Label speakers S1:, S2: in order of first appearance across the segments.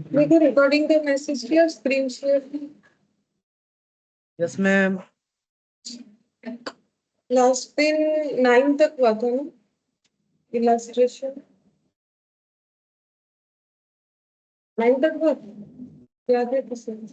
S1: देखो रिकॉर्डिंग का मैसेज किया, screen share.
S2: Yes ma'am.
S1: Last दिन 9 तक हुआ था ना इलस्ट्रेशन? 9 तक हुआ था, याद है किसी को?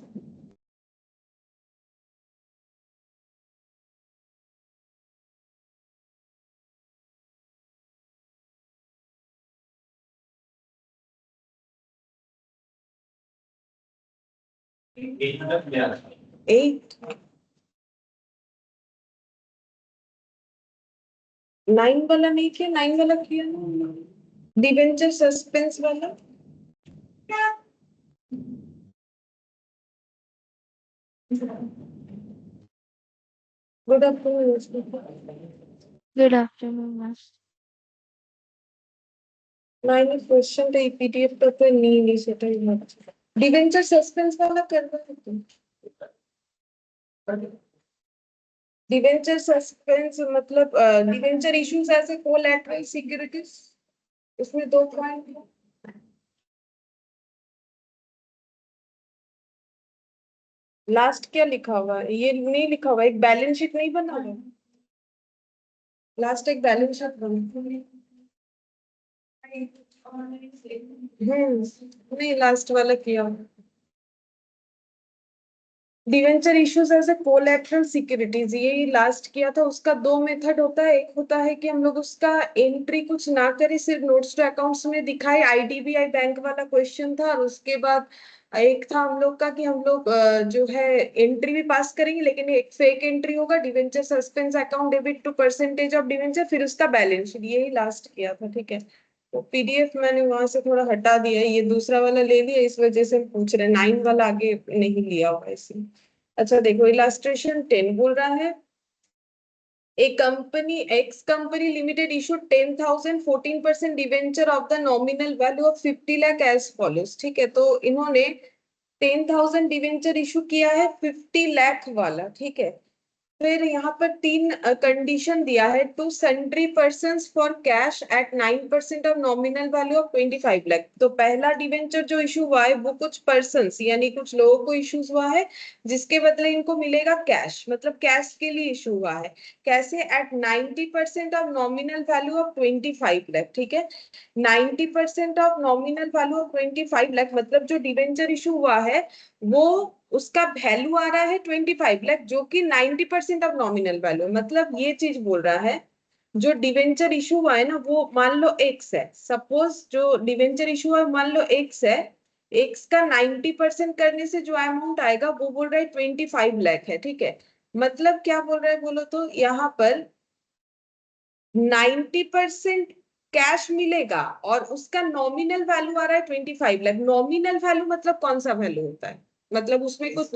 S1: एट 9 वाला नहीं किया, 9 वाला किया ना, डिवेंचर सस्पेंस वाला। Good afternoon.
S3: Good afternoon ma'am.
S1: मैंने क्वेश्चन तो पीडीएफ पर तो नहीं सेट है। डिवेंचर सस्पेंस वाला करना है तुम। डिवेंचर सस्पेंस मतलब debenture issues as a collateral securities, उसमें 2 पॉइंट है। लास्ट क्या लिखा हुआ है? ये नहीं लिखा हुआ, एक बैलेंस शीट नहीं बना हुआ? लास्ट एक बैलेंस शीट बना। नहीं, लास्ट वाला किया। Debenture issues as a collateral securities, ये लास्ट किया था। उसका 2 मेथड होता है। एक होता है कि हम लोग उसका एंट्री कुछ ना करें, सिर्फ नोट्स टू अकाउंट्स में दिखाए, आईडीबीआई बैंक वाला क्वेश्चन था। और उसके बाद एक था हम लोग का कि हम लोग जो है एंट्री भी पास करेंगे, लेकिन एक फेक एंट्री होगा, debenture suspense account debit to percentage of debenture, फिर उसका बैलेंस शीट। यही लास्ट किया था, ठीक है। तो पीडीएफ मैंने वहां से थोड़ा हटा दिया, ये दूसरा वाला ले लिया, इस वजह से हम पूछ रहे हैं। 9 वाला आगे नहीं लिया हुआ इसलिए। अच्छा देखो, इलस्ट्रेशन 10 बोल रहा है a company X company limited issued 10,000 14% debenture of the nominal value of 50 lakh as follows. ठीक है, तो इन्होंने 10,000 डिवेंचर इशू किया है 50 लाख वाला, ठीक है। फिर यहाँ पर 3 कंडीशन दिया है, to sundry persons for cash at 9% of nominal value of 25 lakh. तो पहला डिवेंचर जो इशू हुआ है वो कुछ पर्सन्स यानी कुछ लोगों को इशू हुआ है, जिसके बदले इनको मिलेगा कैश, मतलब कैश के लिए इशू हुआ है। कैसे? At 90% of nominal value of 25 lakh, ठीक है। 90% of nominal value of 25 lakh मतलब जो डिवेंचर इशू हुआ है वो उसका वैल्यू आ रहा है 25 लाख, जो कि 90% ऑफ नॉमिनल वैल्यू। मतलब ये चीज बोल रहा है, जो डिवेंचर इशू हुआ है ना वो मान लो एक्स है, सपोज जो डिवेंचर इशू है मान लो एक्स है, एक्स का 90% करने से जो अमाउंट आएगा वो बोल रहा है 25 लाख है, ठीक है। मतलब क्या बोल रहा है बोलो तो, यहाँ पर 90% कैश मिलेगा और उसका नॉमिनल वैल्यू आ रहा है 25 लाख। नॉमिनल वैल्यू मतलब कौन सा वैल्यू होता है? मतलब उसमें कुछ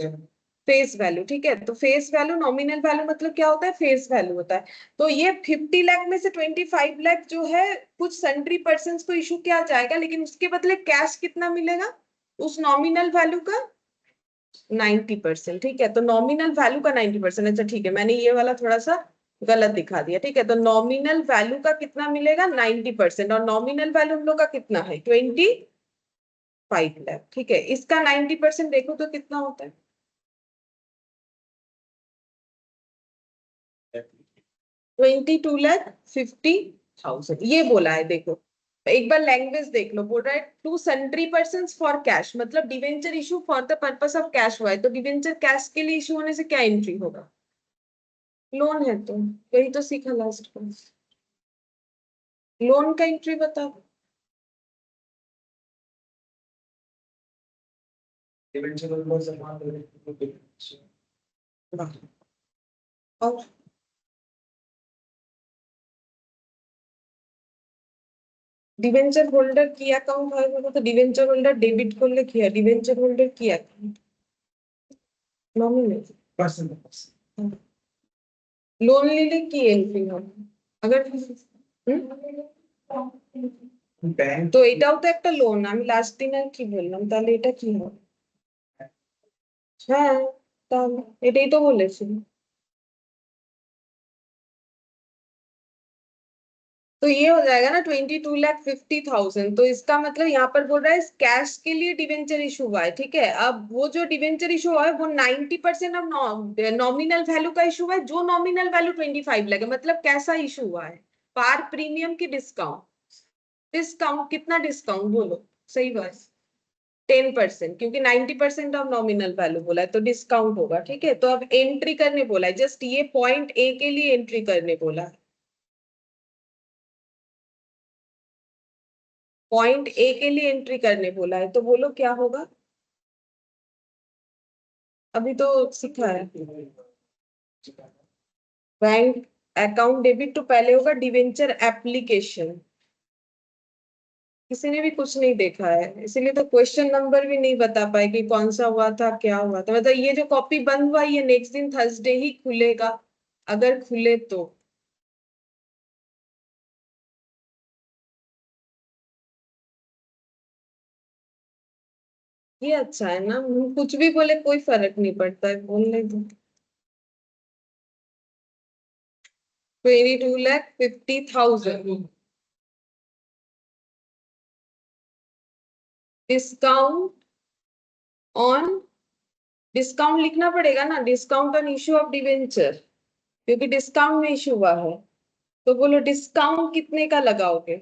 S1: फेस वैल्यू, ठीक है। तो फेस वैल्यू, नॉमिनल वैल्यू मतलब क्या होता है? फेस वैल्यू होता है। तो ये 50 लाख में से 25 लाख जो है कुछ सन्ड्री पर्सन को इशू किया जाएगा, लेकिन उसके बदले कैश कितना मिलेगा उस नॉमिनल वैल्यू का? 90%, ठीक है। तो नॉमिनल वैल्यू का 90%। अच्छा ठीक है, मैंने ये वाला थोड़ा सा गलत दिखा दिया, ठीक है। तो नॉमिनल वैल्यू का कितना मिलेगा? 90%। और नॉमिनल वैल्यू हम लोग का कितना है? 25 लाख, ठीक है। इसका 90% देखो तो कितना होता है? 22,50,000 ये बोला है। देखो एक बार लैंग्वेज देख लो, बोल रहा है to sundry person for cash, मतलब debenture issue for the purpose of cash हुआ है। तो डिवेंचर कैश के लिए इशू होने से क्या एंट्री होगा? लोन है। तो यही तो सीखा लास्ट में, लोन का एंट्री बताओ। और डिवेंचर होल्डर की अकाउंट है बोलो तो डिवेंचर होल्डर डेबिट को लिखिए, डिवेंचर होल्डर की अकाउंट नॉमिनल लोन लेने की एंट्री हो अगर তো এটাও তো একটা লোন। আমি লাস্ট দিন আর কি বললাম, তাহলে এটা কি হবে? হ্যাঁ, তাহলে এটাই তো বলেছি। तो ये हो जाएगा ना 22,50,000। तो इसका मतलब यहाँ पर बोल रहा है कैश के लिए डिवेंचर इशू हुआ है, ठीक है। अब वो जो डिवेंचर इशू हुआ है वो 90% ऑफ नॉमिनल वैल्यू का इशू हुआ है, जो नॉमिनल वैल्यू 25 लगे। मतलब कैसा इशू हुआ है, पार प्रीमियम की डिस्काउंट। डिस्काउंट कितना, डिस्काउंट बोलो सही बात। 10%, क्योंकि 90% ऑफ नॉमिनल वैल्यू बोला है तो डिस्काउंट होगा, ठीक है। तो अब एंट्री करने बोला है, जस्ट ये पॉइंट ए के लिए एंट्री करने बोला है। पॉइंट ए के लिए एंट्री करने बोला है, तो बोलो क्या होगा। अभी तो सीखा है। बैंक अकाउंट डेबिट तो पहले होगा डिवेंचर एप्लीकेशन। किसी ने भी कुछ नहीं देखा है, इसीलिए तो क्वेश्चन नंबर भी नहीं बता पाए कि कौन सा हुआ था, क्या हुआ था। मतलब ये जो कॉपी बंद हुआ ये नेक्स्ट दिन थर्सडे ही खुलेगा, अगर खुले तो। ये अच्छा है ना, कुछ भी बोले कोई फर्क नहीं पड़ता है, बोलने दो। 22,50,000 डिस्काउंट ऑन, डिस्काउंट लिखना पड़ेगा ना, discount on issue of debenture, क्योंकि डिस्काउंट में इश्यू हुआ है। तो बोलो डिस्काउंट कितने का लगाओगे।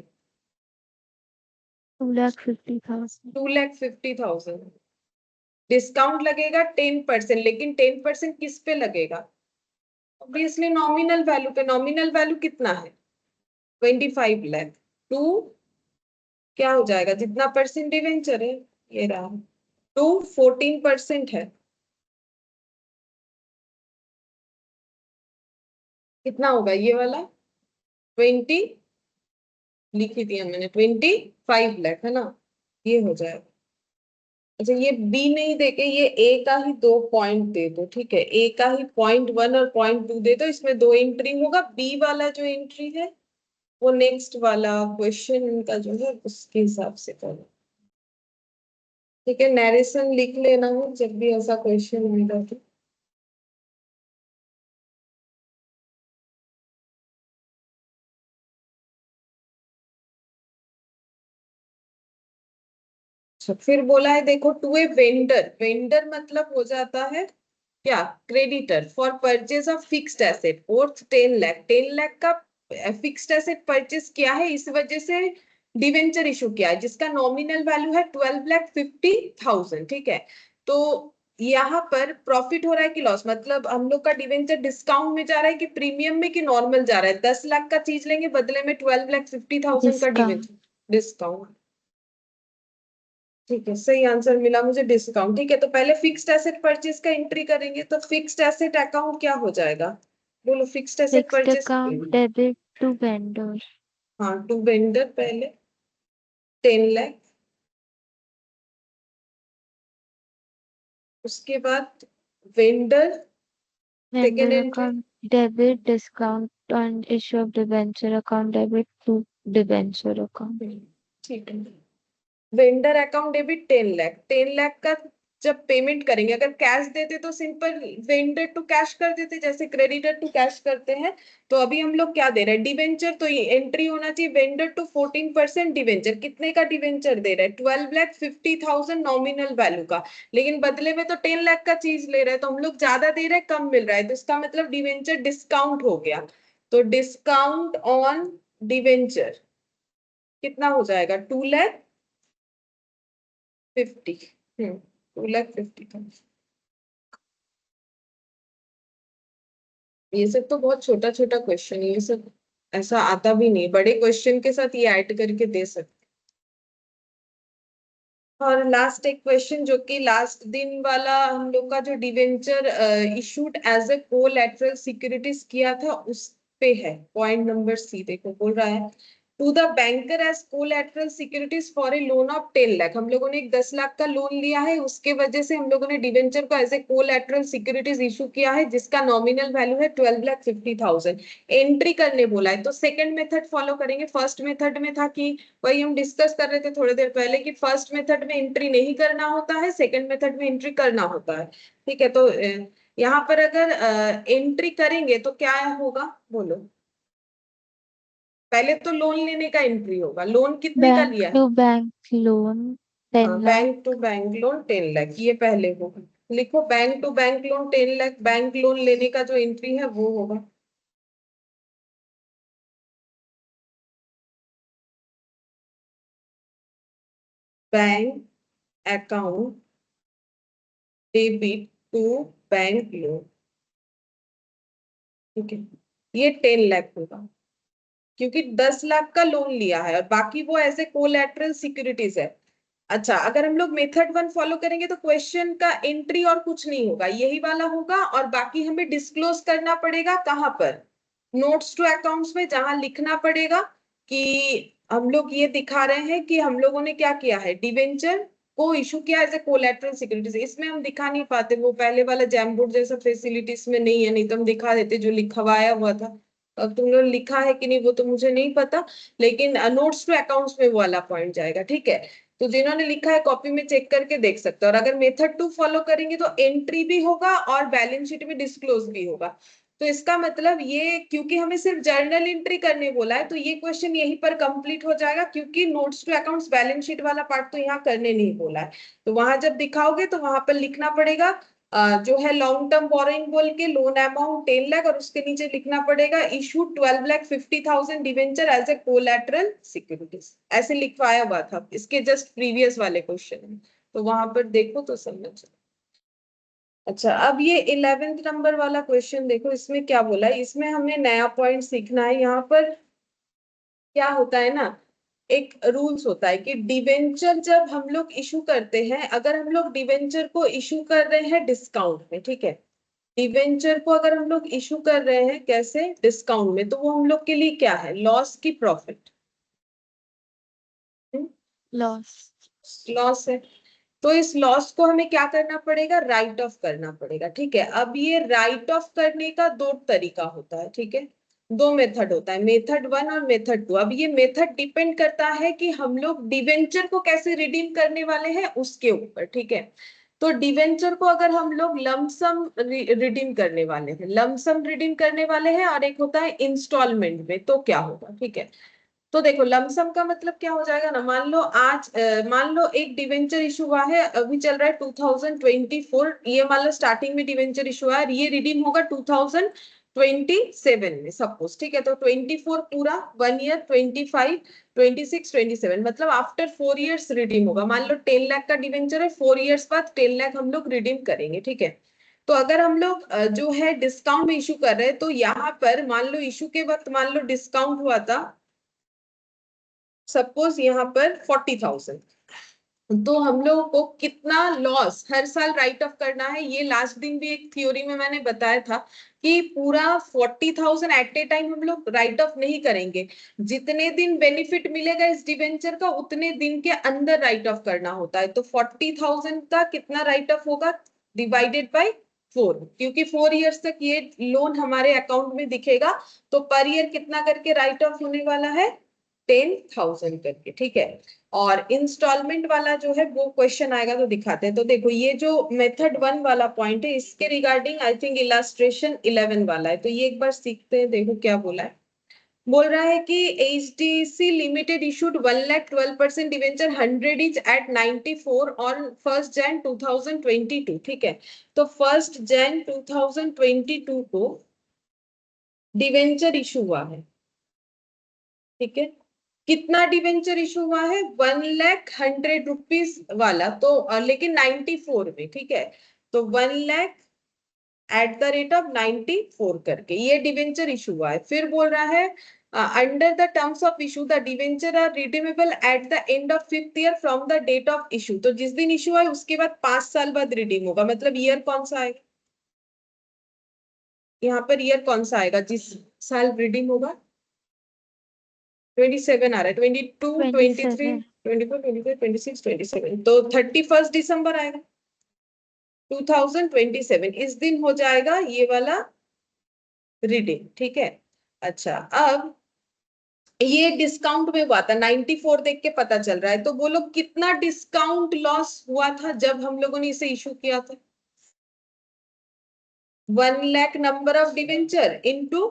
S3: 2,50,000.
S1: 2,50,000 डिस्काउंट लगेगा 10%, लेकिन 10% किस पे लगेगा, ऑब्वियसली नॉमिनल वैल्यू पे। नॉमिनल वैल्यू कितना है, 25 लाख। टू क्या हो जाएगा, जितना परसेंट डिवेंचर है ये रहा, टू 14% है। कितना होगा ये वाला, 20, लिख ही दिया मैंने, 25 लाख है ना, ये हो जाएगा। अच्छा ये बी नहीं देके ये ए का ही 2 पॉइंट दे दो, ठीक है। ए का ही .1 और .2 दे दो, इसमें दो एंट्री होगा। बी वाला जो एंट्री है वो नेक्स्ट वाला क्वेश्चन का जो है उसके हिसाब से करो, ठीक है। नरेशन लिख लेना है जब भी ऐसा क्वेश्चन आएगा तो। अच्छा फिर बोला है देखो, टू ए वेंडर, वेंडर मतलब हो जाता है क्या, creditor, for purchase of fixed asset worth 10 lakh. 10 lakh का फिक्स्ड एसेट परचेज किया है, इस वजह से डिवेंचर इशू किया है, जिसका नॉमिनल वैल्यू है 12,50,000, ठीक है। तो यहाँ पर प्रॉफिट हो रहा है कि लॉस, मतलब हम लोग का डिवेंचर डिस्काउंट में जा रहा है कि प्रीमियम में कि नॉर्मल जा रहा है। 10 लाख का चीज लेंगे, बदले में 12,50,000 का
S3: Discount.
S1: डिवेंचर डिस्काउंट, ठीक है। सही आंसर मिला मुझे, डिस्काउंट, ठीक है। तो पहले फिक्स्ड एसेट परचेज का एंट्री करेंगे, तो फिक्स्ड एसेट अकाउंट क्या हो जाएगा, बोलो fixed asset
S3: Fixed
S1: purchase.
S3: account debit to vendor.
S1: हाँ टू वेंडर पहले 10 लाख, उसके बाद vendor second
S3: Vendor
S1: entry,
S3: account debit discount on issue of debenture account debit to debenture account.
S1: ठीक है। Vendor account debit 10 lakh, 10 lakh का जब पेमेंट करेंगे, अगर कैश देते तो सिंपल वेंडर टू कैश कर देते, जैसे क्रेडिटर टू कैश करते हैं। तो अभी हम लोग क्या दे रहे हैं, डिवेंचर, तो ये एंट्री होना चाहिए वेंडर टू 14% डिवेंचर। कितने का डिवेंचर दे रहे हैं, 12,50,000 नॉमिनल वैल्यू का, लेकिन बदले में तो 10 लाख का चीज ले रहे हैं, तो हम लोग ज्यादा दे रहे हैं, कम मिल रहा है, तो इसका मतलब डिवेंचर डिस्काउंट हो गया। तो डिस्काउंट ऑन डिवेंचर कितना हो जाएगा, 2,50,000। 2,50,000। ये सब तो बहुत छोटा छोटा क्वेश्चन है, ये सब ऐसा आता भी नहीं, बड़े क्वेश्चन के साथ ये ऐड करके दे सकते। और लास्ट एक क्वेश्चन जो कि लास्ट दिन वाला हम लोग का जो debenture issued as a collateral securities किया था उस पे है। पॉइंट नंबर सी देखो, बोल रहा है to the banker as collateral securities for a loan of 10 lakh. हम लोगों ने एक 10 लाख का लोन लिया है, उसके वजह से हम लोगों ने डिवेंचर को as a collateral securities issue किया है, जिसका नॉमिनल वैल्यू है 12,50,000। एंट्री करने बोला है, तो सेकंड मेथड फॉलो करेंगे। फर्स्ट मेथड में था कि वही हम डिस्कस कर रहे थे थोड़ी देर पहले कि फर्स्ट मेथड में एंट्री नहीं करना होता है, सेकंड मेथड में एंट्री करना होता है, ठीक है। तो यहाँ पर अगर एंट्री करेंगे तो क्या होगा बोलो, पहले तो लोन लेने का एंट्री होगा, लोन कितने का
S3: बैंक
S1: लिया है?
S3: To bank loan 10 lakh.
S1: Bank to bank loan 10 lakh, ये पहले होगा। लिखो bank to bank loan 10 lakh, bank loan लेने का जो एंट्री है वो होगा। Bank account debit to bank loan, ठीक है, ये 10 लाख होगा, क्योंकि 10 लाख का लोन लिया है और बाकी वो एज ए कोलैटरल सिक्योरिटीज है। अच्छा, अगर हम लोग मेथड 1 फॉलो करेंगे तो क्वेश्चन का एंट्री और कुछ नहीं होगा, यही वाला होगा, और बाकी हमें डिस्क्लोज करना पड़ेगा कहाँ पर? नोट्स टू अकाउंट्स में, जहां लिखना पड़ेगा कि हम लोग ये दिखा रहे हैं कि हम लोगों ने क्या किया है, डिवेंचर को इशू किया एज ए कोलैटरल सिक्योरिटीज। इसमें हम दिखा नहीं पाते, वो पहले वाला जैम बोर्ड जैसा फैसिलिटीज में नहीं है, नहीं तो हम दिखा देते जो लिखवाया हुआ था। अब तुम लोग लिखा है कि नहीं वो तो मुझे नहीं पता, लेकिन नोट्स टू अकाउंट्स में वो वाला पॉइंट जाएगा, ठीक है। तो जिन्होंने लिखा है कॉपी में चेक करके देख सकते हो। और अगर मेथड 2 फॉलो करेंगे तो एंट्री भी होगा और बैलेंस शीट में डिस्क्लोज भी होगा। तो इसका मतलब ये, क्योंकि हमें सिर्फ जर्नल एंट्री करने बोला है, तो ये क्वेश्चन यहीं पर कंप्लीट हो जाएगा, क्योंकि notes to accounts balance sheet वाला पार्ट तो यहाँ करने नहीं बोला है। तो वहां जब दिखाओगे तो वहां पर लिखना पड़ेगा जो है लॉन्ग टर्म बोरोइंग बोल के लोन अमाउंट 10 लाख, और उसके नीचे लिखना पड़ेगा issue 12,50,000 debenture as a collateral securities, ऐसे लिखवाया हुआ था इसके जस्ट प्रीवियस वाले क्वेश्चन में। तो वहां पर देखो तो समझ। अच्छा, अब ये 11th नंबर वाला क्वेश्चन देखो, इसमें क्या बोला है, इसमें हमें नया पॉइंट सीखना है। यहाँ पर क्या होता है ना, एक रूल्स होता है कि डिवेंचर जब हम लोग इशू करते हैं, अगर हम लोग डिवेंचर को इशू कर रहे हैं डिस्काउंट में, ठीक है, डिवेंचर को अगर हम लोग इशू कर रहे हैं कैसे, डिस्काउंट में, तो वो हम लोग के लिए क्या है, लॉस की प्रॉफिट?
S3: लॉस।
S1: लॉस है। तो इस लॉस को हमें क्या करना पड़ेगा, राइट ऑफ करना पड़ेगा, ठीक है। अब ये राइट ऑफ करने का दो तरीका होता है, ठीक है, दो मेथड होता है, मेथड 1 और मेथड 2। अब ये मेथड डिपेंड करता है कि हम लोग डिवेंचर को कैसे रिडीम करने वाले हैं उसके ऊपर, ठीक है। तो डिवेंचर को अगर हम लोग लमसम रिडीम करने वाले हैं, लमसम रिडीम करने वाले हैं, और एक होता है इंस्टॉलमेंट में, तो क्या होगा, ठीक है। तो देखो लमसम का मतलब क्या हो जाएगा ना, मान लो आज मान लो एक डिवेंचर इशू हुआ है, अभी चल रहा है 2024, ये मान लो स्टार्टिंग में डिवेंचर इशू हुआ है, ये रिडीम होगा 2027 में सपोज, ठीक है। तो 24 पूरा 1 ईयर, 25, 26, 27, मतलब आफ्टर 4 इयर्स रिडीम होगा। मान लो 10 लाख का डिवेंचर है, 4 इयर्स बाद 10 लाख हम लोग रिडीम करेंगे, ठीक है। तो अगर हम लोग जो है डिस्काउंट में इशू कर रहे हैं, तो यहाँ पर मान लो इशू के वक्त मान लो डिस्काउंट हुआ था सपोज यहाँ पर 40,000, तो हम लोगों को कितना लॉस हर साल राइट ऑफ करना है, ये लास्ट दिन भी एक थ्योरी में मैंने बताया था कि पूरा 40,000 एट ए टाइम हम लोग राइट ऑफ नहीं करेंगे, जितने दिन बेनिफिट मिलेगा इस डिवेंचर का उतने दिन के अंदर राइट ऑफ करना होता है। तो 40,000 का कितना राइट ऑफ होगा, डिवाइडेड बाय 4, क्योंकि 4 इयर्स तक ये लोन हमारे अकाउंट में दिखेगा, तो पर ईयर कितना करके राइट ऑफ होने वाला है, 10,000 करके, ठीक है। और इंस्टॉलमेंट वाला जो है वो क्वेश्चन आएगा तो दिखाते हैं। तो देखो ये जो मेथड 1 वाला पॉइंट है, इसके रिगार्डिंग आई थिंक इलास्ट्रेशन 11 वाला है, तो ये एक बार सीखते हैं। देखो क्या बोला है, बोल रहा है कि HDC limited issued 1,12% debenture 100 each at 94 on 1 Jan 2022, ठीक है। तो 1 Jan 2022 को डिवेंचर इशू हुआ है, ठीक है। कितना डिवेंचर इशू हुआ है, 1,100,000 वाला, तो लेकिन 94 में, ठीक है। तो 1,00,000 एट द रेट ऑफ 94 करके ये डिवेंचर इशू हुआ है। फिर बोल रहा है under the terms of issue the debenture are redeemable at the end of 5th year from the date of issue. तो जिस दिन इशू है उसके बाद 5 साल बाद रिडीम होगा, मतलब ईयर कौन सा आएगा, यहाँ पर ईयर कौन सा आएगा जिस साल रिडीम होगा, 27 आ रहा है, 22, 23,
S3: 27।
S1: 24, 25, 26, 27, तो 31 दिसंबर आएगा 2027, इस दिन हो जाएगा ये वाला रीडिंग, ठीक है। अच्छा, अब ये डिस्काउंट में हुआ था, 94 देख के पता चल रहा है, तो बोलो कितना डिस्काउंट लॉस हुआ था जब हम लोगों ने इसे इशू किया था, 1,00,000 नंबर ऑफ डिवेंचर इंटू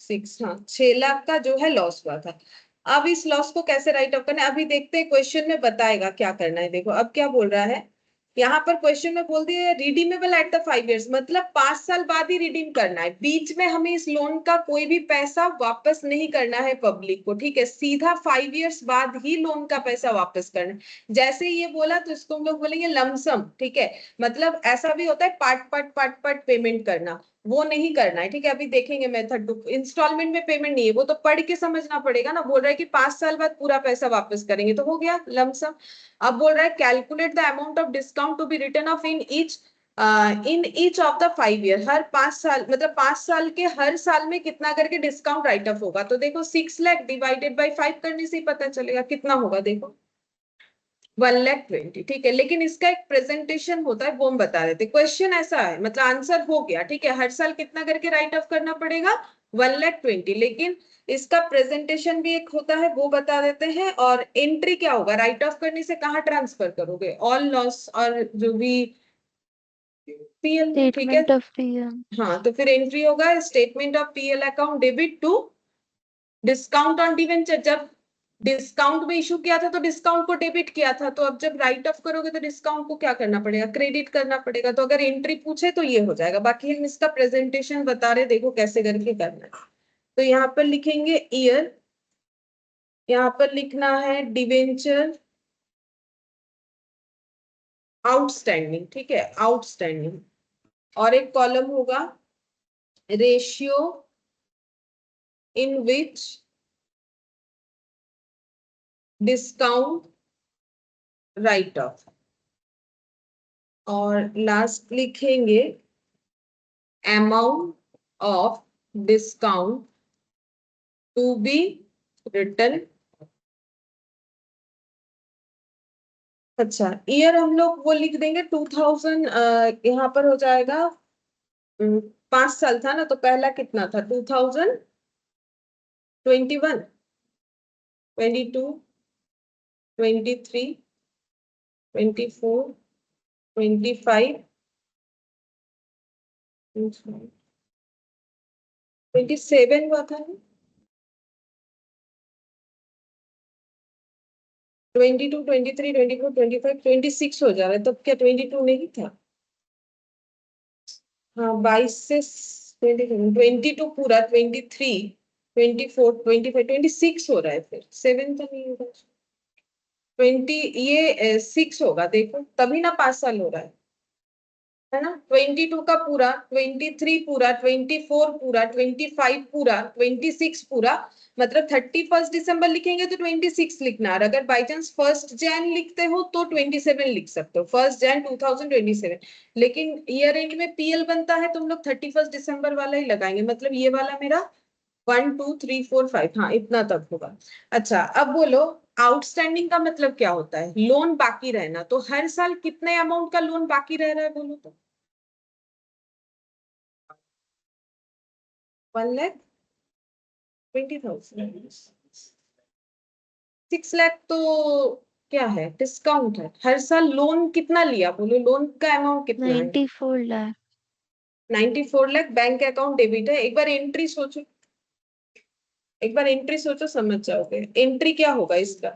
S1: 6, हाँ 6 लाख का जो है लॉस हुआ था। अब इस लॉस को कैसे राइट ऑफ करना है अभी देखते हैं, क्वेश्चन में बताएगा क्या करना है। देखो अब क्या बोल रहा है यहाँ पर, क्वेश्चन में बोल दिया रिडीमेबल एट द 5 years, मतलब 5 साल बाद ही रिडीम करना है। बीच में हमें इस लोन का कोई भी पैसा वापस नहीं करना है पब्लिक को, ठीक है, सीधा 5 years बाद ही लोन का पैसा वापस करना है। जैसे ही ये बोला तो इसको हम लोग बोलेंगे लमसम, ठीक है, मतलब ऐसा भी होता है पार्ट पार्ट पेमेंट करना, वो नहीं करना है, ठीक है। अभी देखेंगे मेथड, इंस्टॉलमेंट में पेमेंट नहीं है, वो तो पढ़ के समझना पड़ेगा ना। बोल रहा है कि 5 साल बाद पूरा पैसा वापस करेंगे, तो हो गया लमसम। अब बोल रहा है calculate the amount of discount to be written off in each of the 5 year, हर 5 साल मतलब 5 साल के हर साल में कितना करके डिस्काउंट राइट ऑफ होगा। तो देखो 6 लाख डिवाइडेड बाई 5 करने से ही पता चलेगा कितना होगा। देखो 1,20,000, ठीक है, लेकिन इसका एक प्रेजेंटेशन होता है, वो हम बता देते। क्वेश्चन ऐसा है, मतलब आंसर हो गया, ठीक है, हर साल कितना करके राइट ऑफ करना पड़ेगा 1,20,000, लेकिन इसका प्रेजेंटेशन भी एक होता है, वो बता देते हैं। और एंट्री क्या होगा, राइट ऑफ करने से कहाँ ट्रांसफर करोगे, ऑल लॉस और जो भी पीएल, ठीक है।
S3: Statement of PM.
S1: हाँ तो फिर एंट्री होगा statement of PL account debit to discount on debenture. जब डिस्काउंट में इशू किया था तो डिस्काउंट को डेबिट किया था, तो अब जब राइट ऑफ करोगे तो डिस्काउंट को क्या करना पड़ेगा, क्रेडिट करना पड़ेगा। तो अगर एंट्री पूछे तो ये हो जाएगा, बाकी हम इसका प्रेजेंटेशन बता रहे, देखो कैसे करके करना है। तो यहाँ पर लिखेंगे ईयर, यहाँ पर लिखना है डिवेंचर आउटस्टैंडिंग, ठीक है, आउटस्टैंडिंग। और एक कॉलम होगा ratio in which discount write off, और लास्ट लिखेंगे amount of discount to be written. अच्छा ईयर हम लोग वो लिख देंगे 2000, यहाँ पर हो जाएगा 5 साल था ना, तो पहला कितना था 2021, 22, 23, 24, 25, 27 हुआ था ना, 22, 23, 24, 25, 26 हो जा रहा है, तब क्या 22 नहीं था। हाँ 22 से 22 पूरा, 23, 24, 25, 26 हो रहा है, फिर 7 तो नहीं होगा, 20, ये 6 होगा, देखो तभी ना 5 साल हो रहा है ना। 22 का पूरा, 23 पूरा, 24 पूरा, 25 पूरा, 26 पूरा, मतलब 31 दिसंबर लिखेंगे तो 26 लिखना है। और अगर बाई चांस 1 जैन लिखते हो तो 27 लिख सकते हो, 1 जैन 2027। लेकिन ईयर एंड में पीएल बनता है तो हम लोग 31 दिसंबर वाला ही लगाएंगे, मतलब ये वाला मेरा 1, 2, 3, 4, 5, हाँ इतना तक होगा। अच्छा अब बोलो आउटस्टैंडिंग का मतलब क्या होता है, लोन बाकी रहना। तो हर साल कितने अमाउंट का लोन बाकी रह रहा है बोलो तो, 1,20,000, 6 लाख तो क्या है, डिस्काउंट है। हर साल लोन कितना लिया बोलो, लोन का अमाउंट कितना है,
S3: 94 lakh.
S1: 94 lakh bank account debit है। एक बार एंट्री सोचो, एक बार एंट्री सोचो समझ जाओगे। एंट्री क्या होगा इसका,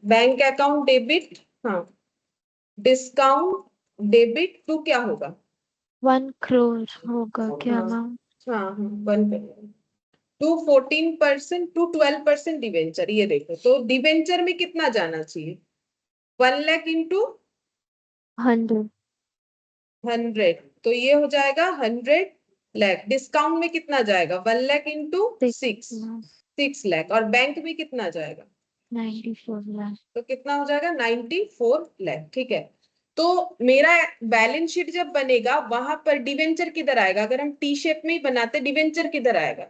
S1: बैंक अकाउंट डेबिट, हाँ डिस्काउंट डेबिट टू क्या होगा,
S3: 1 crore होगा क्या
S1: हाँ
S3: अमाउंट?
S1: हाँ हाँ 1 टू 14% टू 12% डिवेंचर। ये देखो तो डिवेंचर में कितना जाना चाहिए, 1 लाख इंटू
S3: 100।
S1: 100, तो ये हो जाएगा 100 लाख। डिस्काउंट में कितना जाएगा, 1 लाख इंटू 6, 6 लाख। और बैंक में कितना जाएगा,
S3: 94 लाख।
S1: तो कितना हो जाएगा 94 लाख, ठीक है। तो मेरा बैलेंस शीट जब बनेगा वहां पर डिवेंचर किधर आएगा, अगर हम टी शेप में ही बनाते डिवेंचर किधर आएगा,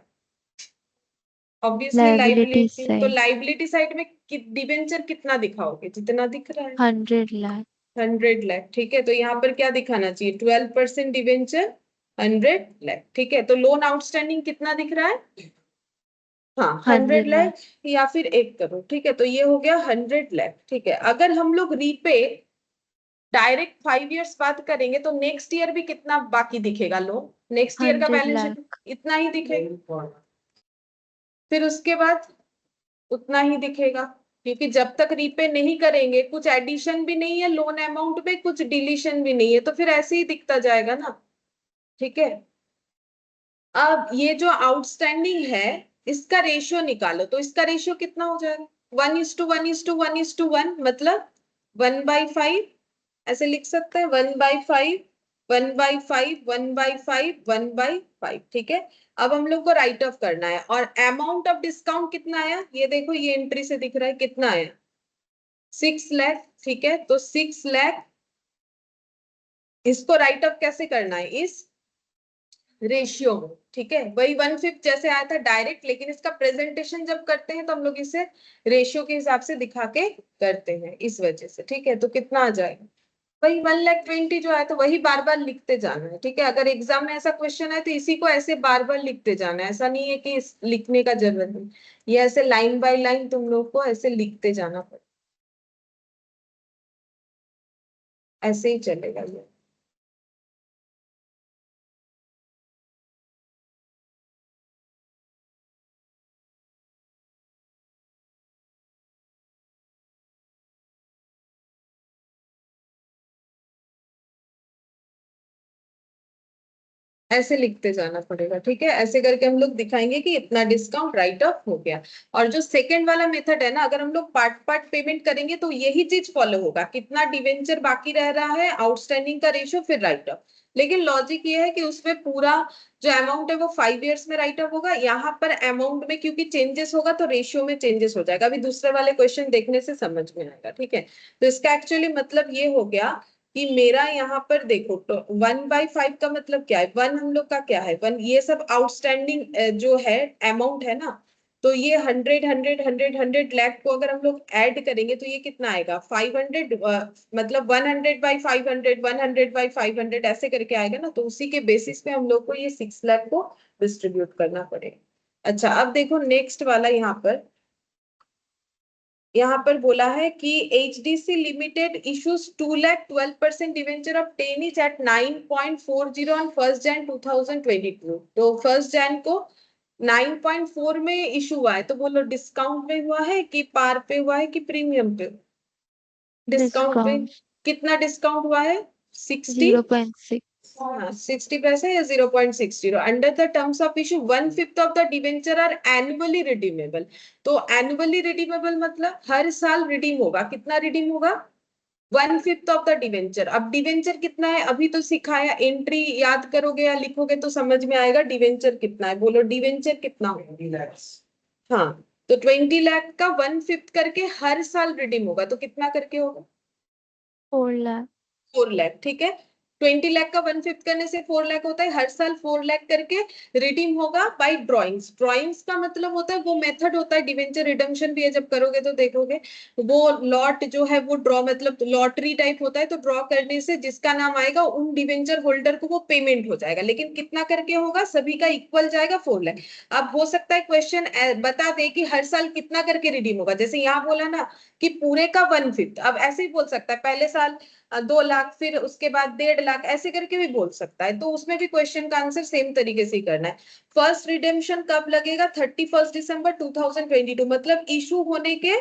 S1: ऑब्वियसली
S3: लाइबिलिटी
S1: लाइबिलिटी। तो
S3: साइड।
S1: लाइबिलिटी साइड में डिवेंचर कितना दिखाओगे, जितना दिख रहा है
S3: 100 लाख।
S1: 100 लाख, ठीक है। तो यहाँ पर क्या दिखाना चाहिए, 12% डिवेंचर 100 लाख, ठीक है। तो लोन आउटस्टैंडिंग कितना दिख रहा है, हाँ 100 लाख
S3: 100 लाख।
S1: या फिर 1 करोड़, ठीक है। तो ये हो गया 100 लाख, ठीक है। अगर हम लोग रीपे डायरेक्ट 5 years बाद करेंगे तो नेक्स्ट ईयर भी कितना बाकी दिखेगा लोन, नेक्स्ट ईयर का
S3: 100
S1: बैलेंस शीट
S3: lakh.
S1: इतना ही दिखेगा, फिर उसके बाद उतना ही दिखेगा, क्योंकि जब तक रीपे नहीं करेंगे कुछ एडिशन भी नहीं है लोन अमाउंट में, कुछ डिलीशन भी नहीं है, तो फिर ऐसे ही दिखता जाएगा ना। ठीक है, अब ये जो आउटस्टैंडिंग है इसका रेशियो निकालो, तो इसका रेशियो कितना हो जाएगा, 1:1:1:1:1, मतलब 1/5, ऐसे लिख सकते हैं 1/5, 1/5, 1/5, 1/5। ठीक है, अब हम लोग को राइट ऑफ करना है, और अमाउंट ऑफ डिस्काउंट कितना आया, ये देखो ये एंट्री से दिख रहा है कितना आया, 6 लाख। ठीक है, तो 6 लाख, इसको राइट ऑफ कैसे करना है, इस रेशियो में। ठीक है, वही 1/5 जैसे आया था डायरेक्ट, लेकिन इसका प्रेजेंटेशन जब करते हैं तो हम लोग इसे रेशियो के हिसाब से दिखा के करते हैं, इस वजह से। ठीक है, तो कितना आ जाएगा, वही 1,20,000 जो आया, तो वही बार बार लिखते जाना है। ठीक है, अगर एग्जाम में ऐसा क्वेश्चन है तो इसी को ऐसे बार बार लिखते जाना है, ऐसा नहीं है कि लिखने का जरूरत नहीं, ये ऐसे लाइन बाय लाइन तुम लोग को ऐसे लिखते जाना पड़ेगा, ऐसे ही चलेगा ये। ऐसे लिखते जाना पड़ेगा। ठीक है, ऐसे करके हम लोग दिखाएंगे कि इतना डिस्काउंट राइट ऑफ हो गया। और जो सेकंड वाला मेथड है ना, अगर हम लोग पार्ट पार्ट पेमेंट करेंगे तो यही चीज फॉलो होगा, कितना डिवेंचर बाकी रह रहा है, आउटस्टैंडिंग का रेशियो, फिर राइट ऑफ। लेकिन लॉजिक ये है कि उसमें पूरा जो अमाउंट है वो 5 years में राइट ऑफ होगा, यहाँ पर अमाउंट में क्योंकि चेंजेस होगा तो रेशियो में चेंजेस हो जाएगा, अभी दूसरे वाले क्वेश्चन देखने से समझ में आएगा। ठीक है, तो इसका एक्चुअली मतलब ये हो गया कि मेरा यहाँ पर देखो, तो 1/5 का मतलब क्या है, वन हम लोग का क्या है, वन, ये सब आउटस्टैंडिंग जो है अमाउंट है ना, तो ये 100 100 100 100 लाख को अगर हम लोग ऐड करेंगे तो ये कितना आएगा, 500, मतलब 100/500, 100/500 ऐसे करके आएगा ना, तो उसी के बेसिस पे हम लोग को ये 6 लाख को डिस्ट्रीब्यूट करना पड़ेगा। अच्छा, अब देखो नेक्स्ट वाला, यहाँ पर बोला है कि HDC limited issues 2,12% debenture of 10 each at 9.40 on 1 Jan 2022। तो 1 Jan को 9.4 में इशू हुआ है, तो बोलो डिस्काउंट में हुआ है कि पार पे हुआ है कि प्रीमियम पे, डिस्काउंट पे।
S3: Discount
S1: कितना डिस्काउंट हुआ है, 60,
S3: 0.6.
S1: हाँ 60 पैसे या 0.60। Under the terms of issue 1/5 of the debenture are annually redeemable. तो एनुअली रिडीमेबल मतलब हर साल रिडीम होगा, कितना रिडीम होगा, 1/5 ऑफ द डिवेंचर। अब डिवेंचर कितना है अभी तो सिखाया, एंट्री याद करोगे या लिखोगे तो समझ में आएगा डिवेंचर कितना है, बोलो डिवेंचर कितना होगा,
S2: 20 लाख।
S1: हाँ, तो 20 लाख का 1/5 करके हर साल रिडीम होगा, तो कितना करके होगा,
S3: 4 lakh.
S1: 4 लाख। ठीक है, 20 लाख का 1/5 करने से 4 लाख होता है, हर साल 4 लाख करके रिडीम होगा बाय ड्रॉइंग्स। ड्रॉइंग्स का मतलब होता है वो मेथड होता है, डिवेंचर रिडम्पशन भी है, जब करोगे तो देखोगे वो लॉट जो है वो ड्रॉ, मतलब लॉटरी टाइप होता है, तो ड्रॉ करने से जिसका नाम आएगा उन डिवेंचर होल्डर को वो पेमेंट हो जाएगा, लेकिन कितना करके होगा, सभी का इक्वल जाएगा 4 लाख। अब हो सकता है क्वेश्चन बता दे कि हर साल कितना करके रिडीम होगा, जैसे यहाँ बोला ना कि पूरे का 1/5, अब ऐसे ही बोल सकता है पहले साल 2 लाख, फिर उसके बाद 1.5 लाख, ऐसे करके भी बोल सकता है, तो उसमें भी क्वेश्चन का आंसर सेम तरीके से ही करना है। फर्स्ट रिडेम्पशन कब लगेगा, 31 दिसंबर 2022, मतलब इशू होने के,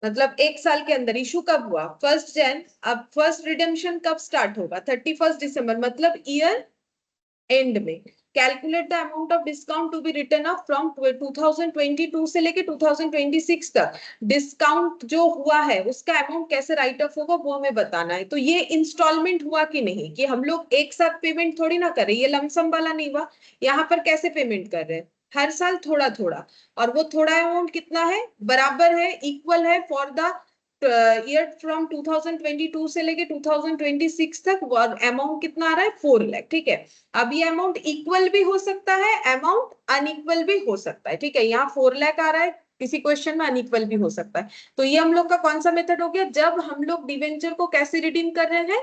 S1: मतलब 1 साल के अंदर इशू कब हुआ, 1 Jan। अब फर्स्ट रिडेम्पशन कब स्टार्ट होगा, 31 दिसंबर, मतलब ईयर एंड में। Calculate the amount of discount to be written off from 2022 से लेके 2026 तक, डिस्काउंट जो हुआ है उसका अमाउंट कैसे राइट ऑफ होगा वो हमें बताना है। तो ये इंस्टॉलमेंट हुआ कि नहीं, कि हम लोग एक साथ पेमेंट थोड़ी ना कर रहे, ये लमसम वाला नहीं हुआ, यहाँ पर कैसे पेमेंट कर रहे हैं, हर साल थोड़ा थोड़ा, और वो थोड़ा अमाउंट कितना है, बराबर है, इक्वल है फॉर द ईयर फ्रॉम 2022 से लेके 2026 तक, और अमाउंट कितना आ रहा है, 4 लाख। ठीक है, अब ये अमाउंट इक्वल भी हो सकता है, अमाउंट अनइक्वल भी हो सकता है। ठीक है, यहाँ 4 लाख आ रहा है, किसी क्वेश्चन में अनइक्वल भी हो सकता है। तो ये हम लोग का कौन सा मेथड हो गया, जब हम लोग डिवेंचर को कैसे रिडीम कर रहे हैं,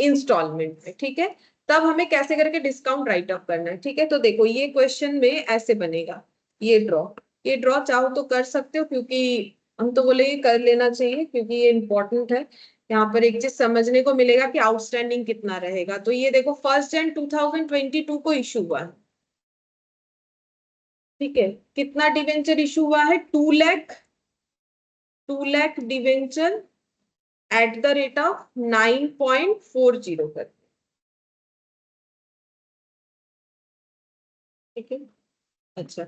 S1: इंस्टॉलमेंट में। ठीक है, तब हमें कैसे करके डिस्काउंट राइट ऑफ करना है। ठीक है, तो देखो ये क्वेश्चन में ऐसे बनेगा, ये ड्रॉ चाहो तो कर सकते हो, क्योंकि हम तो बोले ये कर लेना चाहिए क्योंकि ये इंपॉर्टेंट है, यहाँ पर एक चीज समझने को मिलेगा कि आउटस्टैंडिंग कितना रहेगा। तो ये देखो 1 जनवरी 2022 को इशू हुआ है, ठीक है। कितना डिवेंचर इशू हुआ है? 2 lakh debenture eight the rate of 9.40 कर, ठीक है। अच्छा,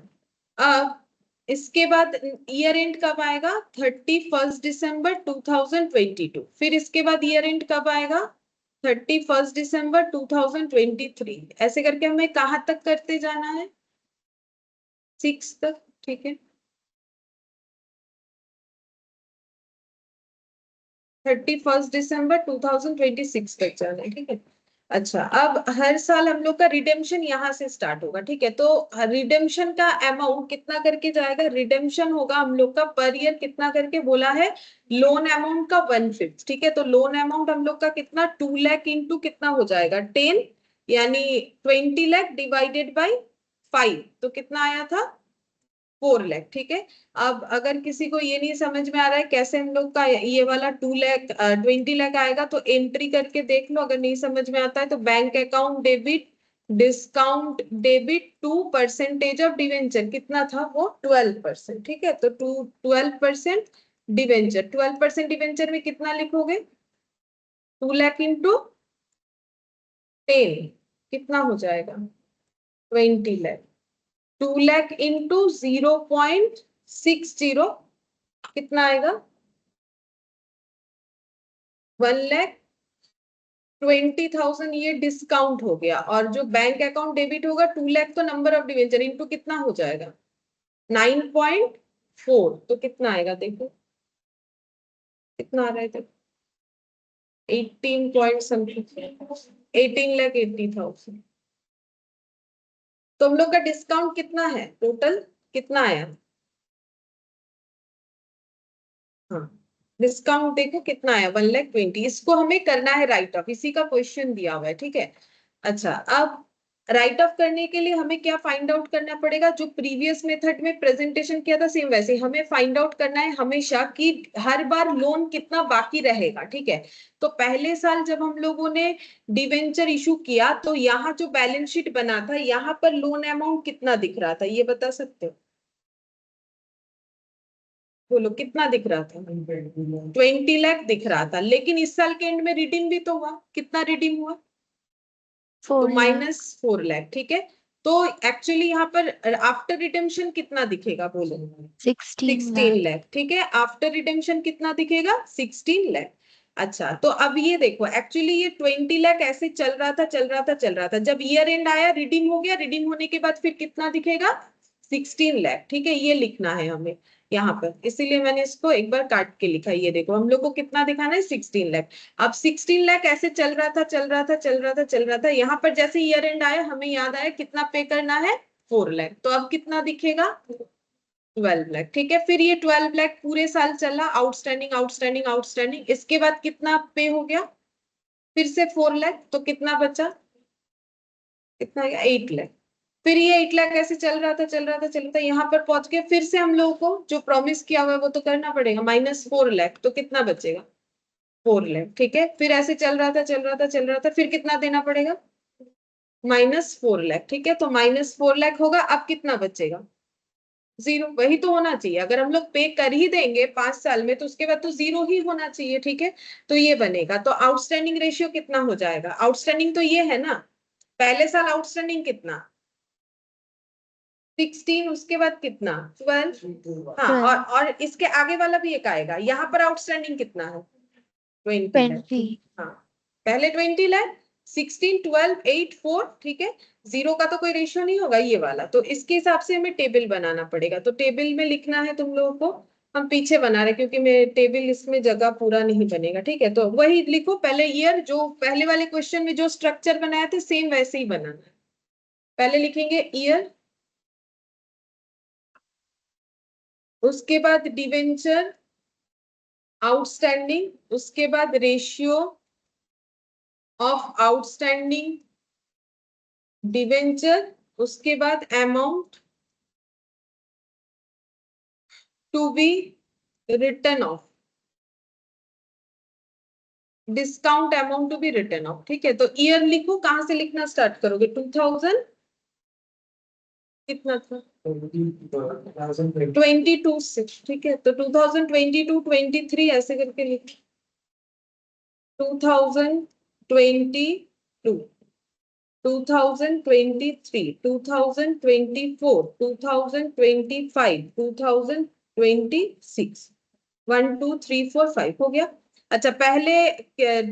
S1: अब इसके बाद ईयर एंड कब आएगा? 31 दिसंबर 2022। फिर इसके बाद ईयर एंड कब आएगा? 31 दिसंबर 2023। ऐसे करके हमें कहाँ तक करते जाना है? 6 तक, ठीक है। 31 दिसंबर 2026 तक जाना है, ठीक है। अच्छा, अब हर साल हम लोग का रिडेम्पशन यहाँ से स्टार्ट होगा, ठीक है। तो रिडेम्पशन का अमाउंट कितना करके जाएगा? रिडेम्पशन होगा हम लोग का पर ईयर कितना करके बोला है? लोन अमाउंट का 1/5, ठीक है। तो लोन अमाउंट हम लोग का कितना? 2 लाख इंटू कितना हो जाएगा? 10, यानी 20 लाख डिवाइडेड बाई 5, तो कितना आया था? 4 लाख, ठीक है। अब अगर किसी को ये नहीं समझ में आ रहा है कैसे हम लोग का ये वाला 2 लाख 20 लाख आएगा, तो एंट्री करके देख लो। अगर नहीं समझ में आता है तो bank account debit, discount debit to percentage of debenture कितना था? वो 12%, ठीक है। तो 12% डिवेंचर, 12% डिवेंचर में कितना लिखोगे? 2 लाख इंटू 10 कितना हो जाएगा? 20 लाख। 2 लाख इंटू 0.60 कितना आएगा? 1,20,000। ये डिस्काउंट हो गया। और जो बैंक अकाउंट डेबिट होगा 2 लाख, तो नंबर ऑफ डिवेंचर इंटू कितना हो जाएगा? 9.4, तो कितना आएगा देखो, कितना आ रहा है? देखो 18 पॉइंट समथिंग, 18,80,000। तो हम लोग का डिस्काउंट कितना है? टोटल कितना आया? हाँ, डिस्काउंट देखो कितना आया? 1,20,000। इसको हमें करना है राइट ऑफ, इसी का क्वेश्चन दिया हुआ है, ठीक है। अच्छा, अब राइट ऑफ करने के लिए हमें क्या फाइंड आउट करना पड़ेगा? जो प्रीवियस मेथड में प्रेजेंटेशन किया था सेम वैसे हमें फाइंड आउट करना है हमेशा कि हर बार लोन कितना बाकी रहेगा, ठीक है। तो पहले साल जब हम लोगों ने डिवेंचर इशू किया तो यहाँ जो बैलेंस शीट बना था यहाँ पर लोन अमाउंट कितना दिख रहा था? ये बता सकते हो? बोलो कितना दिख रहा था? 20 लाख दिख रहा था। लेकिन इस साल के एंड में रिडीम भी तो हुआ, कितना रिडीम हुआ? तो
S3: 4 लाख।
S1: -4 लाख, ठीक है। तो एक्चुअली यहाँ पर आफ्टर रिडेम्पशन कितना दिखेगा? बोलो।
S3: 16 लाख।
S1: 16 लाख, ठीक है। आफ्टर रिडेम्पशन कितना दिखेगा? 16 लाख। अच्छा, तो अब ये देखो एक्चुअली ये 20 लाख ऐसे चल रहा था, चल रहा था, चल रहा था। जब ईयर एंड आया रिडीम हो गया, रिडीम होने के बाद फिर कितना दिखेगा? 16 लाख, ठीक है। ये लिखना है हमें यहाँ पर, इसीलिए मैंने इसको एक बार काट के लिखा। ये देखो हम लोग को कितना दिखाना है? 16 लाख। अब 16 लाख ऐसे चल रहा था, चल रहा था, चल रहा था, चल रहा था। यहाँ पर जैसे ईयर एंड आया हमें याद आया कितना पे करना है? 4 लाख। तो अब कितना दिखेगा? 12 लाख, ठीक है। फिर ये 12 लाख पूरे साल चला, आउटस्टैंडिंग आउटस्टैंडिंग आउटस्टैंडिंग। इसके बाद कितना पे हो गया? फिर से 4 लाख, तो कितना बचा? कितना गया? 8 लाख। फिर ये 8 लाख ऐसे चल रहा था, चल रहा था, चल रहा था, यहाँ पर पहुंच गए। फिर से हम लोगों को जो प्रॉमिस किया हुआ है वो तो करना पड़ेगा, -4 लाख। तो कितना बचेगा? 4 लाख, ठीक है। फिर ऐसे चल रहा था, चल रहा था, चल रहा था, फिर कितना देना पड़ेगा? -4 लाख, ठीक है। तो -4 लाख होगा। अब कितना बचेगा? 0। वही तो होना चाहिए। अगर हम लोग पे कर ही देंगे 5 साल में तो उसके बाद तो 0 ही होना चाहिए, ठीक है। तो ये बनेगा। तो आउटस्टैंडिंग रेशियो कितना हो जाएगा? आउटस्टैंडिंग तो ये है ना, पहले साल आउटस्टैंडिंग कितना? 16। उसके बाद कितना? 12। हाँ,
S3: 12।
S1: और इसके आगे वाला भी एक आएगा। यहाँ पर आउटस्टैंडिंग कितना है? 20 लाख।
S3: 20।
S1: हाँ, पहले 20 लाख, 16, 12, 8, 4, ठीक है। 0 का तो कोई रेशियो नहीं होगा ये वाला। तो इसके हिसाब से हमें टेबल बनाना पड़ेगा। तो टेबल में लिखना है तुम लोगों को। हम पीछे बना रहे क्योंकि मेरे टेबल इसमें जगह पूरा नहीं बनेगा, ठीक है। तो वही लिखो पहले ईयर, जो पहले वाले क्वेश्चन में जो स्ट्रक्चर बनाया था सेम वैसे ही बनाना है। पहले लिखेंगे ईयर, उसके बाद डिवेंचर आउटस्टैंडिंग, उसके बाद रेशियो ऑफ आउटस्टैंडिंग डिवेंचर, उसके बाद amount to be written off. Discount amount to be written off, ठीक है। तो ईयर लिखो, कहां से लिखना स्टार्ट करोगे? 2000 कितना था? 22 से, ठीक है। तो 2022 23 ऐसे करके लिखो। 2022, 2023, 2024, 2025, 2026, 1 2 3 4 5 हो गया। अच्छा, पहले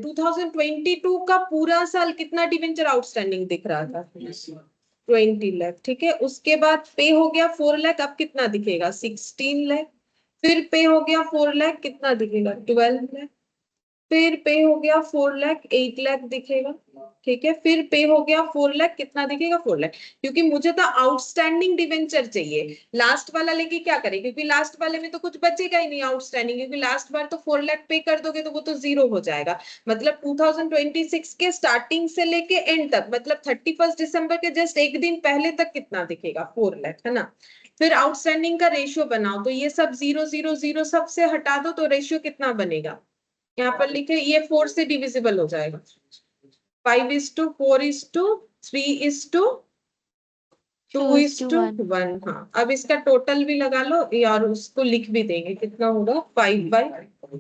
S1: 2022 का पूरा साल कितना डिवेंचर आउटस्टैंडिंग दिख रहा था? 20 लाख, ठीक है। उसके बाद पे हो गया 4 लाख, अब कितना दिखेगा? 16 लाख। फिर पे हो गया 4 लाख, कितना दिखेगा? 12 लाख। फिर पे हो गया 4 लाख, 8 लाख दिखेगा, ठीक है। फिर पे हो गया 4 लाख, कितना दिखेगा? 4 लाख। क्योंकि मुझे तो आउटस्टैंडिंग डिवेंचर चाहिए, लास्ट वाला लेके क्या करें, क्योंकि लास्ट वाले में तो कुछ बचेगा ही नहीं आउटस्टैंडिंग, क्योंकि लास्ट बार तो 4 लाख पे कर दोगे तो वो तो जीरो हो जाएगा। मतलब 2026 के स्टार्टिंग से लेके एंड तक, मतलब 31 दिसंबर के जस्ट एक दिन पहले तक कितना दिखेगा? 4 लाख, है ना। फिर आउटस्टैंडिंग का रेशियो बनाओ, तो ये सब 0 0 0 सब से हटा दो, तो रेशियो कितना बनेगा? यहाँ पर लिखे, ये 4 से डिविजिबल हो जाएगा। 5:4:3:2:1। हाँ, अब इसका टोटल भी लगा लो और उसको लिख भी देंगे, कितना होगा? 5/50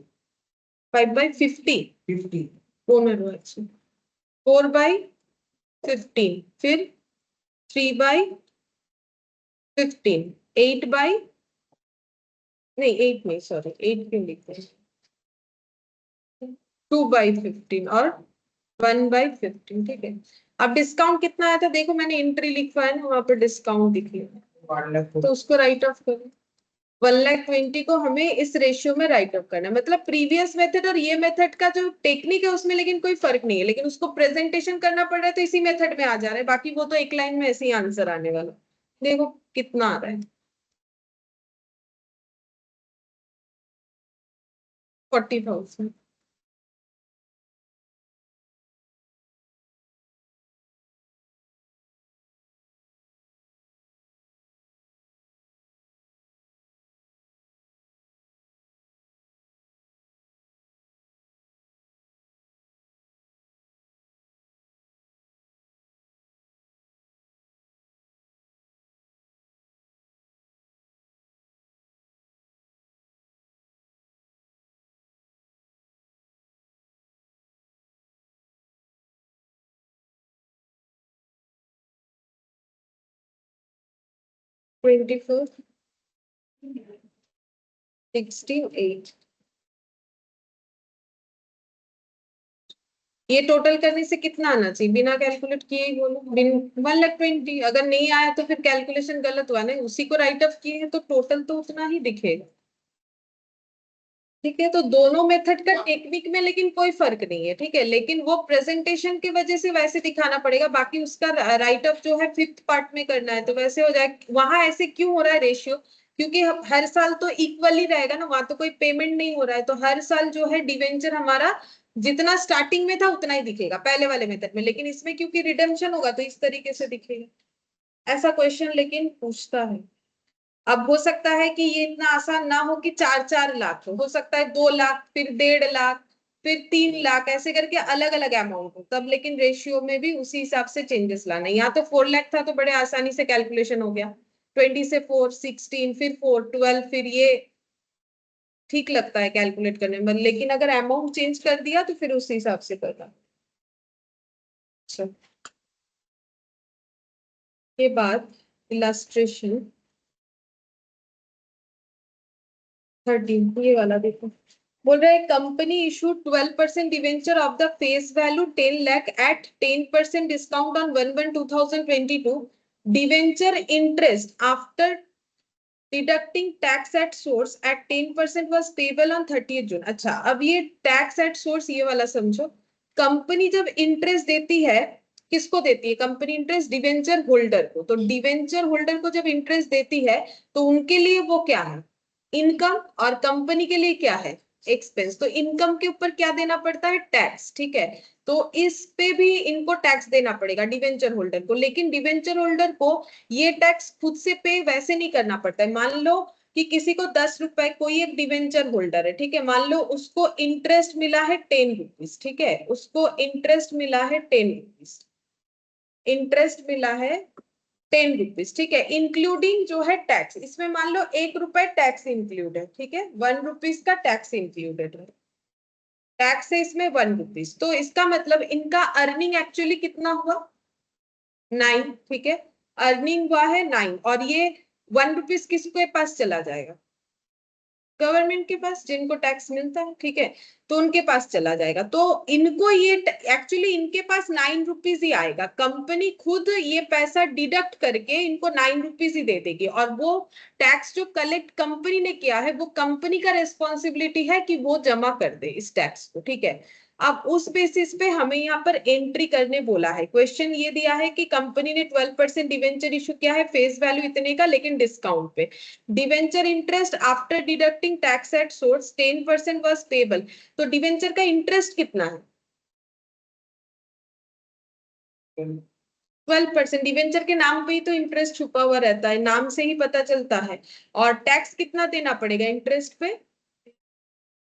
S1: 4/15, फिर 3/15, 8 नहीं 8 नहीं, सॉरी 8 क्यों लिखते हैं? 2/15 और 1/15, ठीक है। अब डिस्काउंट कितना आया था देखो, मैंने एंट्री लिखवाया ना, वहां पर डिस्काउंट दिख लिया, तो उसको राइट ऑफ करो। 1,20,000 को हमें इस रेशियो में राइट ऑफ करना है। मतलब प्रीवियस मेथड और ये मेथड का जो टेक्निक है उसमें लेकिन कोई फर्क नहीं है, लेकिन उसको प्रेजेंटेशन करना पड़ रहा है तो इसी मेथड में आ जा रहा है, बाकी वो तो एक लाइन में ऐसे ही आंसर आने वाला। देखो कितना आ रहा है, 40,000। ट्वेंटी फोर 16 8, ये टोटल करने से कितना आना चाहिए बिना कैलकुलेट किए ही बोलो? 1,20,000। अगर नहीं आया तो फिर कैलकुलेशन गलत हुआ ना, उसी को राइट ऑफ किए हैं तो टोटल तो उतना ही दिखेगा, ठीक है। तो दोनों मेथड का टेक्निक में लेकिन कोई फर्क नहीं है, ठीक है, लेकिन वो प्रेजेंटेशन की वजह से वैसे दिखाना पड़ेगा, बाकी उसका राइट ऑफ जो है 5th पार्ट में करना है तो वैसे हो जाए। वहां ऐसे क्यों हो रहा है रेशियो? क्योंकि हर साल तो इक्वल ही रहेगा ना, वहां तो कोई पेमेंट नहीं हो रहा है, तो हर साल जो है डिवेंचर हमारा जितना स्टार्टिंग में था उतना ही दिखेगा पहले वाले मेथड में, लेकिन इसमें क्योंकि रिडेम्पशन होगा तो इस तरीके से दिखेगा। ऐसा क्वेश्चन लेकिन पूछता है। अब हो सकता है कि ये इतना आसान ना हो कि 4-4 लाख हो सकता है 2 लाख, फिर 1.5 लाख, फिर 3 लाख, ऐसे करके अलग अलग अमाउंट हो तब, लेकिन रेशियो में भी उसी हिसाब से चेंजेस लाना है। यहाँ तो 4 लाख था तो बड़े आसानी से कैलकुलेशन हो गया, 20 से 4 16, फिर 4 12, फिर ये ठीक लगता है कैलकुलेट करने में, लेकिन अगर अमाउंट चेंज कर दिया तो फिर उसी हिसाब से करना। अच्छा, के बाद इलास्ट्रेशन 13, ये वाला देखो। बोल रहा है company issue 12% debenture of the face value 10 lakh at 10% discount on 1/1/2022। Debenture interest after deducting tax at source at 10% was payable on 30th June. अच्छा, अब ये टैक्स एट सोर्स ये वाला समझो। कंपनी जब इंटरेस्ट देती है, किसको देती है कंपनी इंटरेस्ट? डिवेंचर होल्डर को। तो डिवेंचर होल्डर को जब इंटरेस्ट देती है तो उनके लिए वो क्या है? इनकम, और कंपनी के लिए क्या है? एक्सपेंस। तो इनकम के ऊपर क्या देना पड़ता है? टैक्स, ठीक है। तो इस पे भी इनको टैक्स देना पड़ेगा डिवेंचर होल्डर को, लेकिन डिवेंचर होल्डर को ये टैक्स खुद से पे वैसे नहीं करना पड़ता है। मान लो कि किसी को 10 रुपए, कोई एक डिवेंचर होल्डर है, ठीक है, मान लो उसको इंटरेस्ट मिला है 10 रुपीज, ठीक है, उसको इंटरेस्ट मिला है 10 रुपीज, इंटरेस्ट मिला है 10 रुपीज, ठीक है, इंक्लूडिंग जो है टैक्स, इसमें मान लो 1 रुपए टैक्स इंक्लूड है, ठीक है, 1 रुपीज का टैक्स इंक्लूडेड है, टैक्स है इसमें 1 रुपीज, तो इसका मतलब इनका अर्निंग एक्चुअली कितना हुआ 9, ठीक है, अर्निंग हुआ है 9, और ये 1 रुपीज किसके पास चला जाएगा, गवर्नमेंट के पास, जिनको टैक्स मिलता है, ठीक है, तो उनके पास चला जाएगा, तो इनको ये एक्चुअली इनके पास 9 रुपीज ही आएगा, कंपनी खुद ये पैसा डिडक्ट करके इनको 9 रुपीज ही दे देगी, और वो टैक्स जो कलेक्ट कंपनी ने किया है वो कंपनी का रेस्पॉन्सिबिलिटी है कि वो जमा कर दे इस टैक्स को, ठीक है। अब उस बेसिस पे हमें यहाँ पर एंट्री करने बोला है, क्वेश्चन ये दिया है कि कंपनी ने 12% डिवेंचर इशू किया है, फेस वैल्यू इतने का लेकिन डिस्काउंट पे, debenture interest after deducting tax at source 10% was payable, तो डिवेंचर का इंटरेस्ट कितना है 12%, डिवेंचर के नाम पे ही तो इंटरेस्ट छुपा हुआ रहता है, नाम से ही पता चलता है, और टैक्स कितना देना पड़ेगा इंटरेस्ट पे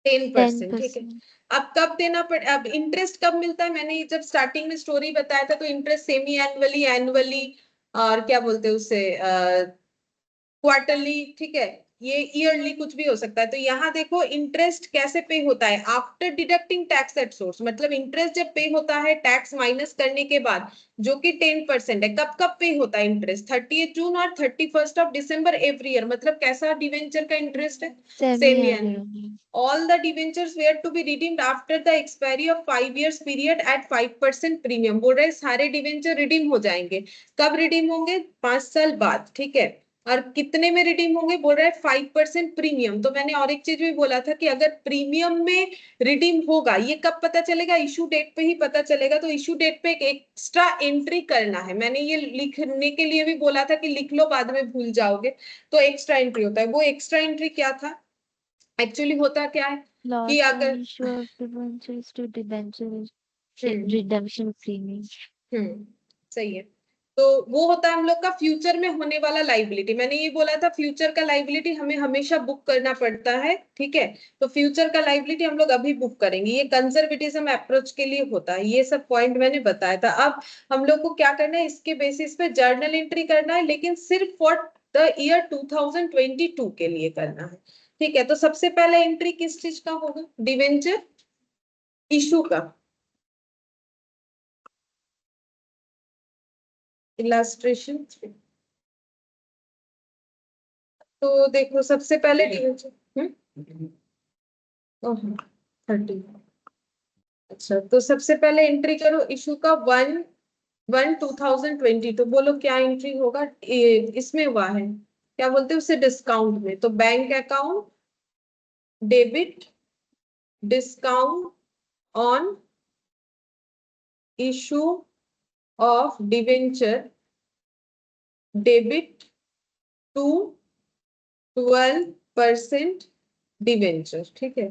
S1: 10%, ठीक है।
S3: 10%.
S1: अब कब देना पड़े, अब इंटरेस्ट कब मिलता है, मैंने जब स्टार्टिंग में स्टोरी बताया था तो इंटरेस्ट सेमी एनुअली, एनुअली, और क्या बोलते हैं उससे क्वार्टरली, ठीक है, ये ईयरली कुछ भी हो सकता है, तो यहाँ देखो इंटरेस्ट कैसे पे होता है after deducting tax at source, मतलब इंटरेस्ट जब पे होता है टैक्स माइनस करने के बाद, जो कि 10% है, कब कब पे होता है इंटरेस्ट 30 जून और 31 दिसंबर एवरी ईयर, मतलब कैसा डिवेंचर का इंटरेस्ट है semi annual,
S3: Semi-annually.
S1: all the debentures were to be redeemed after the expiry of 5 years period at 5% premium, बोल रहे सारे डिवेंचर रिडीम हो जाएंगे, कब रिडीम होंगे 5 साल बाद, ठीक है, और कितने में रिडीम होंगे, बोल रहे हैं 5% प्रीमियम, तो मैंने और एक चीज भी बोला था कि अगर प्रीमियम में रिडीम होगा ये कब पता चलेगा, इशू डेट पे ही पता चलेगा, तो इशू डेट पे एक एक्स्ट्रा एंट्री करना है, मैंने ये लिखने के लिए भी बोला था कि लिख लो बाद में भूल जाओगे, तो एक्स्ट्रा एंट्री होता है, वो एक्स्ट्रा एंट्री क्या था, एक्चुअली होता क्या है कि
S3: Loss on
S1: अगर
S3: issue of debentures to debentures
S1: hmm
S3: redemption premium.
S1: सही है, तो वो होता है हम लोग का फ्यूचर में होने वाला लाइबिलिटी, मैंने ये बोला था फ्यूचर का लाइबिलिटी हमें हमेशा बुक करना पड़ता है, ठीक है, तो फ्यूचर का लाइबिलिटी हम लोग अभी बुक करेंगे, ये कंजर्वेटिज्म अप्रोच के लिए होता है, ये सब पॉइंट मैंने बताया था। अब हम लोग को क्या करना है, इसके बेसिस पे जर्नल एंट्री करना है, लेकिन सिर्फ फॉर द ईयर 2022 के लिए करना है, ठीक है, तो सबसे पहले एंट्री किस चीज का होगा, डिवेंचर इशू का, इलास्ट्रेशन, तो देखो सबसे पहले डिवेंचर 30, अच्छा तो सबसे पहले एंट्री करो इशू का 1/1/2020, तो बोलो क्या एंट्री होगा, इसमें हुआ है क्या बोलते हैं उसे डिस्काउंट में, तो bank account debit discount on issue of debenture debit to 12% debenture, ठीक है,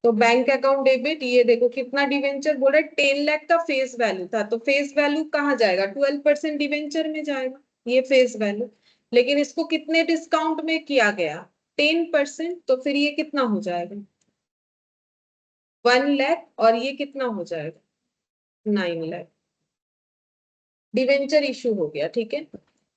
S1: तो बैंक अकाउंट डेबिट, ये देखो कितना डिवेंचर बोल रहे 10 लाख का फेस वैल्यू था, तो फेस वैल्यू कहाँ जाएगा 12% डिवेंचर में जाएगा, ये फेस वैल्यू, लेकिन इसको कितने डिस्काउंट में किया गया 10%, तो फिर ये कितना हो जाएगा 1 लाख, और ये कितना हो जाएगा 9 लाख, डिवेंचर इशू हो गया, ठीक है।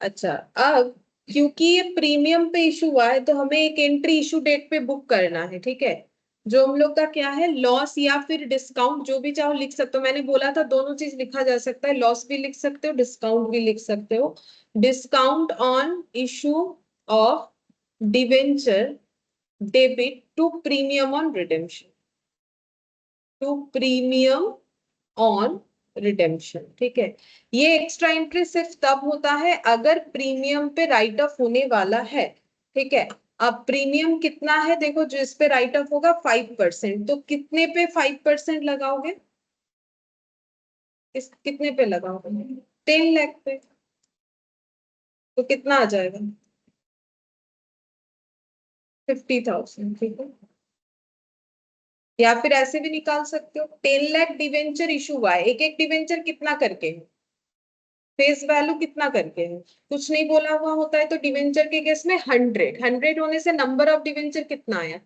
S1: अच्छा अब क्योंकि ये प्रीमियम पे इशू हुआ है तो हमें एक एंट्री इशू डेट पे बुक करना है, ठीक है, जो हम लोग का क्या है लॉस या फिर डिस्काउंट, जो भी चाहो लिख सकते हो, मैंने बोला था दोनों चीज लिखा जा सकता है, लॉस भी लिख सकते हो डिस्काउंट भी लिख सकते हो, discount on issue of debenture debit to premium on redemption, to premium on redemption, ठीक है, ये एक्स्ट्रा एंट्री सिर्फ तब होता है अगर प्रीमियम पे राइट ऑफ होने वाला है, ठीक है, अब प्रीमियम कितना है देखो, जो इस पे राइट ऑफ होगा 5%, तो कितने पे 5% लगाओगे, इस कितने पे लगाओगे 10 लाख पे, तो कितना आ जाएगा 50,000, ठीक है, या फिर ऐसे भी निकाल सकते हो 10 लाख डिवेंचर इशू हुआ है, एक एक डिवेंचर कितना करके फेस वैल्यू कितना करके है, कुछ नहीं बोला हुआ होता है तो डिवेंचर के केस में 100 होने से नंबर ऑफ डिवेंचर कितना आया,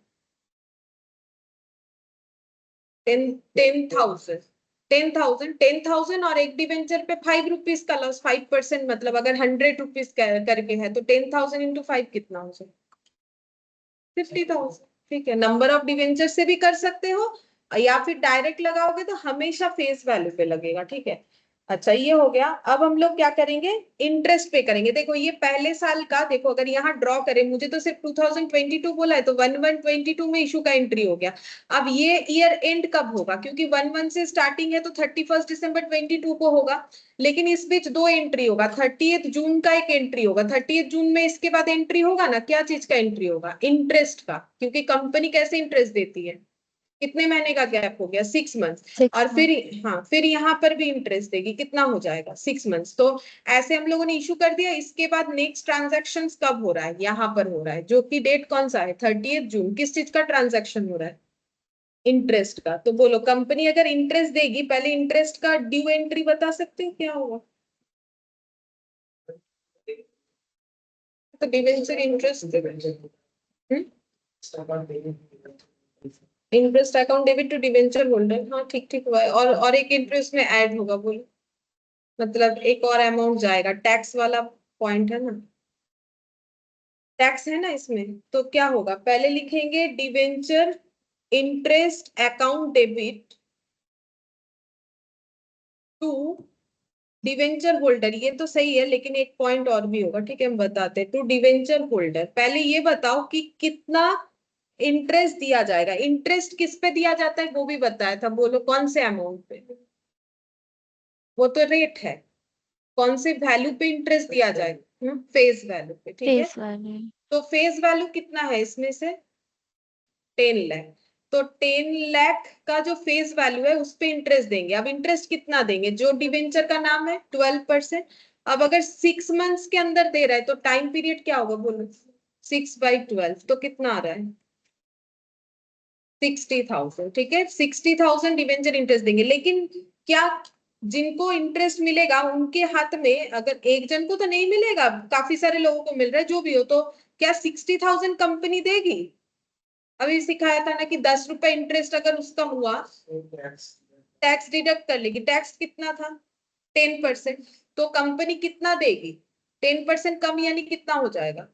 S1: 10,000। 10,000 और एक डिवेंचर पे 5 रुपीज का लॉस, 5%, मतलब अगर 100 रुपीज करके है तो 10,000 इंटू 5 कितना हो जाए, 50,000। ठीक है, नंबर ऑफ डिवेंचर से भी कर सकते हो या फिर डायरेक्ट लगाओगे तो हमेशा फेस वैल्यू पे लगेगा। ठीक है, अच्छा ये हो गया। अब हम लोग क्या करेंगे, इंटरेस्ट पे करेंगे। देखो ये पहले साल का, देखो अगर यहाँ ड्रॉ करें, मुझे तो सिर्फ 2022 बोला है तो 11/22 में इशू का एंट्री हो गया। अब ये ईयर एंड कब होगा, क्योंकि 11 से स्टार्टिंग है तो 31 दिसंबर 22 को होगा, लेकिन इस बीच दो एंट्री होगा, 30 जून का एक एंट्री होगा, 30 जून में इसके बाद एंट्री होगा ना, क्या चीज का एंट्री होगा, इंटरेस्ट का, क्योंकि कंपनी कैसे इंटरेस्ट देती है, कितने महीने का गैप हो गया, 6 मंथ।
S3: 6
S1: और फिर हाँ, फिर यहाँ पर भी इंटरेस्ट देगी, कितना हो जाएगा, 6 मंथ्स। तो ऐसे हम लोगों ने इशू कर दिया। इसके बाद नेक्स्ट ट्रांजेक्शन कब हो रहा है, यहाँ पर हो रहा है, जो कि डेट कौन सा है, 30 जून। किस चीज का ट्रांजेक्शन हो रहा है, इंटरेस्ट का। तो बोलो कंपनी अगर इंटरेस्ट देगी, पहले इंटरेस्ट का ड्यू एंट्री बता सकते हैं क्या होगा, तो debenture interest, interest account debit to debenture holder, हाँ ठीक ठीक हुआ है। और एक इंटरेस्ट में ऐड होगा, बोलो, मतलब एक और अमाउंट जाएगा, टैक्स वाला पॉइंट है ना, टैक्स है ना इसमें, तो क्या होगा, पहले लिखेंगे debenture interest account debit to debenture holder. ये तो सही है, लेकिन एक पॉइंट और भी होगा, ठीक है हम बताते हैं। टू डिवेंचर होल्डर, पहले ये बताओ कि कितना इंटरेस्ट दिया जाएगा, इंटरेस्ट किस पे दिया जाता है वो भी बताया था, बोलो कौन से अमाउंट पे, वो तो रेट है, कौन से वैल्यू पे इंटरेस्ट दिया जाएगा, फेस वैल्यू पे। ठीक है,
S3: फेस वाले।
S1: तो फेस वैल्यू कितना है इसमें से, 10 लाख। तो 10 लाख का जो फेस वैल्यू है उस पे इंटरेस्ट देंगे। अब इंटरेस्ट कितना देंगे, जो डिवेंचर का नाम है 12%। अब अगर 6 मंथ्स के अंदर दे रहा है तो टाइम पीरियड क्या होगा, बोलो, 6/12, तो कितना आ रहा है, 60,000। ठीक है, 60,000 डिवेंचर इंटरेस्ट देंगे। लेकिन क्या जिनको इंटरेस्ट मिलेगा उनके हाथ में, अगर एक जन को तो नहीं मिलेगा, काफी सारे लोगों को मिल रहा है, जो भी हो, तो क्या 60,000 कंपनी देगी, अभी सिखाया था ना कि 10 रुपए इंटरेस्ट अगर उसका हुआ, टैक्स डिडक्ट कर लेगी। टैक्स कितना था, 10%, तो कंपनी कितना देगी, 10% कम, यानी कितना हो जाएगा,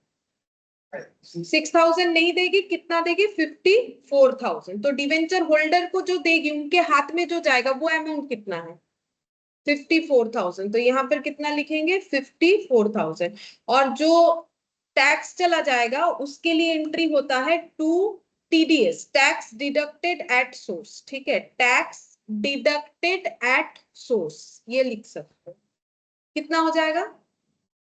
S1: 6,000 नहीं देगी, कितना देगी, 54,000। तो डिवेंचर होल्डर को जो देगी, उनके हाथ में जो जाएगा वो अमाउंट कितना है, 54,000। तो यहाँ पर कितना लिखेंगे, 54,000। और जो टैक्स चला जाएगा उसके लिए एंट्री होता है to TDS, tax deducted at source. ठीक है, टैक्स डिडक्टेड एट सोर्स, ये लिख सकते हो, कितना हो जाएगा,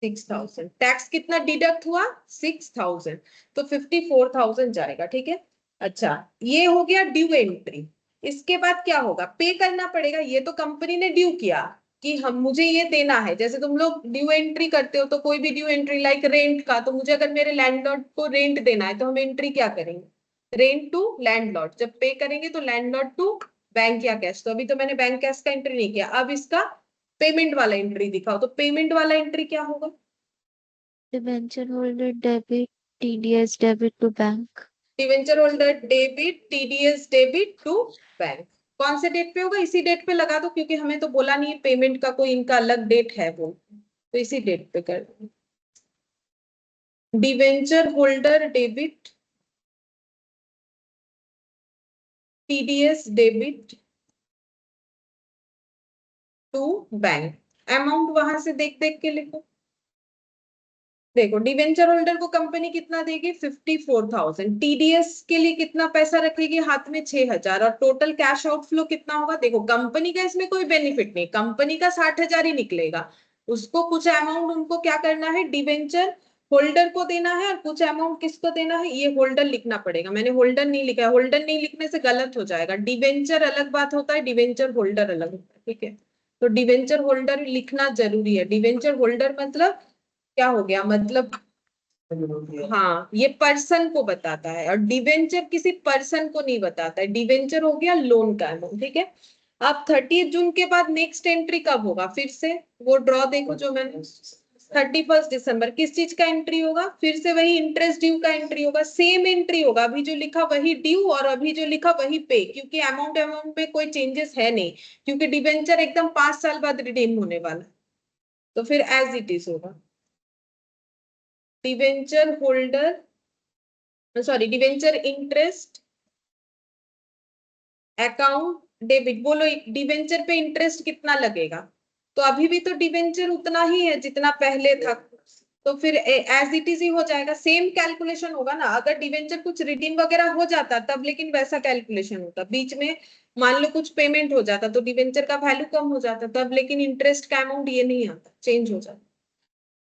S1: 6,000। टैक्स कितना डिडक्ट हुआ, 6,000, तो 54,000 जाएगा। ठीक है, अच्छा ये हो गया ड्यू एंट्री। इसके बाद क्या होगा, पे करना पड़ेगा। ये तो कंपनी ने ड्यू किया कि हम, मुझे ये देना है, जैसे तुम लोग ड्यू एंट्री करते हो तो कोई भी ड्यू एंट्री लाइक रेंट का, तो मुझे अगर मेरे लैंडलॉर्ड को रेंट देना है तो हम एंट्री क्या करेंगे, रेंट टू लैंडलॉर्ड। जब पे करेंगे तो लैंडलॉर्ड टू बैंक या कैश। तो अभी तो मैंने बैंक कैश का एंट्री नहीं किया, अब इसका पेमेंट वाला एंट्री दिखाओ। तो पेमेंट वाला एंट्री क्या होगा,
S3: debenture holder debit TDS debit to bank.
S1: Debenture holder debit TDS debit to bank. कौन से डेट पे होगा, इसी डेट पे लगा दो, क्योंकि हमें तो बोला नहीं है पेमेंट का कोई इनका अलग डेट है वो, तो इसी डेट पे कर दो। Debenture holder debit TDS debit to bank, amount वहां से देख देख के लिखो। देखो डिवेंचर होल्डर को कंपनी कितना देगी, 54,000। टीडीएस के लिए कितना पैसा रखेगी हाथ में, 6,000। और टोटल कैश आउटफ्लो कितना होगा, देखो कंपनी का इसमें कोई बेनिफिट नहीं, कंपनी का 60,000 ही निकलेगा। उसको कुछ अमाउंट उनको क्या करना है, डिवेंचर होल्डर को देना है, और कुछ अमाउंट किसको देना है, ये होल्डर लिखना पड़ेगा। मैंने होल्डर नहीं लिखा है, होल्डर नहीं लिखने से गलत हो जाएगा, डिवेंचर अलग बात होता है, डिवेंचर होल्डर अलग होता है। ठीक है, तो डिवेंचर होल्डर लिखना जरूरी है। डिवेंचर होल्डर मतलब क्या हो गया, मतलब हाँ, ये पर्सन को बताता है, और डिवेंचर किसी पर्सन को नहीं बताता है, डिवेंचर हो गया लोन का अमाउंट। ठीक है, अब 30 जून के बाद नेक्स्ट एंट्री कब होगा? फिर से वो ड्रॉ देखो जो मैंने, 31 दिसंबर किस चीज का एंट्री होगा? फिर से वही इंटरेस्ट ड्यू का एंट्री होगा, सेम एंट्री होगा, अभी जो लिखा वही ड्यू और अभी जो लिखा वही पे, क्योंकि अमाउंट में कोई चेंजेस है नहीं, क्योंकि डिबेंचर एकदम 5 साल बाद रिडीम होने वाला है, तो फिर एज इट इज होगा। Debenture holder, sorry, debenture interest account debit. बोलो डिबेंचर पे इंटरेस्ट कितना लगेगा? तो अभी भी तो डिबेंचर उतना ही है जितना पहले था, तो फिर एज इट इज ही हो जाएगा, सेम कैलकुलेशन होगा ना। अगर डिवेंचर कुछ रिडीम वगैरह हो जाता तब लेकिन वैसा कैलकुलेशन होता, बीच में मान लो कुछ पेमेंट हो जाता तो डिवेंचर का वैल्यू कम हो जाता तब, लेकिन इंटरेस्ट का अमाउंट ये नहीं आता, चेंज हो जाता।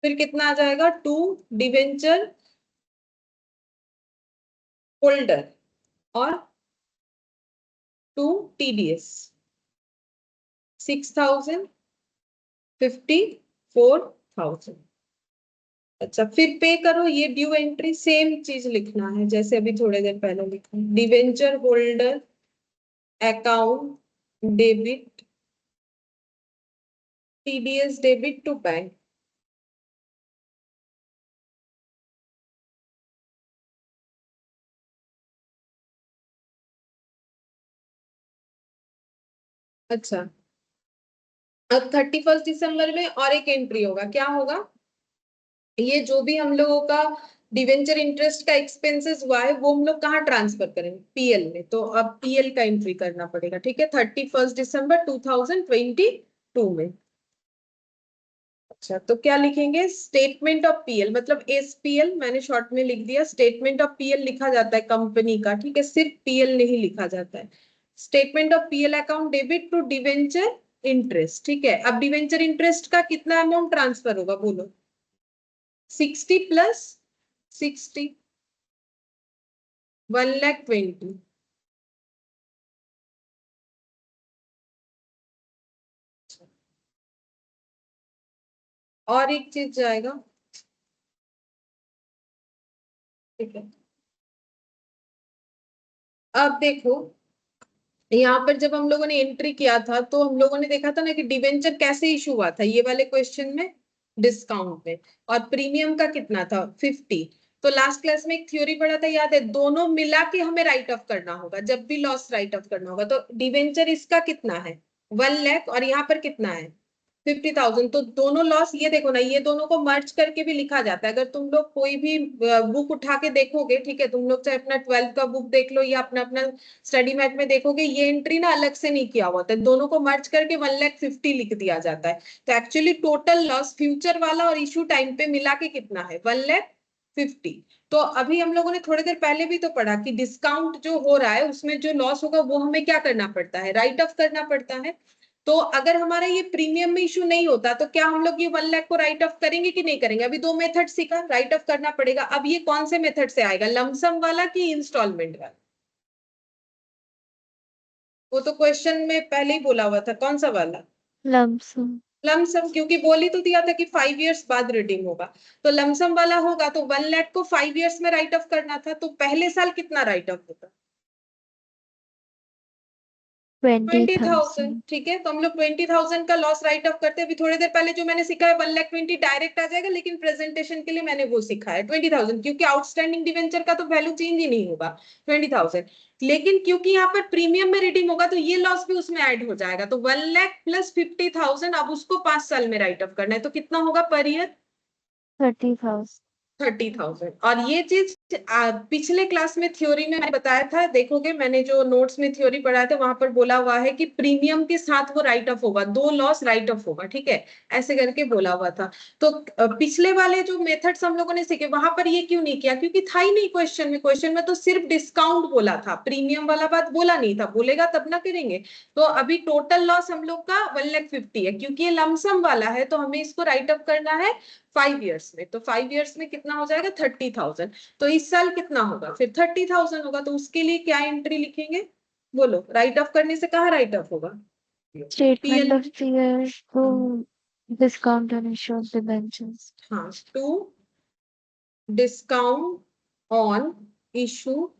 S1: फिर कितना आ जाएगा? 2 डिवेंचर होल्डर और 2 टीडीएस, 6,000, 54,000। अच्छा, फिर पे करो, ये ड्यू एंट्री सेम चीज लिखना है जैसे अभी थोड़ी देर पहले लिखा, debenture holder account debit, TDS debit to bank. अच्छा, अब 31 दिसंबर में और एक एंट्री होगा, क्या होगा? ये जो भी हम लोगों का डिवेंचर इंटरेस्ट का एक्सपेंसेस हुआ है वो हम लोग कहाँ ट्रांसफर करेंगे? पीएल में, तो अब पीएल का एंट्री करना पड़ेगा, ठीक है, 31 दिसंबर 2022 में। अच्छा, तो क्या लिखेंगे? स्टेटमेंट ऑफ पीएल, मतलब एसपीएल मैंने शॉर्ट में लिख दिया, स्टेटमेंट ऑफ पीएल लिखा जाता है कंपनी का, ठीक है, सिर्फ पीएल नहीं लिखा जाता है। Statement of PL account debit to debenture interest, ठीक है। अब डिवेंचर इंटरेस्ट का कितना अमाउंट ट्रांसफर होगा बोलो? 60 प्लस 60, 1,20,000। और एक चीज जाएगा, ठीक है। अब देखो, यहाँ पर जब हम लोगों ने एंट्री किया था तो हम लोगों ने देखा था ना कि डिवेंचर कैसे इशू हुआ था, ये वाले क्वेश्चन में डिस्काउंट में, और प्रीमियम का कितना था? 50। तो लास्ट क्लास में एक थ्योरी पढ़ा था, याद है? दोनों मिला के हमें राइट ऑफ करना होगा जब भी लॉस राइट ऑफ करना होगा। तो डिवेंचर इसका कितना है? 1 लाख, और यहाँ पर कितना है? 50,000। तो दोनों लॉस, ये देखो ना, ये दोनों को मर्ज करके भी लिखा जाता है। अगर तुम लोग कोई भी बुक उठा के देखोगे, ठीक है, तुम लोग चाहे अपना 12th का बुक देख लो या अपना अपना स्टडी मैट में देखोगे, ये एंट्री ना अलग से नहीं किया हुआ था, दोनों को मर्ज करके 1,50,000 लिख दिया जाता है। तो एक्चुअली टोटल लॉस फ्यूचर वाला और इशू टाइम पे मिला के कितना है? 1,50,000। तो अभी हम लोगों ने थोड़ी देर पहले भी तो पढ़ा कि डिस्काउंट जो हो रहा है उसमें जो लॉस होगा वो हमें क्या करना पड़ता है? राइट ऑफ करना पड़ता है। तो अगर हमारा ये प्रीमियम में इशू नहीं होता तो क्या हम लोग ये 1 लाख को राइट ऑफ करेंगे कि नहीं करेंगे? अभी दो मेथड सीखा, राइट ऑफ करना पड़ेगा। अब ये कौन से मेथड से आएगा? लमसम वाला कि इंस्टॉलमेंट वाला? वो तो क्वेश्चन में पहले ही बोला हुआ था, कौन सा वाला?
S3: लमसम।
S1: लमसम, क्योंकि बोल ही तो दिया था कि 5 इयर्स बाद रिडीम होगा। तो लमसम वाला होगा तो 1 लाख को 5 इयर्स में राइट ऑफ करना था, तो पहले साल कितना राइट ऑफ होता? 20,000,
S3: 20,000।
S1: ठीक है। तो हम लोग 20,000 का लॉस राइट ऑफ करते हैं। अभी थोड़ी देर पहले जो मैंने सीखा है 1,20,000 डायरेक्ट आ जाएगा, लेकिन प्रेजेंटेशन के लिए मैंने वो सीखा है 20,000, क्योंकि आउटस्टैंडिंग डिवेंचर का तो वैल्यू चेंज ही नहीं होगा 20,000। लेकिन क्योंकि यहाँ पर प्रीमियम में रिडीम होगा तो ये लॉस भी उसमें ऐड हो जाएगा, तो 1 लाख प्लस 50,000, अब उसको 5 साल में राइट ऑफ करना है, तो कितना होगा पर ईयर?
S3: 30,000।
S1: 30,000। और ये चीज पिछले क्लास में थ्योरी में मैंने बताया था, देखोगे मैंने जो नोट्स में थ्योरी पढ़ाया था वहां पर बोला हुआ है कि प्रीमियम के साथ वो राइट ऑफ होगा, दो लॉस राइट ऑफ होगा, ठीक है, ऐसे करके बोला हुआ था। तो पिछले वाले जो मेथड्स हम लोगों ने सीखे वहां पर ये क्यों नहीं किया? क्योंकि था ही नहीं क्वेश्चन में, क्वेश्चन में तो सिर्फ डिस्काउंट बोला था, प्रीमियम वाला बात बोला नहीं था, बोलेगा तब ना करेंगे। तो अभी टोटल लॉस हम लोग का 1,50,000 है, क्योंकि ये लमसम वाला है तो हमें इसको राइट ऑफ करना है 5 इयर्स में। तो 5 इयर्स में कितना हो जाएगा? 30,000। तो इस साल कितना होगा? फिर 30,000 होगा, तो उसके लिए क्या एंट्री लिखेंगे? बोलो, राइट ऑफ करने से कहाँ राइट ऑफ होगा?
S3: Statement
S1: PL.
S3: ऑफ पीयर को discount on issue of debentures.
S1: हाँ, to discount on issue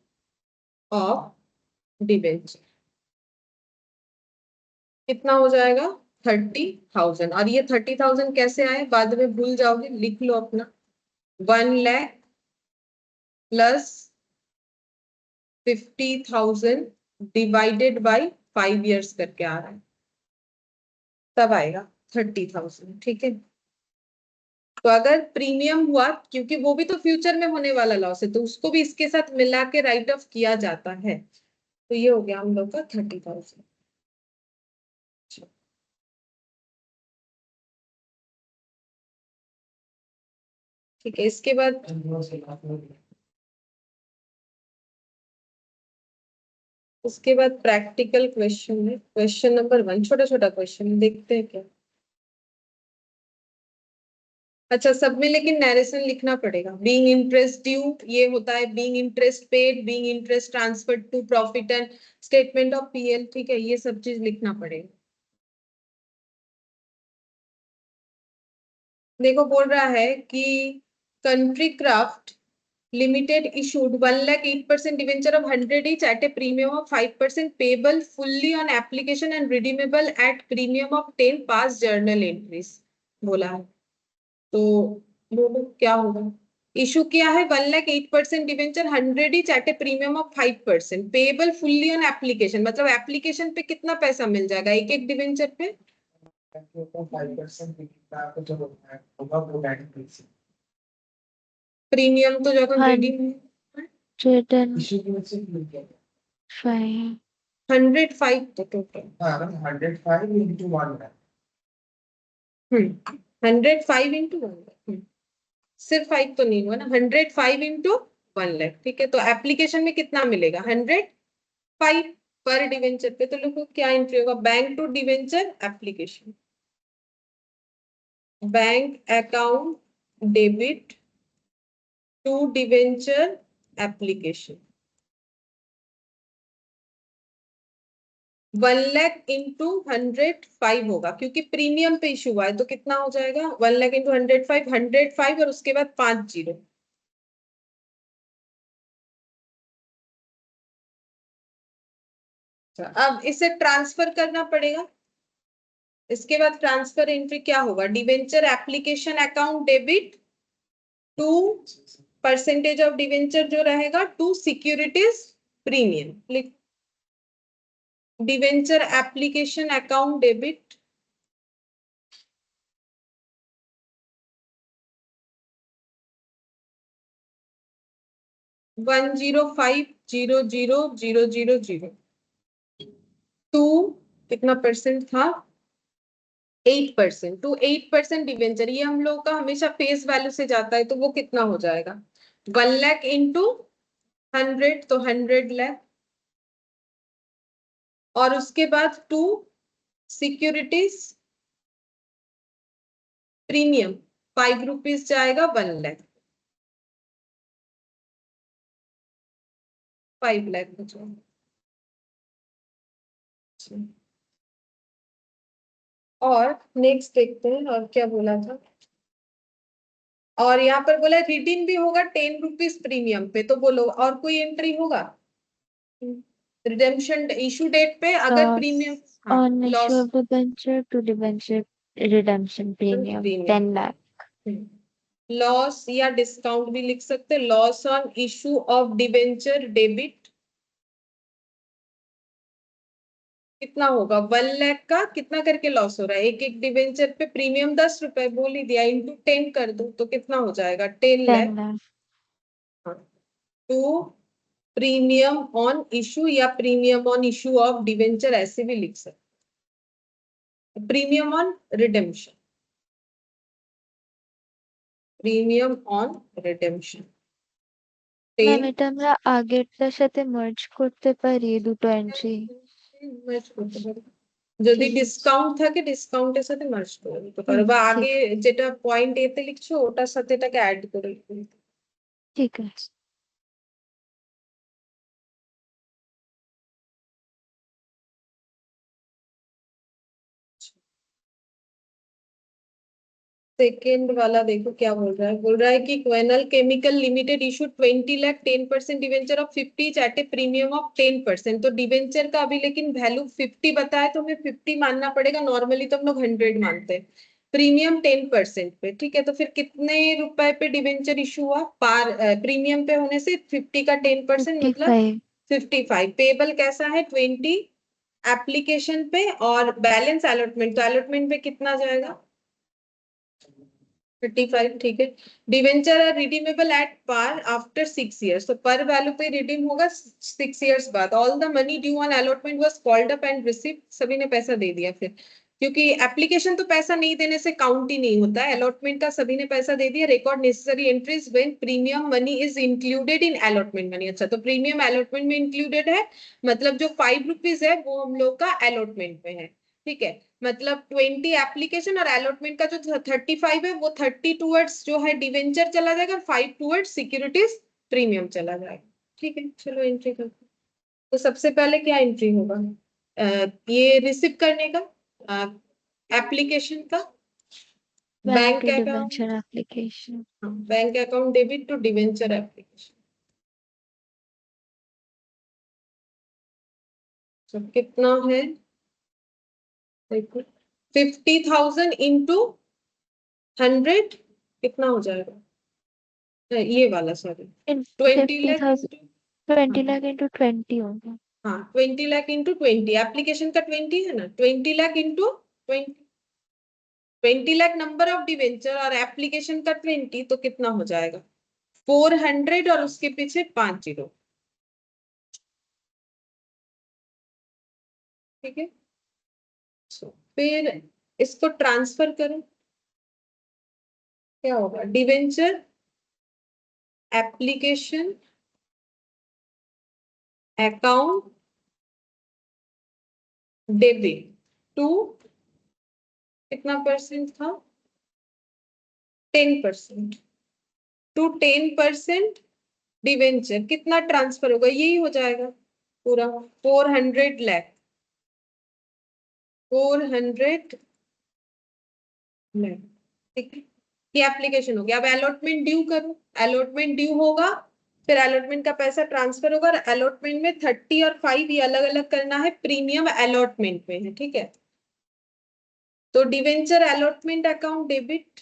S1: of debenture. कितना हो जाएगा 30,000। और ये 30,000 कैसे आए बाद में भूल जाओगे, लिख लो अपना। 1 lakh plus 50,000 divided by 5 years करके आ रहा है, तब आएगा 30,000। ठीक है, तो अगर प्रीमियम हुआ, क्योंकि वो भी तो फ्यूचर में होने वाला लॉस है, तो उसको भी इसके साथ मिला के राइट ऑफ किया जाता है। तो ये हो गया हम लोग का 30,000। ठीक है, इसके बाद प्रैक्टिकल क्वेश्चन है। क्वेश्चन नंबर 1, छोटा छोटा क्वेश्चन, देखते हैं क्या। अच्छा, सब में लेकिन नरेशन लिखना पड़ेगा। बीइंग इंटरेस्ट ड्यू ये होता है, being interest paid, being interest transferred to profit and statement of PL. ठीक है, ये सब चीज लिखना पड़ेगा। देखो बोल रहा है कि country craft limited issued 1,08% debenture of 100 each at a premium of 5% payable fully on application and redeemable at premium of 10 past journal entries बोला है। तो बोलो क्या होगा। इशू किया है 1,08% debenture 100 each at a premium of 5% payable fully on application, मतलब application पे कितना पैसा मिल जाएगा एक एक डिवेंचर पे। 5% प्रीमियम तो जब हम रिडीम 105 तो टोटल 105 into 1 लाख। सिर्फ 5 तो नहीं हुआ ना, 105 into 1 लाख। ठीक है, तो एप्लीकेशन में कितना मिलेगा 105 पर डिवेंचर पे। तो लोगों क्या एंट्री होगा, bank to debenture application, bank account debit to debenture application. 1 lakh into 105 होगा, क्योंकि प्रीमियम पे इशू हुआ है, तो कितना हो जाएगा 1 लाख into 105, 105 और उसके बाद 5 जीरो। अब इसे ट्रांसफर करना पड़ेगा। इसके बाद ट्रांसफर एंट्री क्या होगा, debenture application account debit to percentage of debenture जो रहेगा टू सिक्योरिटीज प्रीमियम। लिख, debenture application account debit one zero five zero zero zero zero zero to कितना परसेंट था 8%, टू 8% डिवेंचर। ये हम लोग का हमेशा फेस वैल्यू से जाता है, तो वो कितना हो जाएगा 1 लाख into 100, तो 100 लाख। और उसके बाद टू सिक्योरिटीज प्रीमियम 5 रुपीज जाएगा 1 लाख, 5 लाख बचा। और नेक्स्ट देखते हैं और क्या बोला था। और यहाँ पर बोला रिडीम भी होगा 10 रुपीज प्रीमियम पे, तो बोलो और कोई एंट्री होगा रिडेम्पशन इशू डेट पे अगर प्रीमियम। हाँ,
S3: on issue
S1: loss
S3: of debenture to debenture redemption premium 10 lakh.
S1: Loss या डिस्काउंट भी लिख सकते, loss on issue of debenture debit कितना होगा 1 लाख का कितना करके लॉस हो रहा है, एक एक डिवेंचर पे प्रीमियम 10 रुपए बोल ही दिया, इंटू 10 कर दो तो कितना हो जाएगा 10 लाख।
S3: 10 lakh.
S1: हाँ, तो प्रीमियम ऑन इशू या premium on issue of debenture ऐसे भी लिख सकते। Premium on redemption, premium on redemption
S3: ma'am এটা আমরা আগেরটার সাথে মার্জ করতে পারি এই দুটো এন্ট্রি।
S1: যদি
S3: ঠিক আছে,
S1: ডিসকাউন্ট থাকে ডিসকাউন্টের সাথে মার্জ করে দিতে পারো, বা
S3: ঠিক
S1: আগে যেটা পয়েন্ট এ তে লিখছো ওটার সাথে এটাকে অ্যাড করে দিতে।
S3: ঠিক আছে।
S1: सेकेंड वाला देखो क्या बोल रहा है कि क्वेनल chemical limited issue 20 lakh 10% debenture of 50 at a premium of 10%। तो डिवेंचर का अभी लेकिन वैल्यू 50 बताया तो हमें 50 मानना पड़ेगा, नॉर्मली तो हम लोग 100 मानते हैं। प्रीमियम 10% पे, ठीक है, तो फिर कितने रुपए पे डिवेंचर इशू हुआ? पार प्रीमियम पे होने से 50 का 10% मतलब
S3: 55।
S1: 55। पेबल कैसा है? 20 एप्लीकेशन पे, और बैलेंस अलॉटमेंट, तो अलॉटमेंट पे कितना जाएगा? 55, ठीक है। Debenture are redeemable at par after 6 years, तो पर वैल्यू पे रिडीम होगा 6 years बाद। All the money due on allotment was called up and receive, सभी ने पैसा दे दिया फिर, क्योंकि एप्लीकेशन तो पैसा नहीं देने से काउंट ही नहीं होता है, अलॉटमेंट का सभी ने पैसा दे दिया। Record necessary entries when premium money is included in allotment money. अच्छा, तो प्रीमियम अलॉटमेंट में इंक्लूडेड है, मतलब जो 5 रुपीज है वो हम लोग का अलॉटमेंट में है, ठीक है। मतलब 20 एप्लीकेशन और अलॉटमेंट का जो 35 है वो 30 टूवर्ड्स जो है डिवेंचर चला जाएगा, 5 टूवर्ड्स सिक्योरिटीज प्रीमियम चला जाएगा, ठीक है। चलो एंट्री करते हैं। तो सबसे पहले क्या एंट्री होगा? ये रिसीव करने का, एप्लीकेशन का,
S3: bank
S1: bank
S3: to
S1: account,
S3: debenture application.
S1: Bank account debit to debenture application. तो कितना है? देखो, 50,000 इंटू 100 कितना हो जाएगा? ये वाला sorry, 20
S3: fifty
S1: lakh
S3: thousand
S1: into,
S3: 20 lakh into 20 होगा।
S1: हाँ 20 लाख इंटू 20, एप्लीकेशन का 20 है ना, 20 lakh into 20, 20 lakh number of debenture और एप्लीकेशन का 20, तो कितना हो जाएगा? 400 और उसके पीछे 5 जीरो, ठीक है। फिर इसको ट्रांसफर करो, क्या होगा? Debenture application account debit to, कितना परसेंट था? 10%, टू 10% डिवेंचर। कितना ट्रांसफर होगा? यही हो जाएगा पूरा, 400 लाख, 400 लाख, ठीक है। ये एप्लीकेशन हो गया। अब अलॉटमेंट ड्यू करो, अलॉटमेंट ड्यू होगा, फिर अलॉटमेंट का पैसा ट्रांसफर होगा, और अलॉटमेंट में 30 और 5 ये अलग अलग करना है, प्रीमियम अलॉटमेंट में है, ठीक है। तो debenture allotment account debit,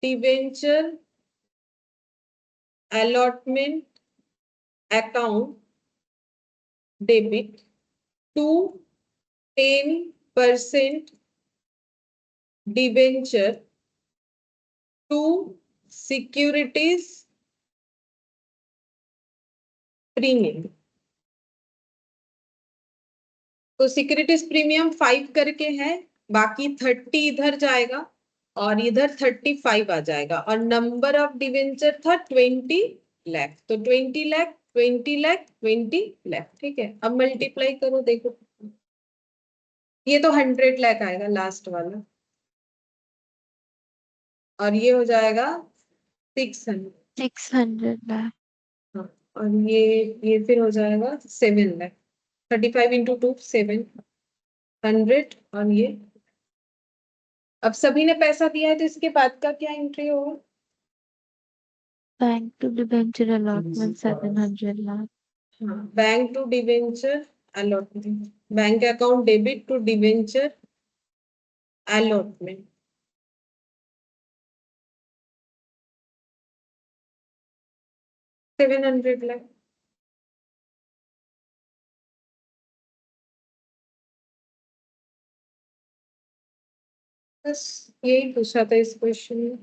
S1: debenture allotment account debit to 10% debenture to securities premium. तो सिक्योरिटीज प्रीमियम 5 करके है, बाकी 30 इधर जाएगा और इधर 35 आ जाएगा, और नंबर ऑफ डिवेंचर था 20 लाख, तो 20 लाख 20 लाख 20 लाख, ठीक है। अब मल्टीप्लाई करो, देखो ये तो 100 लाख आएगा लास्ट वाला, और ये हो जाएगा 600।
S3: 600 लाख।
S1: हाँ, और ये फिर हो जाएगा 7 लाख। 35 इंटू 2 700, और ये अब सभी ने पैसा दिया है तो इसके बाद का क्या एंट्री होगा?
S3: Bank to debenture allotment 700 lakh.
S1: हाँ, bank to debenture allotment, bank account debit to debenture allotment, 700 lakh. बस यही पूछा था इस क्वेश्चन में।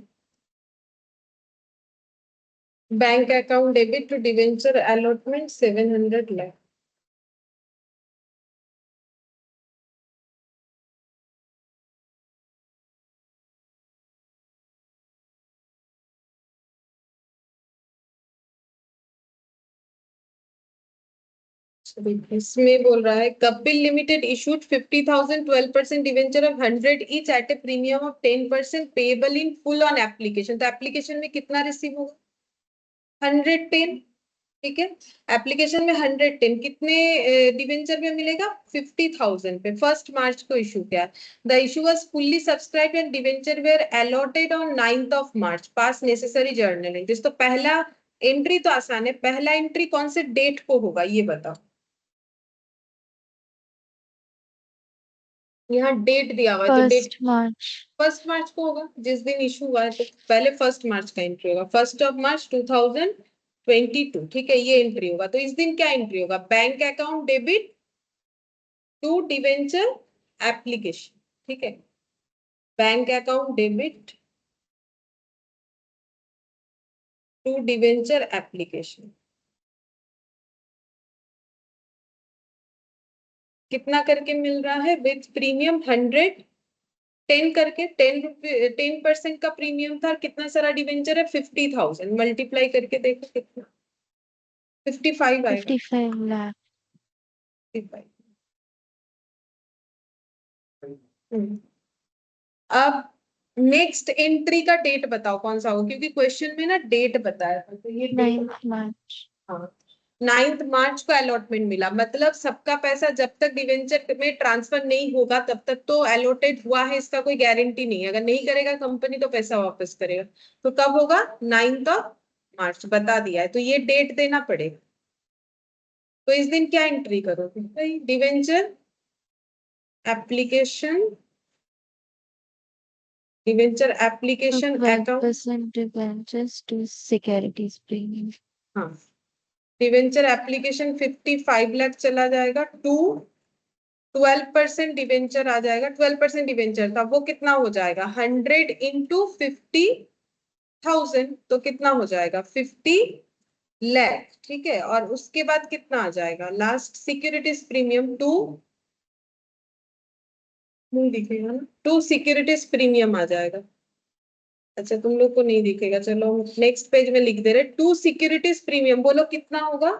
S1: Bank account debit to debenture allotment 700 lakh. इसमें बोल रहा है Kapil limited issued 50,000 12% debenture of 100 each at a premium of 10% payable in full on application. तो एप्लीकेशन में कितना रिसीव होगा? 110, ठीक है। एप्लीकेशन में 110 कितने डिवेंचर में मिलेगा? 50,000 पे। 1 मार्च को इशू किया। The issue was fully subscribe and debenture were allotted on 9 March. Pass necessary journal entries. तो पहला एंट्री तो आसान है, पहला एंट्री कौन से डेट को होगा ये बताओ। यहाँ डेट दिया हुआ है तो डेट
S3: 1 मार्च।
S1: 1 मार्च को होगा, जिस दिन इशू हुआ है, तो पहले 1 मार्च का एंट्री होगा। 1 मार्च 2022, ठीक है, ये एंट्री होगा। तो इस दिन क्या एंट्री होगा? Bank account debit to debenture application, ठीक है। Bank account debit to debenture application. कितना करके मिल रहा है? विथ प्रीमियम 110 करके, 10% का प्रीमियम था। कितना सारा डिवेंचर है? 50,000। मल्टीप्लाई करके देखो कितना, 55 आएगा।
S3: 55 लाख।
S1: 55। अब नेक्स्ट एंट्री का डेट बताओ कौन सा हो, क्योंकि क्वेश्चन में ना डेट बताया था, तो ये डेट।
S3: 9 मार्च।
S1: हाँ, 9 मार्च को अलॉटमेंट मिला, मतलब सबका पैसा जब तक डिवेंचर में ट्रांसफर नहीं होगा तब तक तो अलॉटेड हुआ है, इसका कोई गारंटी नहीं है। अगर नहीं करेगा कंपनी तो पैसा वापस करेगा। तो कब होगा? 9 मार्च बता दिया है, तो ये डेट देना पड़ेगा। तो इस दिन क्या एंट्री करोगे भाई? Debenture application, debenture
S3: So
S1: application account.
S3: 12% debentures to securities premium.
S1: हाँ, डिवेंचर एप्लीकेशन 55 लाख चला जाएगा टू 12% डिवेंचर आ जाएगा। 12% डिवेंचर था, वो कितना हो जाएगा? 100 × 50,000, तो कितना हो जाएगा? 50 लाख, ठीक है। और उसके बाद कितना आ जाएगा? लास्ट सिक्योरिटीज प्रीमियम टू, नहीं दिखेगा ना, टू सिक्योरिटीज प्रीमियम आ जाएगा। अच्छा, तुम लोग को नहीं दिखेगा, चलो नेक्स्ट पेज में लिख दे रहे। टू सिक्योरिटीज प्रीमियम बोलो कितना होगा?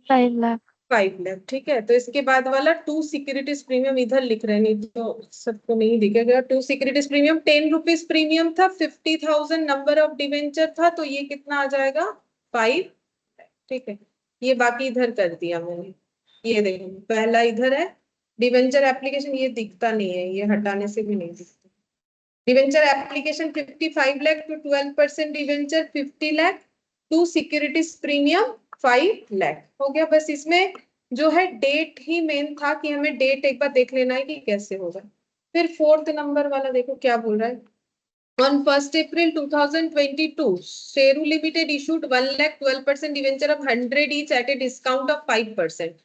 S3: 5 लाख।
S1: 5 लाख, ठीक है। तो इसके बाद वाला टू सिक्योरिटीज प्रीमियम इधर लिख रहे हैं, नहीं तो सबको नहीं दिखेगा। To securities premium 10 rupees premium था, 50,000 नंबर ऑफ डिवेंचर था, तो ये कितना आ जाएगा? 5, ठीक है। ये बाकी इधर कर दिया मैंने। ये देखो पहला इधर है, डिवेंचर एप्लीकेशन, ये दिखता नहीं है, ये हटाने से भी नहीं दिखता। Debenture application 55 lakh to 12% debenture 50 lakh to securities premium 5 lakh हो गया। बस इसमें जो है डेट ही मेन था, कि हमें डेट एक बार देख लेना है कि कैसे होगा। फिर फोर्थ नंबर वाला देखो क्या बोल रहा है। On 1st April 2022, Sheru Limited issued 1,12% debenture of 100 each at a discount of 5%।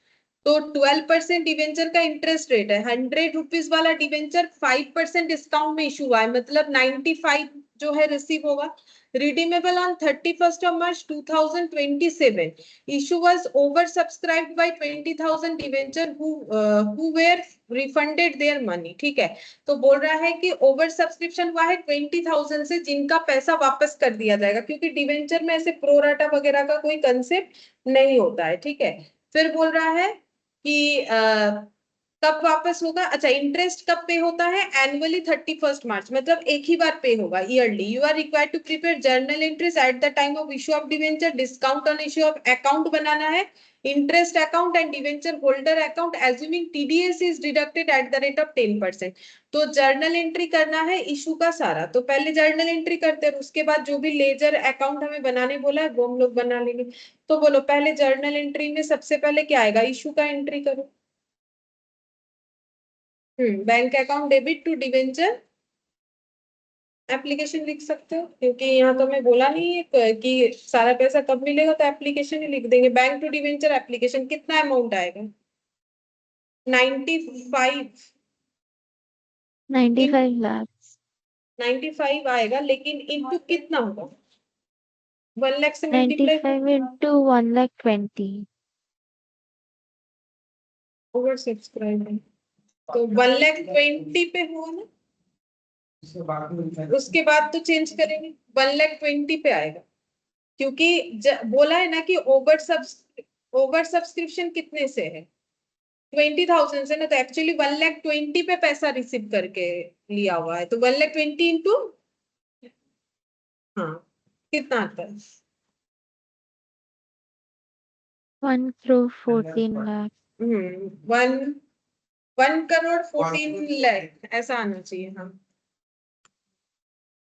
S1: तो 12% डिवेंचर का इंटरेस्ट रेट है। 100 रुपीज वाला डिवेंचर 5% डिस्काउंट में इशू हुआ है, मतलब 95 जो है रिसीव होगा। Redeemable on 31st March 2027। Issue was over subscribed by 20,000 debenture who were refunded their money, ठीक है। तो बोल रहा है कि ओवर सब्सक्रिप्शन हुआ है 20,000 से, जिनका पैसा वापस कर दिया जाएगा, क्योंकि डिवेंचर में ऐसे प्रोराटा वगैरह का कोई कंसेप्ट नहीं होता है, ठीक है। फिर बोल रहा है कि कब वापस होगा? अच्छा, इंटरेस्ट कब पे होता है? एनुअली 31st March, मतलब एक ही बार पे होगा yearly. You are required to prepare journal entries at the time of issue of debenture. Discount on issue of account बनाना है, interest account and debenture holder account, assuming TDS is deducted at the rate of 10%। तो journal entry करना है issue का सारा, तो पहले journal entry करते हैं, उसके बाद जो भी लेजर अकाउंट हमें बनाने बोला है वो हम लोग बना लेंगे। तो बोलो पहले जर्नल एंट्री में सबसे पहले क्या आएगा? इशू का एंट्री करो। Bank account debit to debenture application लिख सकते हो, क्योंकि यहाँ तो मैं बोला नहीं है कि सारा पैसा कब मिलेगा, तो एप्लीकेशन ही लिख देंगे। बैंक टू डिवेंचर एप्लीकेशन कितना अमाउंट आएगा? 95।
S3: 95 लाख।
S1: 95 आएगा, लेकिन इनटू कितना होगा? 1 लाख से मल्टीप्लाई
S3: 95 into 1,20,000।
S1: ओवर सब्सक्राइब है, तो 1,20,000 पे हुआ ना। उसके बाद तो चेंज करेंगे, 1,20,000 पे आएगा, क्योंकि बोला है ना कि ओवर सब्सक्रिप्शन कितने से है? 20,000 से ना, तो एक्चुअली 1,20,000 पे पैसा रिसीव करके लिया हुआ है, तो 1,20,000 इंटू, हाँ, कितना आता है?
S3: 1 crore 14 lakh.
S1: 1 करोड़ 14 लाख ऐसा आना चाहिए। हाँ,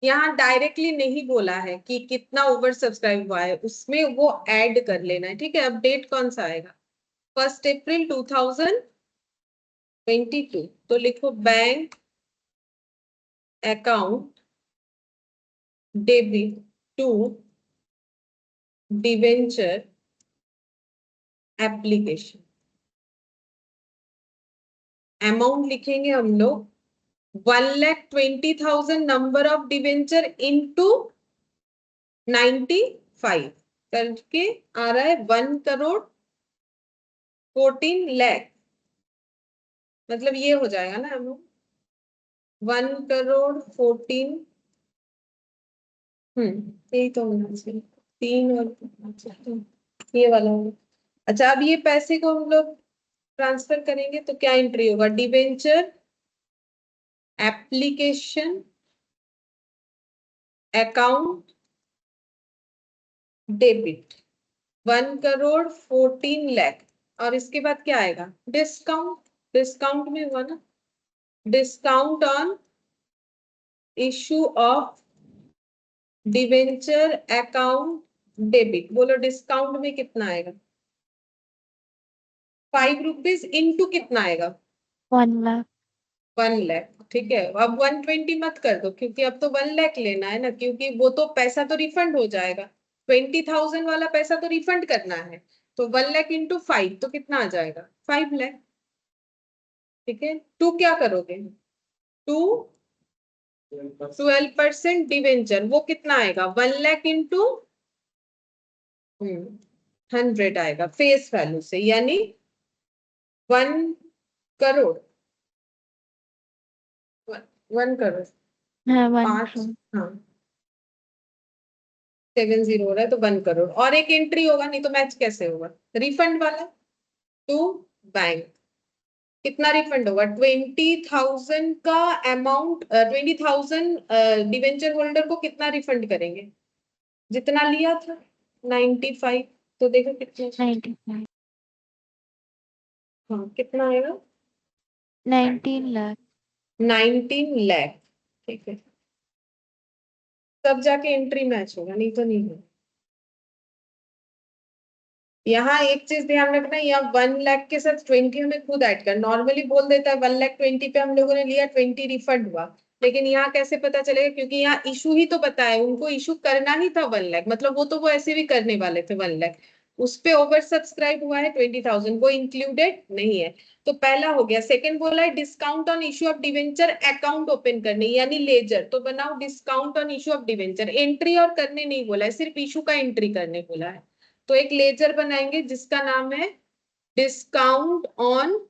S1: यहाँ डायरेक्टली नहीं बोला है कि कितना ओवर सब्सक्राइब हुआ है, उसमें वो ऐड कर लेना है। ठीक है, अब डेट कौन सा आएगा? 1 अप्रैल 2022। तो लिखो bank account debit to debenture application. Amount लिखेंगे हम लोग 1,20,000 नंबर ऑफ डिवेंचर इंटू 95 करके आ रहा है 1 करोड़ 14 लाख। मतलब ये हो जाएगा ना अमाउंट 1 करोड़ 14। यही तो होना चाहिए। 3 और अच्छा, ये वाला होगा। अच्छा, अब ये पैसे को हम लोग ट्रांसफर करेंगे तो क्या एंट्री होगा? Debenture application account debit 1 crore 14 lakh. और इसके बाद क्या आएगा? डिस्काउंट। डिस्काउंट में हुआ ना, discount on issue of debenture account debit. बोलो डिस्काउंट में कितना आएगा? 5 रुपीज इंटू कितना आएगा?
S3: 1 lakh.
S1: 1 लाख। ठीक है, अब 120 मत कर दो क्योंकि अब तो 1 लाख लेना है ना, क्योंकि वो तो पैसा तो रिफंड हो जाएगा। 20,000 वाला पैसा तो रिफंड करना है। तो 1 लाख इंटू 5 तो कितना आ जाएगा? 5 लाख। ठीक है, टू क्या करोगे? टू 12% डिवेंचर, वो कितना आएगा? 1 लाख इंटू 100 आएगा फेस वैल्यू से, यानी 1 करोड़। 1 करोड़
S3: हाँ, 1
S1: पांच।
S3: crore.
S1: हाँ, 70 हो रहा है तो 1 करोड़। और एक एंट्री होगा, नहीं तो मैच कैसे होगा? रिफंड वाला टू बैंक। कितना रिफंड होगा? 20,000 का अमाउंट, 20,000 डिवेंचर होल्डर को कितना रिफंड करेंगे? जितना लिया था 95। तो देखो कितना।
S3: 95.
S1: हाँ, कितना आएगा?
S3: 19 lakh.
S1: 19 लाख। ठीक है, तब जाके एंट्री मैच होगा, नहीं तो नहीं होगा। यहाँ एक चीज ध्यान रखना, यहाँ 1 लाख के साथ 20 हमें खुद ऐड कर। नॉर्मली बोल देता है 1 लाख 20 पे हम लोगों ने लिया, 20 रिफंड हुआ। लेकिन यहाँ कैसे पता चलेगा? क्योंकि यहाँ इशू ही तो बताया, उनको इशू करना ही था 1 लाख, मतलब वो तो वो ऐसे भी करने वाले थे 1 लाख। उस पे ओवर सब्सक्राइब हुआ है 20,000, वो इंक्लूडेड नहीं है। तो पहला हो गया। सेकंड बोला है discount on issue of debenture account open करने, यानी लेजर। तो बनाओ discount on issue of debenture. Entry और करने नहीं बोला है, सिर्फ इशू का एंट्री करने बोला है। तो एक लेजर बनाएंगे जिसका नाम है discount on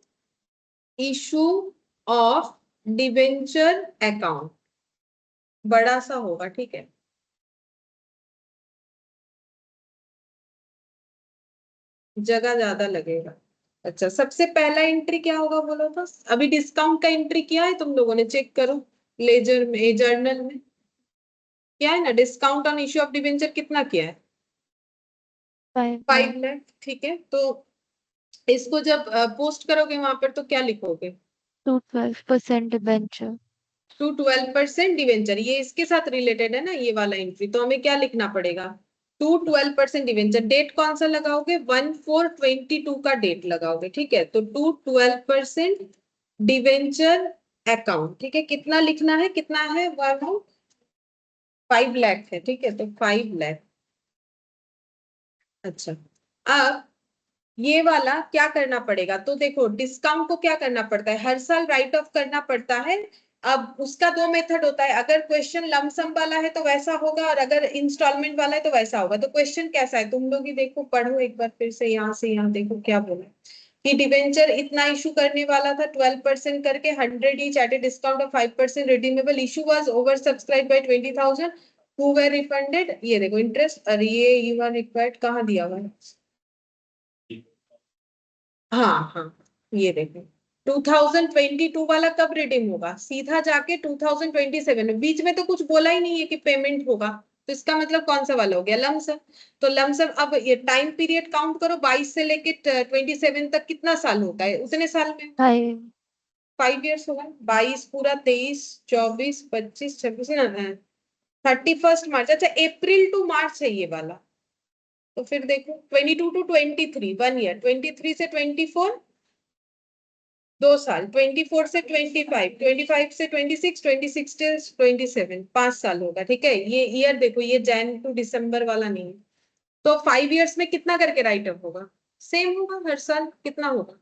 S1: issue of debenture account. बड़ा सा होगा, ठीक है। जगह ज्यादा लगेगा। अच्छा, सबसे पहला एंट्री क्या होगा बोलो तो? अभी डिस्काउंट का एंट्री किया है तुम लोगों ने? चेक करो लेजर में, जर्नल में क्या है ना, discount on issue of debenture कितना किया है?
S3: 5
S1: 5
S3: lakh.
S1: लाख। ठीक है, तो इसको जब पोस्ट करोगे वहां पर तो क्या लिखोगे?
S3: To 12% debenture.
S1: To 12% debenture. ये इसके साथ रिलेटेड है ना ये वाला एंट्री, तो हमें क्या लिखना पड़ेगा? To 12% debenture. डेट कौन सा लगाओगे? 1/4/22 का डेट लगाओगे। ठीक है, तो टू 12% डिवेंचर अकाउंट। ठीक है, कितना लिखना है? कितना है वो अमाउंट? 5 लाख है। ठीक है, तो 5 लाख। अच्छा, अब ये वाला क्या करना पड़ेगा? तो देखो डिस्काउंट को क्या करना पड़ता है, हर साल राइट ऑफ करना पड़ता है। अब उसका दो मेथड होता है, अगर क्वेश्चन लमसम वाला है तो वैसा होगा, और अगर इंस्टॉलमेंट वाला है तो वैसा होगा। तो क्वेश्चन कैसा है तुम लोग ही देखो, पढ़ो एक बार फिर से यहाँ देखो क्या बोला है कि डिवेंचर इतना इशू करने वाला था 12% करके 100 each at a discount of 5% redeemable. Issue was over subscribe by 20,000 who were refunded. ये देखो इंटरेस्ट, और ये यू आर रिक्वायर्ड कहाँ दिया हुआ है? हाँ हाँ, ये देखो 2022 वाला कब रिडीम होगा? सीधा जाके 2027 में। बीच में तो कुछ बोला ही नहीं है कि पेमेंट होगा। तो इसका मतलब कौन सा वाला हो गया, लमसम। तो लमसम, अब ये टाइम पीरियड काउंट करो, 22 से लेके 27 तक कितना साल होता है, उतने साल में
S3: 5.
S1: 5 इयर्स होगा। 22 पूरा, 23, 24, 25, 26 ना, 31 मार्च। अच्छा, अप्रैल टू मार्च है ये वाला। तो फिर देखो 22 टू 23, 1 ईयर, 23 से 24, 2 साल, 24 से 25, 25 से 26, 26 से 27, 5 साल होगा। ठीक है, ये ईयर देखो, ये जैन टू दिसंबर वाला नहीं है। तो 5 इयर्स में कितना करके राइट अप होगा, सेम होगा हर साल, कितना होगा,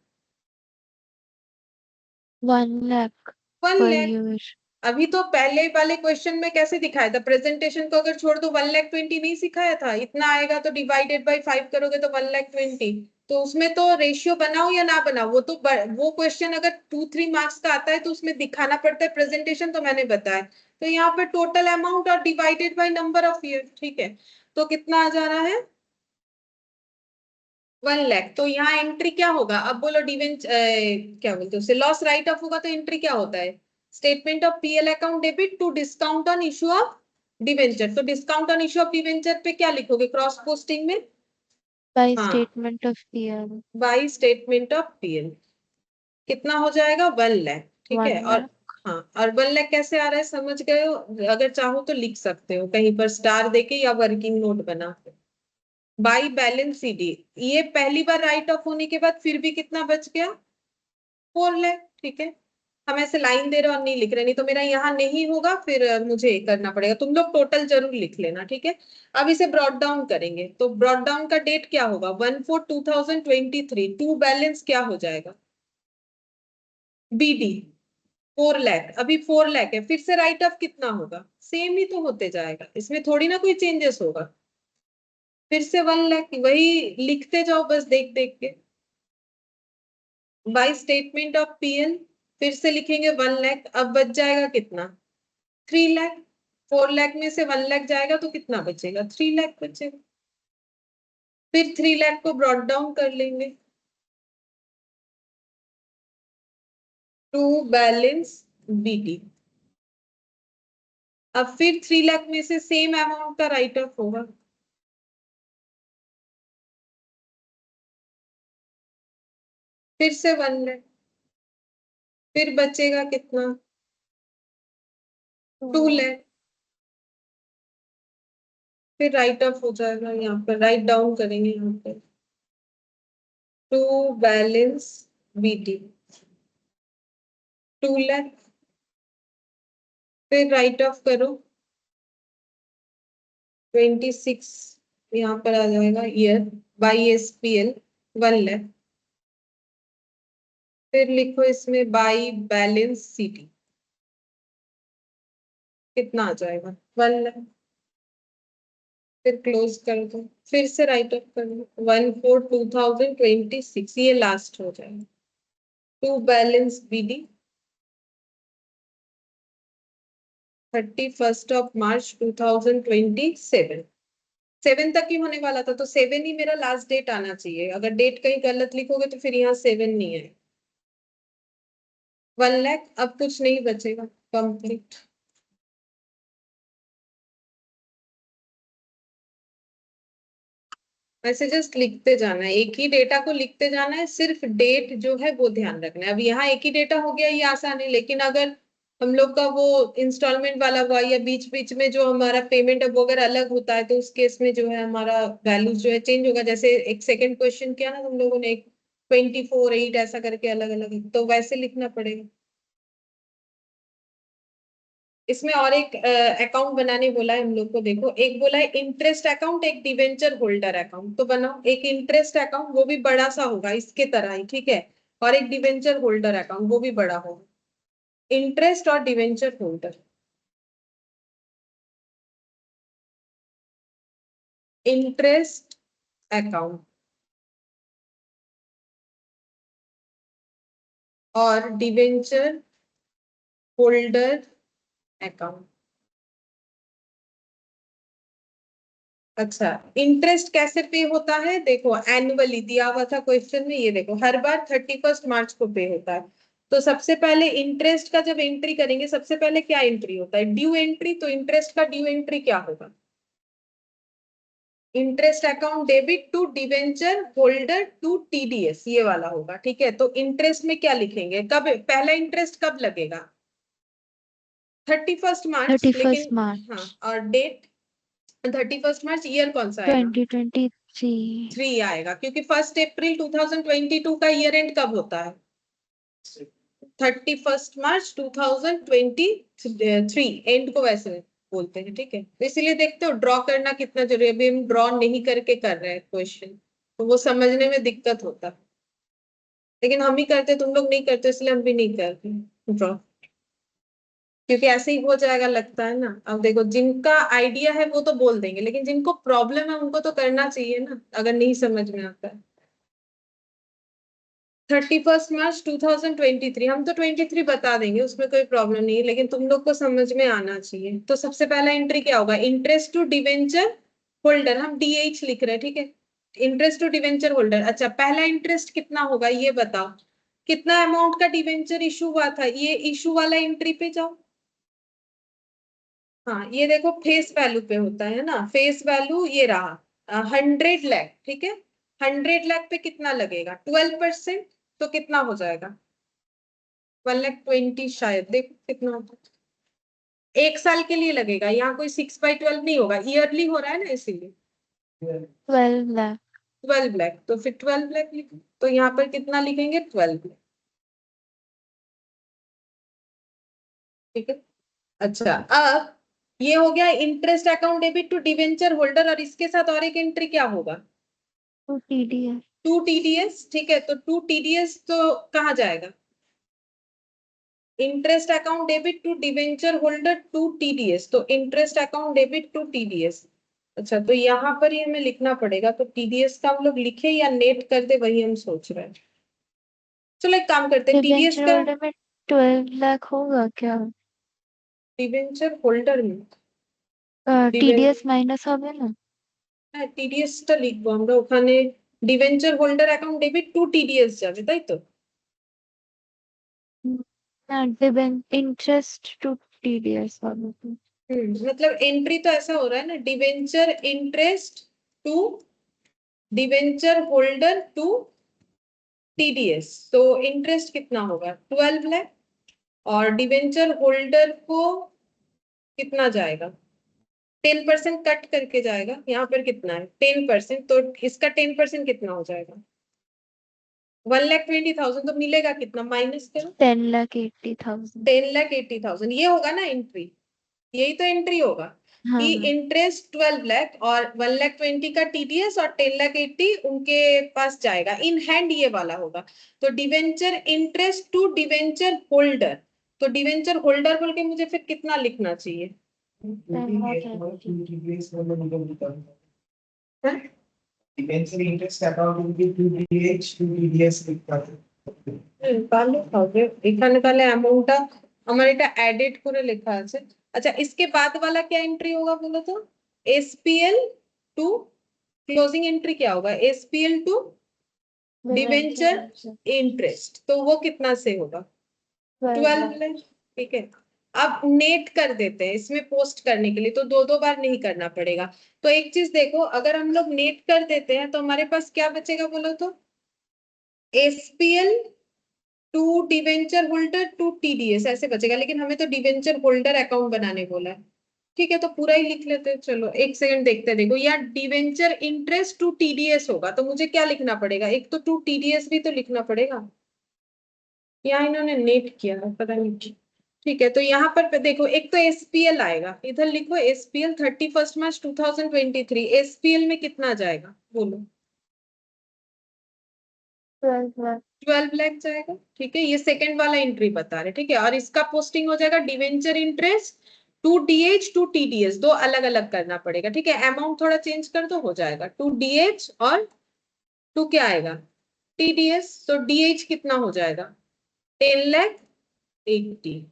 S3: 1 lakh
S1: 1
S3: per
S1: लाख।
S3: year.
S1: अभी तो पहले वाले क्वेश्चन में कैसे दिखाया था, प्रेजेंटेशन को अगर छोड़ दो, 1,20,000 नहीं सिखाया था, इतना आएगा तो डिवाइडेड बाई 5 करोगे तो 1,20,000। तो उसमें तो रेशियो बनाओ या ना बनाओ, वो तो वो क्वेश्चन अगर 2-3 मार्क्स का आता है तो उसमें दिखाना पड़ता है प्रेजेंटेशन, तो मैंने बताया। तो यहाँ पे टोटल अमाउंट और divided by number of year. ठीक है, तो कितना आ जा रहा है, 1 लाख। तो यहाँ एंट्री क्या होगा, अब बोलो डिवेंच क्या बोलते हैं उसे, लॉस राइट ऑफ होगा तो एंट्री क्या होता है, statement of PL account debit to discount on issue of debenture. तो discount on issue of debenture पे क्या लिखोगे क्रॉस पोस्टिंग में,
S3: By
S1: हाँ,
S3: statement of PL.
S1: By statement of PL, कितना हो जाएगा, 1 लाख। ठीक है,
S3: 1
S1: और
S3: lakh.
S1: हाँ, और 1 लाख कैसे आ रहा है समझ गए हो, अगर चाहो तो लिख सकते हो कहीं पर स्टार देके या वर्किंग नोट बना के, बाई बैलेंस सीडी। ये पहली बार राइट ऑफ होने के बाद फिर भी कितना बच गया, 4 लाख। ठीक है, हम ऐसे लाइन दे रहे और नहीं लिख रहे, नहीं तो मेरा यहाँ नहीं होगा, फिर मुझे करना पड़ेगा, तुम लोग टोटल जरूर लिख लेना। ठीक है, अब इसे ब्रॉड डाउन करेंगे, तो ब्रॉड डाउन का डेट क्या होगा, 1/4/2023, टू बैलेंस क्या हो जाएगा, बीडी, 4 लाख। अभी 4 लाख है, फिर से राइट ऑफ कितना होगा, सेम ही तो होते जाएगा, इसमें थोड़ी ना कोई चेंजेस होगा। फिर से 1 लाख, वही लिखते जाओ बस देख देख के, बाई स्टेटमेंट ऑफ पीएल, फिर से लिखेंगे 1 लाख। अब बच जाएगा कितना, 3 लाख। 4 लाख में से 1 लाख जाएगा तो कितना बचेगा, 3 लाख बचेगा। फिर 3 लाख को ब्रॉड डाउन कर लेंगे टू बैलेंस बीटी। अब फिर 3 लाख में से सेम अमाउंट का राइट ऑफ होगा, फिर से 1 लाख, फिर बचेगा कितना, 2 लाख। फिर राइट ऑफ हो जाएगा, यहाँ पर राइट डाउन करेंगे, यहाँ पर टू बैलेंस बीटी, 2 लाख। फिर राइट ऑफ करो 26, यहाँ पर आ जाएगा ईयर, बाई एसपीएल 1 लाख। फिर लिखो इसमें बाई बैलेंस सीटी, कितना आ जाएगा, 1 लाख। फिर क्लोज कर दो, फिर से राइट ऑफ कर दो, 1/4/2026, ये लास्ट हो जाएगा, टू बैलेंस बीडी 31 मार्च 2027। 7 तक ही होने वाला था, तो 7 ही मेरा लास्ट डेट आना चाहिए, अगर डेट कहीं गलत लिखोगे तो फिर यहाँ 7 नहीं है। 1 लाख, अब कुछ नहीं बचेगा, कंप्लीट। ऐसे जस्ट लिखते जाना है, एक ही डेटा को लिखते जाना है, सिर्फ डेट जो है वो ध्यान रखना है। अब यहाँ एक ही डेटा हो गया, ये आसान है, लेकिन अगर हम लोग का वो इंस्टॉलमेंट वाला हुआ या बीच बीच में जो हमारा पेमेंट अब अगर अलग होता है, तो उस केस में जो है हमारा वैल्यूज जो है चेंज होगा। जैसे एक सेकंड क्वेश्चन किया ना तुम लोगों ने, एक 24/8 ऐसा करके अलग अलग, तो वैसे लिखना पड़ेगा। इसमें और एक अकाउंट बनाने बोला है हम लोग को, देखो एक बोला है इंटरेस्ट अकाउंट, एक डिवेंचर होल्डर अकाउंट। तो बनाओ एक इंटरेस्ट अकाउंट, वो भी बड़ा सा होगा इसके तरह ही, ठीक है, और एक डिवेंचर होल्डर अकाउंट, वो भी बड़ा होगा, इंटरेस्ट और डिवेंचर होल्डर। इंटरेस्ट अकाउंट और डिवेंचर होल्डर अकाउंट। अच्छा, इंटरेस्ट कैसे पे होता है, देखो एनुअली दिया हुआ था क्वेश्चन में, ये देखो हर बार 31 मार्च को पे होता है। तो सबसे पहले इंटरेस्ट का जब एंट्री करेंगे, सबसे पहले क्या एंट्री होता है, ड्यू एंट्री। तो इंटरेस्ट का ड्यू एंट्री क्या होगा, interest account debit to debenture holder to TDS, ये वाला होगा। ठीक है, तो इंटरेस्ट में क्या लिखेंगे, कब पहला इंटरेस्ट कब लगेगा? 31 मार्च,
S3: 31st
S1: लेकिन हाँ,
S3: March
S1: और डेट 31 मार्च, ईयर कौन सा आएगा?
S3: 2023.
S1: 3 आएगा, क्योंकि 1 अप्रैल 2022 का ईयर एंड कब होता है? 31 मार्च 2023 एंड को वैसे बोलते हैं। ठीक है, तो इसीलिए देखते हो ड्रॉ करना कितना जरूरी है। अभी हम ड्रॉ नहीं करके कर रहे हैं क्वेश्चन, तो वो समझने में दिक्कत होता है, लेकिन हम ही करते, तुम लोग नहीं करते, इसलिए हम भी नहीं करते ड्रॉ, क्योंकि ऐसे ही हो जाएगा लगता है ना। अब देखो, जिनका आइडिया है वो तो बोल देंगे, लेकिन जिनको प्रॉब्लम है उनको तो करना चाहिए ना, अगर नहीं समझ में आता है। 31 मार्च 2023, हम तो 23 बता देंगे, उसमें कोई प्रॉब्लम नहीं है, लेकिन तुम लोग को समझ में आना चाहिए। तो सबसे पहला एंट्री क्या होगा? इंटरेस्ट टू डिवेंचर होल्डर, हम डीएच लिख रहे हैं। ठीक है, इंटरेस्ट टू डिवेंचर होल्डर। अच्छा, पहला इंटरेस्ट कितना होगा ये बताओ, कितना अमाउंट का डिवेंचर इशू हुआ था? ये इशू वाला एंट्री पे जाओ। हाँ, ये देखो फेस वैल्यू पे होता है ना, फेस वैल्यू ये रहा 100 लाख। ठीक है, 100 लाख पे कितना लगेगा? 12%, तो कितना हो जाएगा? 1,20,000 शायद, देखो कितना होता है। 1 साल के लिए लगेगा, यहाँ कोई 6/12 नहीं होगा, ईयरली हो रहा है ना, इसीलिए
S3: 12 lakh.
S1: 12 लाख। तो फिर 12 लाख लिखो, तो यहाँ पर कितना लिखेंगे? 12 लाख। ठीक है, अच्छा, अब ये हो गया interest account debit to debenture holder, और इसके साथ और एक एंट्री क्या होगा?
S3: To TDS.
S1: To TDS. ठीक है, तो टू टीडीएस तो कहाँ जाएगा? Interest account debit to debenture holder to TDS, तो interest account debit to TDS. अच्छा, तो यहाँ पर ये हमें लिखना पड़ेगा, तो टीडीएस का हम लोग लिखे या नेट कर दे, वही हम सोच रहे हैं। चलो एक काम करते हैं, टीडीएस
S3: डिबेंचर
S1: का
S3: होल्डर में 12 लाख होगा क्या?
S1: डिवेंचर होल्डर में
S3: टीडीएस माइनस হবে না?
S1: টিডিএসটা লিখবো আমরা ওখানে, debenture holder account debit two TDS যাবে, তাই তো?
S3: না, इंटरेस्ट टू टीडीएस হবে তো।
S1: मतलब एंट्री तो ऐसा हो रहा है ना, debenture interest to debenture holder to TDS, तो इंटरेस्ट कितना होगा? 12 लाख, और डिवेंचर होल्डर को कितना जाएगा? 10% कट करके जाएगा, यहाँ पर कितना है? 10%, तो इसका 10% कितना हो जाएगा? 1,20,000, तो मिलेगा कितना, माइनस करो।
S3: 10,80,000.
S1: 10,80,000, ये होगा ना एंट्री, यही तो एंट्री होगा
S3: हाँ
S1: कि
S3: हाँ.
S1: इंटरेस्ट 12 लाख और 1,20,000 का टीडीएस और 10,80,000 उनके पास जाएगा इन हैंड, ये वाला होगा। तो debenture interest to debenture holder, तो डिवेंचर होल्डर बोल के मुझे फिर कितना लिखना चाहिए?
S3: 10,80,000.
S2: Eventually, interest account will be 2DH, 2DDS লিখতে হবে।
S1: ভালো হবে, এখানে তাহলে অ্যামাউন্টটা আমার এটা অ্যাডেড করে লেখা আছে। আচ্ছা, इसके बाद वाला क्या एंट्री होगा बोलो तो? एसपीएल टू क्लोजिंग एंट्री क्या होगा? एसपीएल टू डिवेंचर इंटरेस्ट, तो वो कितना से होगा? 12 लाख। ठीक है, अब नेट कर देते हैं इसमें पोस्ट करने के लिए, तो दो दो बार नहीं करना पड़ेगा। तो एक चीज देखो, अगर हम लोग नेट कर देते हैं तो हमारे पास क्या बचेगा बोलो तो? SPL to debenture holder to TDS ऐसे बचेगा, लेकिन हमें तो डिवेंचर होल्डर अकाउंट बनाने बोला है। ठीक है, तो पूरा ही लिख लेते हैं। चलो एक सेकंड देखते हैं, देखो यहाँ डिवेंचर इंटरेस्ट टू टीडीएस होगा, तो मुझे क्या लिखना पड़ेगा? एक तो टू टीडीएस भी तो लिखना पड़ेगा, यहाँ इन्होंने नेट किया है, पता नहीं क्यों। ठीक है, तो यहाँ पर देखो, एक तो एसपीएल आएगा, इधर लिखो एसपीएल 31 मार्च 2023, एसपीएल में कितना जाएगा बोलो?
S3: 12 lakh.
S1: 12 लाख जाएगा। ठीक है, ये सेकंड वाला एंट्री बता रहे। ठीक है, और इसका पोस्टिंग हो जाएगा debenture interest to DH to TDS, दो अलग अलग करना पड़ेगा। ठीक है, अमाउंट थोड़ा चेंज कर दो, हो जाएगा टू डीएच और टू क्या आएगा? टीडीएस। तो डीएच कितना हो जाएगा? 10,80,000,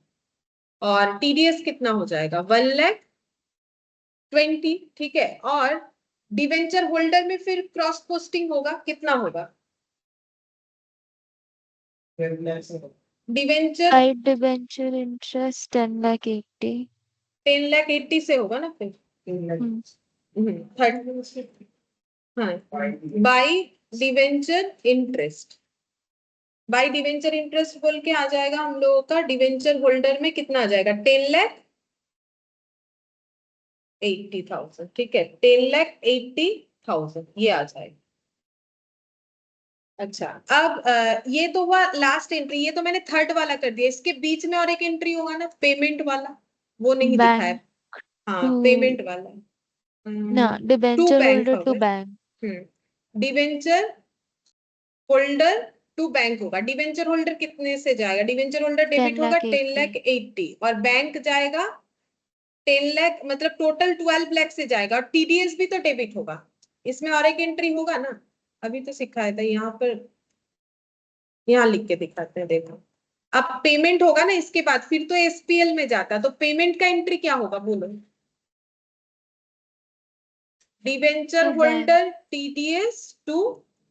S1: और टीडीएस कितना हो जाएगा? 1,20,000। ठीक है, और डिवेंचर होल्डर में फिर क्रॉस पोस्टिंग होगा, कितना होगा?
S2: 12 lakhs
S1: debenture
S3: Side debenture interest 10,80,000.
S1: 10,80,000 से होगा ना फिर।
S2: 3 lakh।
S1: हाँ, by debenture interest. By debenture interest बोल के आ जाएगा हम लोगों का, डिवेंचर होल्डर में कितना आ जाएगा, 10,80,000। ठीक है, 10,80,000 ये आ जाएगा। अच्छा, अब ये तो हुआ लास्ट एंट्री, ये तो मैंने थर्ड वाला कर दिया। इसके बीच में और एक एंट्री होगा ना, पेमेंट वाला, वो नहीं दिखाया।
S3: बैंक
S1: हाँ,
S3: टू
S1: पेमेंट वाला।
S3: ना
S1: to
S3: debenture
S1: bank
S3: holder to
S1: होगा।
S3: Bank
S1: debenture holder to bank होगा। डिवेंचर होल्डर कितने से जाएगा, डिवेंचर होल्डर डेबिट
S3: टेन
S1: होगा
S3: लाख
S1: 10,80,000 और बैंक जाएगा 10 लाख, मतलब टोटल 12 लाख से जाएगा। और टीडीएस भी तो डेबिट होगा। इसमें और एक एंट्री होगा ना, अभी तो सिखाया था यहाँ पर, यहाँ लिख के दिखाते हैं, देखो। अब पेमेंट होगा ना इसके बाद, फिर तो एसपीएल में जाता है, तो पेमेंट का एंट्री क्या होगा बोलो। Debenture
S3: to bank
S1: holder TDS to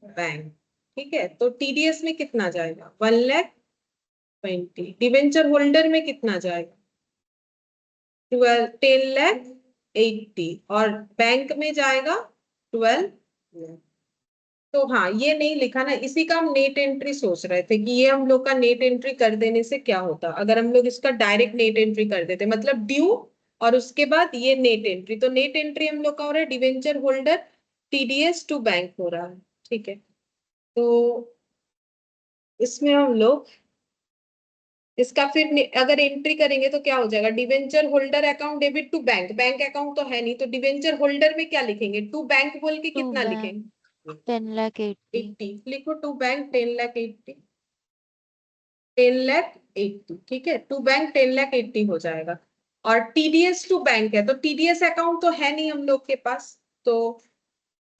S1: bank. ठीक है, तो टीडीएस में कितना जाएगा, 1,20,000। डिवेंचर होल्डर में कितना जाएगा, 10,80,000 और बैंक में जाएगा 12,00,000। तो हाँ, ये नहीं लिखा ना, इसी का हम नेट एंट्री सोच रहे थे कि ये हम लोग का नेट एंट्री कर देने से क्या होता अगर हम लोग इसका डायरेक्ट नेट एंट्री कर देते, मतलब ड्यू और उसके बाद ये नेट एंट्री। तो नेट एंट्री हम लोग का हो रहा है debenture holder TDS to bank हो रहा है। ठीक है, तो इसमें हम लोग इसका फिर अगर एंट्री करेंगे तो क्या हो जाएगा, debenture holder account debit to bank. Bank account तो है नहीं, तो डिवेंचर होल्डर में क्या लिखेंगे, टू बैंक बोल के
S3: टू
S1: कितना
S3: बैंक
S1: लिखेंगे,
S3: 10,80,000
S1: 80 लिखो, टू बैंक 10,80,000, 10,80,000। ठीक है, टू बैंक 10,80,000 हो जाएगा। और टीडीएस टू बैंक है, तो टीडीएस अकाउंट तो है नहीं हम लोग के पास, तो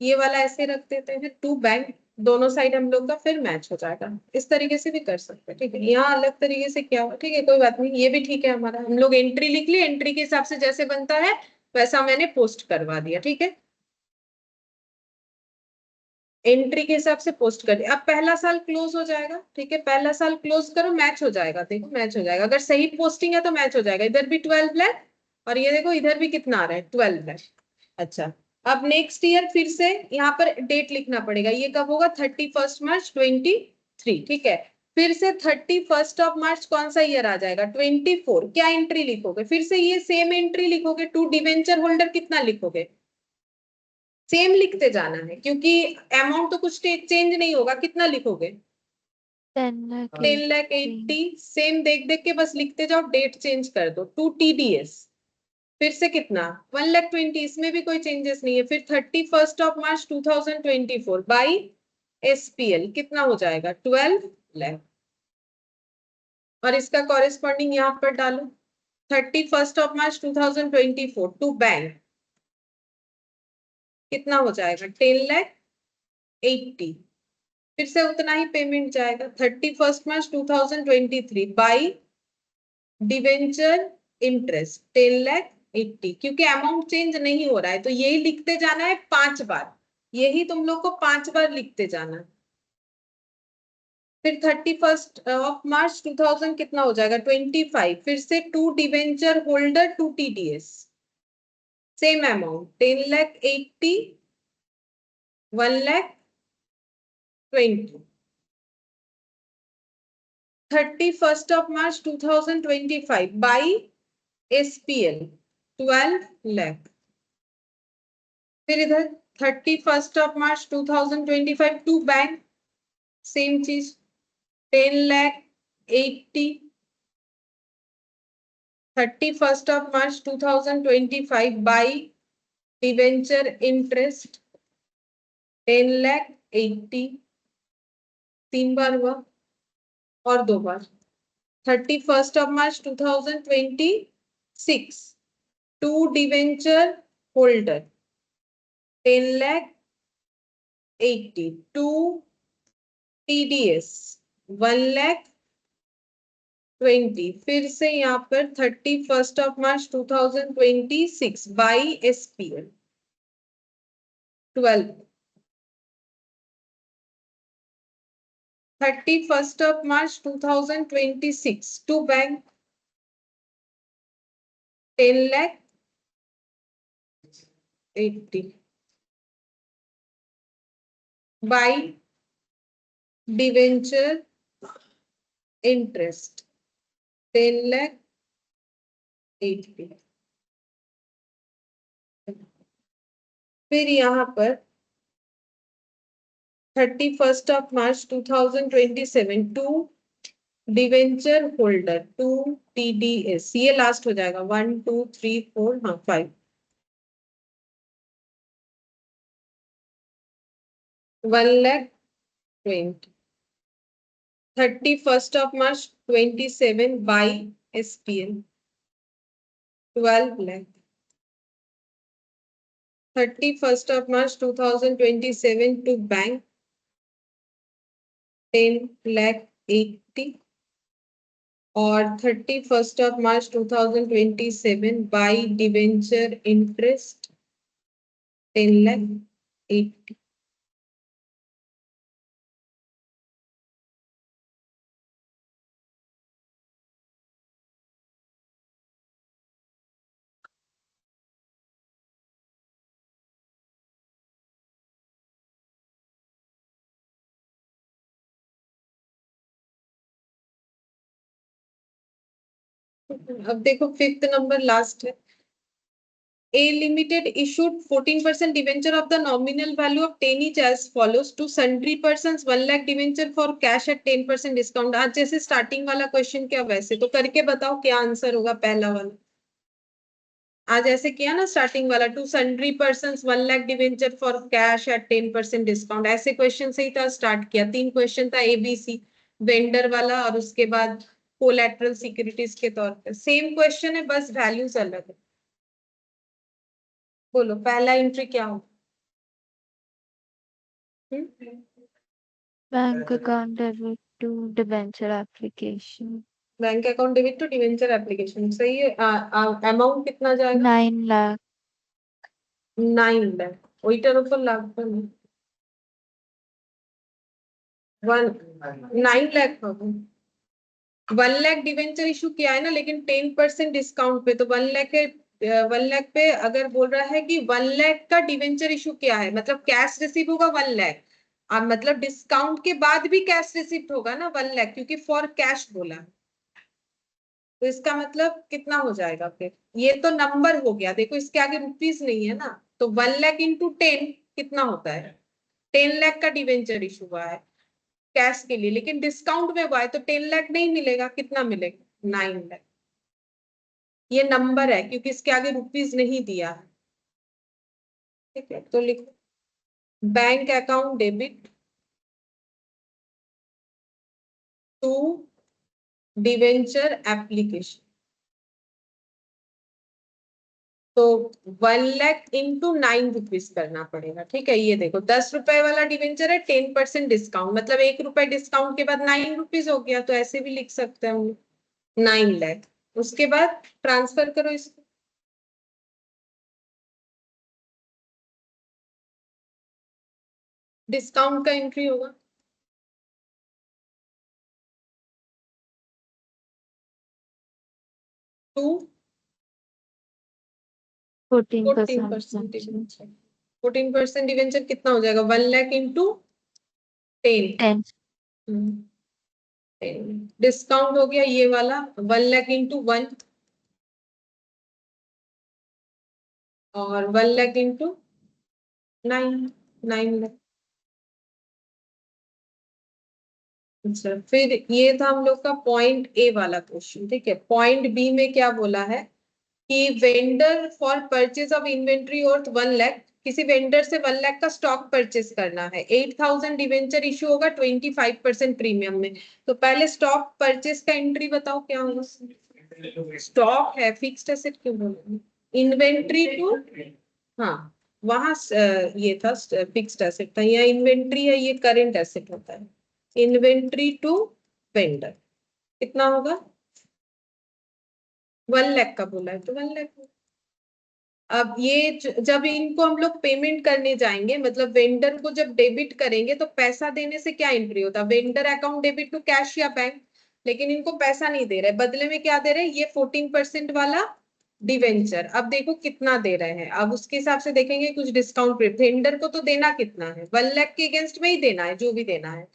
S1: ये वाला ऐसे रख देते हैं, टू बैंक, दोनों साइड हम लोग का फिर मैच हो जाएगा। इस तरीके से भी कर सकते हैं। ठीक है, यहाँ अलग तरीके से क्या हो, ठीक है, कोई बात नहीं, ये भी ठीक है हमारा। हम लोग एंट्री लिख लिए, एंट्री के हिसाब से जैसे बनता है वैसा मैंने पोस्ट करवा दिया। ठीक है, एंट्री के हिसाब से पोस्ट कर दिया। अब पहला साल क्लोज हो जाएगा। ठीक है, पहला साल क्लोज करो, मैच हो जाएगा, देखो मैच हो जाएगा। अगर सही पोस्टिंग है तो मैच हो जाएगा, इधर भी 12,00,000 और ये देखो इधर भी कितना आ रहा है, 12,00,000। अच्छा, अब नेक्स्ट ईयर फिर से यहाँ पर डेट लिखना पड़ेगा, ये कब होगा, 31 मार्च 2023। ठीक है, फिर से 31 मार्च कौन सा ईयर आ जाएगा, 24। क्या एंट्री लिखोगे, फिर से ये सेम एंट्री लिखोगे। टू डिवेंचर होल्डर कितना लिखोगे, सेम लिखते जाना है, क्योंकि अमाउंट तो कुछ चेंज नहीं होगा। कितना लिखोगे,
S3: 10,80,000
S1: 10,80,000। सेम देख देख के बस लिखते जाओ, डेट चेंज कर दो। टू टीडीएस फिर से कितना, 1,20,000, इसमें भी कोई चेंजेस नहीं है। फिर 31 मार्च 2024 बाई एसपीएल कितना हो जाएगा, 12,00,000। और इसका कॉरेस्पॉन्डिंग यहाँ पर डालो, 31 मार्च 2024 टू बैंक कितना हो जाएगा, 10,80,000। फिर से उतना ही पेमेंट जाएगा। 31 मार्च 2023 बाई डिवेंचर इंटरेस्ट 10,80,000, क्योंकि अमाउंट चेंज नहीं हो रहा है, तो यही लिखते जाना है 5 बार। यही तुम लोग को 5 बार लिखते जाना है। फिर 31 मार्च 2000 कितना हो जाएगा, 25। फिर से to debenture holder to TDS same amount, 10,80,000, 1,20,000। 31 March 2025 by SPL 12,00,000। फिर इधर 31 March 2025 टू बैंक सेम चीज, 10,80,000। 31 March 2025 बाई डिवेंचर इंटरेस्ट 10,80,000। 3 बार हुआ और 2 बार। 31 March 2026 to debenture holder 10,80,000 to TDS 1,20,000। फिर से यहाँ पर 31 March 2026 by SPL 12। 31 March 2026 to bank 10,00,000। 80 by debenture interest 10 lakh 80। फिर यहाँ पर 31st of March 2027 to debenture holder 2 TDS, ये लास्ट हो जाएगा 1 2 3 4 हाँ 5 1,20,000 31st of March 27 by SPL 12 lakh 31st of March 2027 to bank 10 lakh 80 और 31st of March 2027 by debenture interest 10 lakh 80। अब देखो 5th नंबर लास्ट है। A Limited issued 14% debenture of the nominal value of 10 each as follows to sundry persons 1 lakh debenture for cash at 10% discount। आज जैसे starting वाला question क्या वैसे तो करके बताओ क्या आंसर होगा पहला वाला। आज ऐसे किया ना स्टार्टिंग वाला to sundry persons 1 lakh debenture for cash at 10% discount, ऐसे क्वेश्चन से ही था स्टार्ट किया। 3 क्वेश्चन था ABC वेंडर वाला और उसके बाद कोलैटरल सिक्योरिटीज के तौर पे सेम क्वेश्चन है बस वैल्यूज अलग है। बोलो पहला एंट्री क्या हो?
S3: Bank account debit to debenture application.
S1: Bank account debit to debenture application सही है। अमाउंट कितना जाएगा?
S3: 9 लाख
S1: 9 लाख ওইটার উপর লাভ করবে 9 लाख होगा। 1 लाख डिवेंचर इशू किया है ना लेकिन 10% डिस्काउंट पे, तो 1 लाख पे अगर बोल रहा है कि 1 लाख का डिवेंचर इशू किया है मतलब कैश रिसीव होगा 1 लाख, अब मतलब डिस्काउंट के बाद भी कैश रिसिप्ट होगा ना 1 लाख क्योंकि फॉर कैश बोला, तो इसका मतलब कितना हो जाएगा फिर? ये तो नंबर हो गया, देखो इसके आगे रुपीज नहीं है ना, तो 1 लाख इंटू 10 कितना होता है? 10 लाख का डिवेंचर इशू हुआ है कैश के लिए लेकिन डिस्काउंट में हुआ है तो 10 लाख नहीं मिलेगा, कितना मिलेगा? 9 लाख। ये नंबर है क्योंकि इसके आगे रुपीज नहीं दिया है। ठीक है तो लिखो bank account debit to debenture application, तो 1 लाख इंटू 9 रुपीज करना पड़ेगा। ठीक है ये देखो 10 रुपए वाला डिवेंचर है 10% डिस्काउंट मतलब 1 रुपए डिस्काउंट के बाद 9 रुपीज हो गया, तो ऐसे भी लिख सकते हैं हम 9 लाख। उसके बाद ट्रांसफर करो इसको, डिस्काउंट का एंट्री होगा 2 14% डिवेंचर। 14% डिवेंचर कितना हो जाएगा? 1 लाख इंटू 10 डिस्काउंट हो गया ये वाला 1 लाख इंटू 1 और 1 लाख इंटू 9 लाख। अच्छा फिर ये था हम लोग का पॉइंट ए वाला क्वेश्चन। ठीक है पॉइंट बी में क्या बोला है कि vendor for purchase of inventory worth 1 lakh, किसी वेंडर से 1 लाख का स्टॉक परचेज करना है, 8,000 डिवेंचर इशू होगा 25% प्रीमियम में। तो पहले स्टॉक परचेज का एंट्री बताओ क्या होगा? स्टॉक है फिक्स्ड एसेट क्यों बोल, इन्वेंट्री टू, हाँ वहां ये था फिक्स्ड एसेट था, यहाँ इन्वेंट्री है ये करेंट एसेट होता है। इन्वेंट्री टू वेंडर कितना होगा? 1 लाख का बोला है तो 1 लाख। अब ये जब इनको हम लोग पेमेंट करने जाएंगे मतलब वेंडर को जब डेबिट करेंगे तो पैसा देने से क्या एंट्री होता है? Vendor account debit to cash या बैंक, लेकिन इनको पैसा नहीं दे रहे, बदले में क्या दे रहे हैं? ये 14% वाला डिवेंचर। अब देखो कितना दे रहे हैं, अब उसके हिसाब से देखेंगे कुछ डिस्काउंट। वेंडर को तो देना कितना है, 1 लाख के अगेंस्ट में ही देना है जो भी देना है।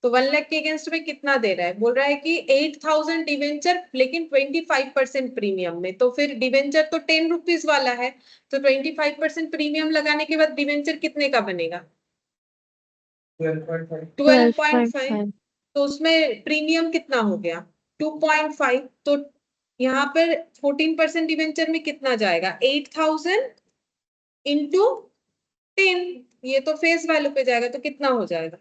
S1: तो 1 लाख के अगेंस्ट में कितना दे रहा है, बोल रहा है कि 8,000 डिवेंचर लेकिन 25% प्रीमियम में। तो फिर डिवेंचर तो 10 रुपीज वाला है, तो 25% प्रीमियम लगाने के बाद डिवेंचर कितने का बनेगा,
S2: 12.5.
S1: 12.5।
S3: 12.5.
S1: तो उसमें प्रीमियम कितना हो गया, 2.5। तो यहाँ पर 14% डिवेंचर में कितना जाएगा, 8,000 इंटू 10। ये तो फेस वैल्यू पे जाएगा, तो कितना हो जाएगा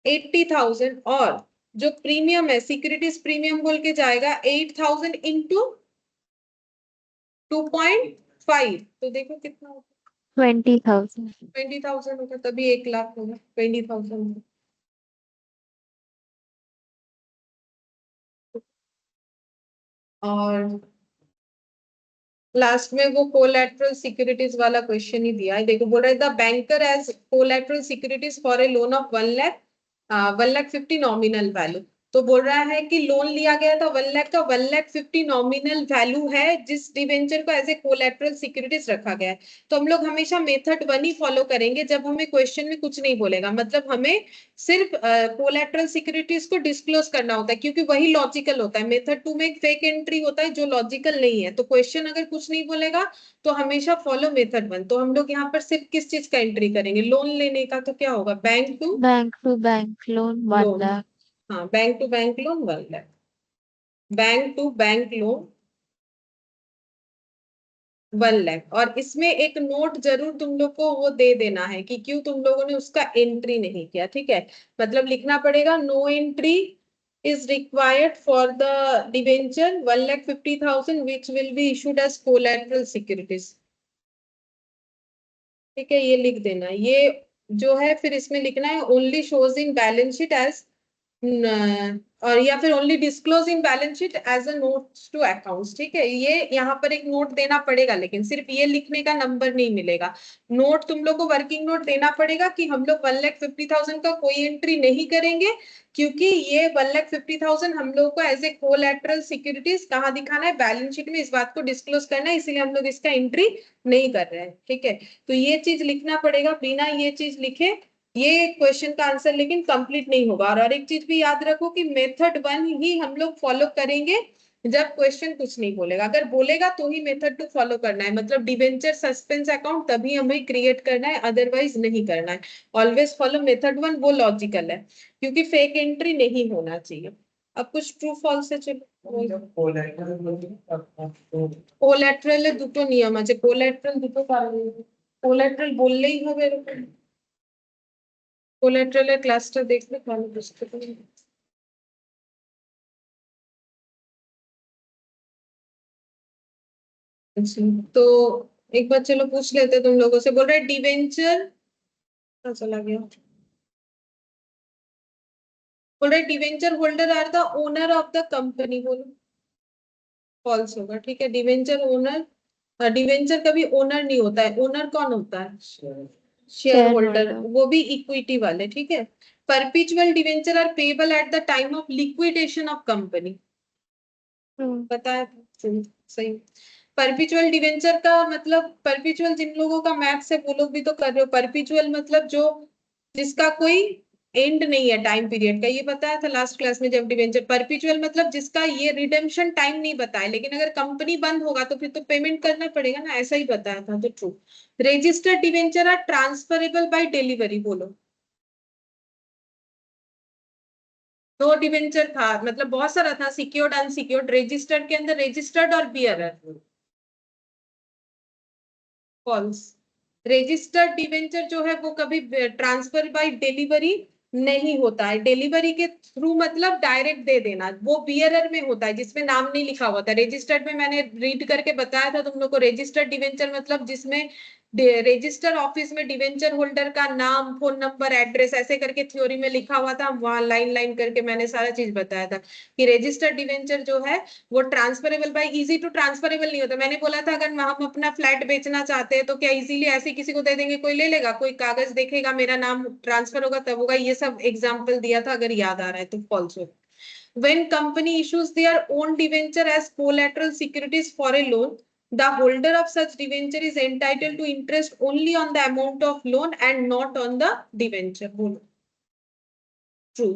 S1: 80,000। और जो प्रीमियम है सिक्योरिटीज प्रीमियम बोल के जाएगा 8,000 इंटू 2.5। तो देखो कितना होगा,
S3: 20,000.
S1: 20,000 होगा, तभी 1 लाख होगा, 20,000। और लास्ट में वो कोलैटरल सिक्योरिटीज वाला क्वेश्चन ही दिया है। देखो बोल रहा है the banker as collateral securities for a loan of 1 lakh 1,50,000 nominal value. तो बोल रहा है कि लोन लिया गया था 1 लाख का, 1,50,000 नॉमिनल वैल्यू है जिस डिवेंचर को एज ए कोलैटरल सिक्योरिटीज रखा गया है। तो हम लोग हमेशा मेथड 1 ही फॉलो करेंगे जब हमें क्वेश्चन में कुछ नहीं बोलेगा, मतलब हमें सिर्फ कोलैटरल सिक्योरिटीज को डिस्क्लोज करना होता है, क्योंकि वही लॉजिकल होता है। मेथड 2 में एक फेक एंट्री होता है जो लॉजिकल नहीं है। तो क्वेश्चन अगर कुछ नहीं बोलेगा तो हमेशा फॉलो मेथड 1। तो हम लोग यहाँ पर सिर्फ किस चीज का एंट्री करेंगे, लोन लेने का। तो क्या होगा, bank to
S3: Bank to bank loan 1
S1: loan.
S3: lakh.
S1: हाँ, bank to bank loan 1 lakh, bank to bank loan 1 lakh. और इसमें एक नोट जरूर तुम लोग को वो दे देना है कि क्यों तुम लोगों ने उसका एंट्री नहीं किया, ठीक है। मतलब लिखना पड़ेगा no entry is required for the debenture 1,50,000 which will be issued as collateral securities। ठीक है, ये लिख देना। ये जो है फिर इसमें लिखना है only shows in balance sheet as और या फिर only disclose in balance sheet as a notes to accounts. ठीक है, ये यहाँ पर एक नोट देना पड़ेगा, लेकिन सिर्फ ये लिखने का नंबर नहीं मिलेगा। नोट तुम लोग को वर्किंग नोट देना पड़ेगा कि हम लोग 1,50,000 का कोई एंट्री नहीं करेंगे, क्योंकि ये 1,50,000 हम लोग को एज ए कोलैटरल सिक्योरिटीज कहाँ दिखाना है, बैलेंस शीट में। इस बात को डिस्क्लोज करना है, इसीलिए हम लोग इसका एंट्री नहीं कर रहे हैं। ठीक है, तो ये चीज लिखना पड़ेगा। बिना ये चीज लिखे ये क्वेश्चन का आंसर लेकिन कंप्लीट नहीं होगा। और एक चीज भी याद रखो कि मेथड 1 ही हम लोग फॉलो करेंगे जब क्वेश्चन कुछ नहीं बोलेगा। अगर बोलेगा तो ही मेथड 2 फॉलो करना है, मतलब डिवेंचर सस्पेंस अकाउंट तभी हमें क्रिएट करना है, अदरवाइज नहीं करना है। ऑलवेज फॉलो मेथड 1, वो लॉजिकल है, क्योंकि फेक एंट्री नहीं होना चाहिए। अब कुछ ट्रू फॉल्स है, चलो।
S2: जब collateral बोलते हैं, तब आपको
S1: कोलैटरल দুটো নিয়ম আছে, কোলাট্রাল দুটো কারণে কোলাট্রাল বললেই হবে এরকম। কোলাট্রালের ক্লাসটা দেখলে ভালো বুঝতে পারবে। अच्छा, तो एक बार चलो पूछ लेते हैं तुम लोगों से। बोल रहे डिवेंचर चला गया। बोल रहे debenture holder are the owner of the company. बोलो फॉल्स होगा। ठीक है, डिवेंचर ओनर, डिवेंचर कभी ओनर नहीं होता है। ओनर कौन होता है, शेयर होल्डर,
S3: Shareholder.
S1: वो भी इक्विटी वाले। ठीक है, perpetual debenture are payable at the time of liquidation of company.
S3: True.
S1: पता है, सही। परपिचुअल डिवेंचर का मतलब, परपिचुअल जिन लोगों का मैथ्स है वो लोग भी तो कर रहे हो। परपिचुअल मतलब जो जिसका कोई एंड नहीं है टाइम पीरियड का, ये बताया था लास्ट क्लास में जब डिवेंचर। परपिचुअल मतलब जिसका ये रिडेम्पशन टाइम नहीं बताया, लेकिन अगर कंपनी बंद होगा तो फिर तो पेमेंट करना पड़ेगा ना, ऐसा ही बताया था, तो true. Registered debenture are transferable by delivery. बोलो, दो डिवेंचर था, मतलब बहुत सारा था, सिक्योर्ड अनसिक्योर्ड। रजिस्टर्ड के अंदर रजिस्टर्ड और बियरर, फॉल्स। रजिस्टर्ड डिवेंचर जो है वो कभी ट्रांसफर बाय डिलीवरी नहीं होता है। डिलीवरी के थ्रू मतलब डायरेक्ट दे देना, वो बियरर में होता है जिसमें नाम नहीं लिखा हुआ था। रजिस्टर्ड में मैंने रीड करके बताया था तुम लोग को। रजिस्टर्ड डिवेंचर मतलब जिसमें रजिस्टर ऑफिस में डिवेंचर होल्डर का नाम, फोन नंबर, एड्रेस ऐसे करके थ्योरी में लिखा हुआ था, वहां लाइन लाइन करके मैंने सारा चीज बताया था कि रजिस्टर्ड डिवेंचर जो है वो transferable by, easy to transferable नहीं होता। मैंने बोला था अगर हम अपना फ्लैट बेचना चाहते हैं तो क्या इजीली ऐसे किसी को दे देंगे, कोई ले लेगा, कोई कागज देखेगा, मेरा नाम ट्रांसफर होगा तब होगा। ये सब एग्जाम्पल दिया था, अगर याद आ रहा है तो। फॉल्स हो। When company issues their own debenture as collateral securities for a loan, The holder of such debenture is entitled to interest only on the amount of loan and not on the debenture. बोलो true,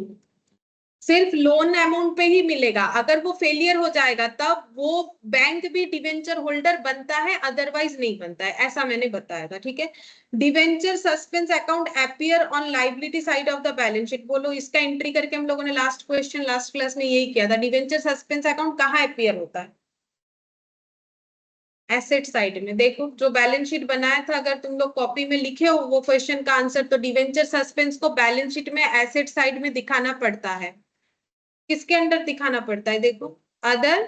S1: सिर्फ loan amount पे ही मिलेगा, अगर वो failure हो जाएगा तब वो बैंक भी डिवेंचर होल्डर बनता है, अदरवाइज नहीं बनता है, ऐसा मैंने बताया था, ठीक है। Debenture suspense account appear on liability side of the balance sheet, बोलो इसका एंट्री करके हम लोगों ने लास्ट क्वेश्चन लास्ट क्लास में यही किया था, डिवेंचर सस्पेंस अकाउंट कहाँ अपीयर होता है, एसेट साइड में। देखो जो बैलेंस शीट बनाया था, अगर तुम लोग कॉपी में लिखे हो वो क्वेश्चन का आंसर, तो डिवेंचर सस्पेंस को बैलेंस शीट में एसेट साइड में दिखाना पड़ता है, किसके अंडर दिखाना पड़ता है, देखो अदर,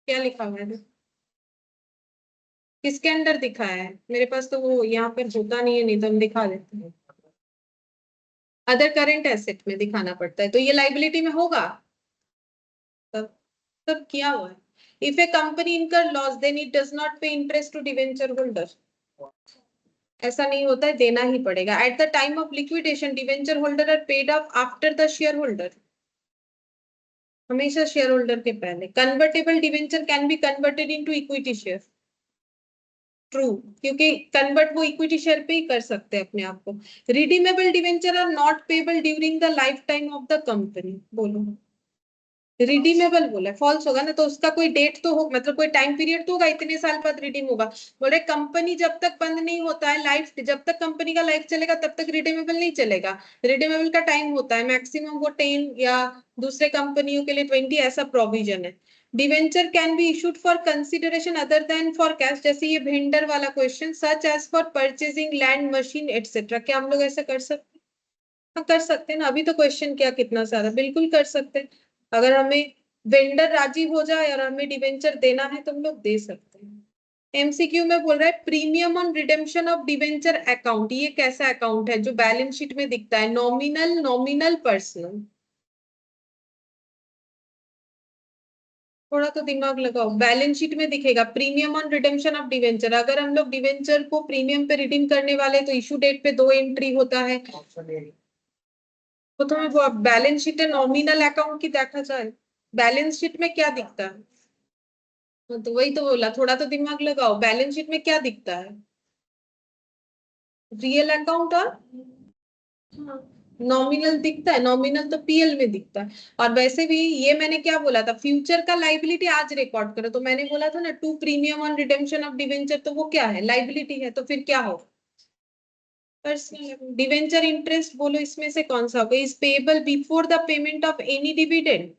S1: क्या लिखा हुआ है, किसके अंडर दिखा है, मेरे पास तो वो यहाँ पर होता नहीं है, नहीं तो हम दिखा देते हैं, अदर करेंट एसेट में दिखाना पड़ता है, तो ये लाइबिलिटी में होगा, तब तब किया हुआ है। If a company incur loss then it does not pay interest to debenture holder, ऐसा नहीं होता है, देना ही पड़ेगा। At the time of liquidation debenture holder are paid off after the share holder, हमेशा शेयर होल्डर के पहले। Convertible debenture can be converted into equity share, true, क्योंकि कन्वर्ट वो इक्विटी शेयर पे ही कर सकते हैं अपने आप को। Redeemable debenture are not payable during the life time of the company, बोलो रिडीमेबल बोला, फॉल्स होगा ना, तो उसका कोई डेट तो हो, मतलब कोई टाइम पीरियड तो होगा, इतने साल बाद रिडीम होगा। बोले कंपनी जब तक बंद नहीं होता है, लाइफ जब तक कंपनी का लाइफ चलेगा तब तक रिडीमेबल नहीं चलेगा, रिडीमेबल का टाइम होता है मैक्सिमम वो 10 या दूसरे कंपनियों के लिए 20, ऐसा प्रोविजन है। Debenture can be issued for consideration other than for cash, जैसे ये वेंडर वाला question, such as for purchasing land machine etcetera, क्या हम लोग ऐसा कर सकते हैं? हाँ कर सकते हैं ना, अभी तो क्वेश्चन क्या कितना सारा, बिल्कुल कर सकते हैं, अगर हमें वेंडर राजी हो जाए और हमें डिवेंचर देना है तो हम लोग दे सकते हैं। एमसीक्यू में बोल रहा है premium on redemption of debenture account, ये कैसा अकाउंट है जो बैलेंस शीट में दिखता है, नॉमिनल, नॉमिनल, पर्सनल, थोड़ा तो दिमाग लगाओ, बैलेंस शीट में दिखेगा premium on redemption of debenture, अगर हम लोग डिवेंचर को प्रीमियम पे रिडीम करने वाले तो इशू डेट पे 2 एंट्री होता है, तो तुम्हें वो बैलेंस शीट है नॉमिनल अकाउंट की देखा जाए, बैलेंस शीट में क्या दिखता है, तो वही तो बोला, थोड़ा तो दिमाग लगाओ, बैलेंस शीट में क्या दिखता है, रियल अकाउंट और नॉमिनल दिखता है, नॉमिनल तो पीएल में दिखता है। और वैसे भी ये मैंने क्या बोला था, फ्यूचर का लाइबिलिटी आज रिकॉर्ड करो, तो मैंने बोला था ना to premium on redemption of debenture, तो वो क्या है, लाइबिलिटी है, तो फिर क्या हो, पर्सनल। डिवेंचर इंटरेस्ट बोलो इसमें से कौन सा होगा, is payable before the payment of any dividend,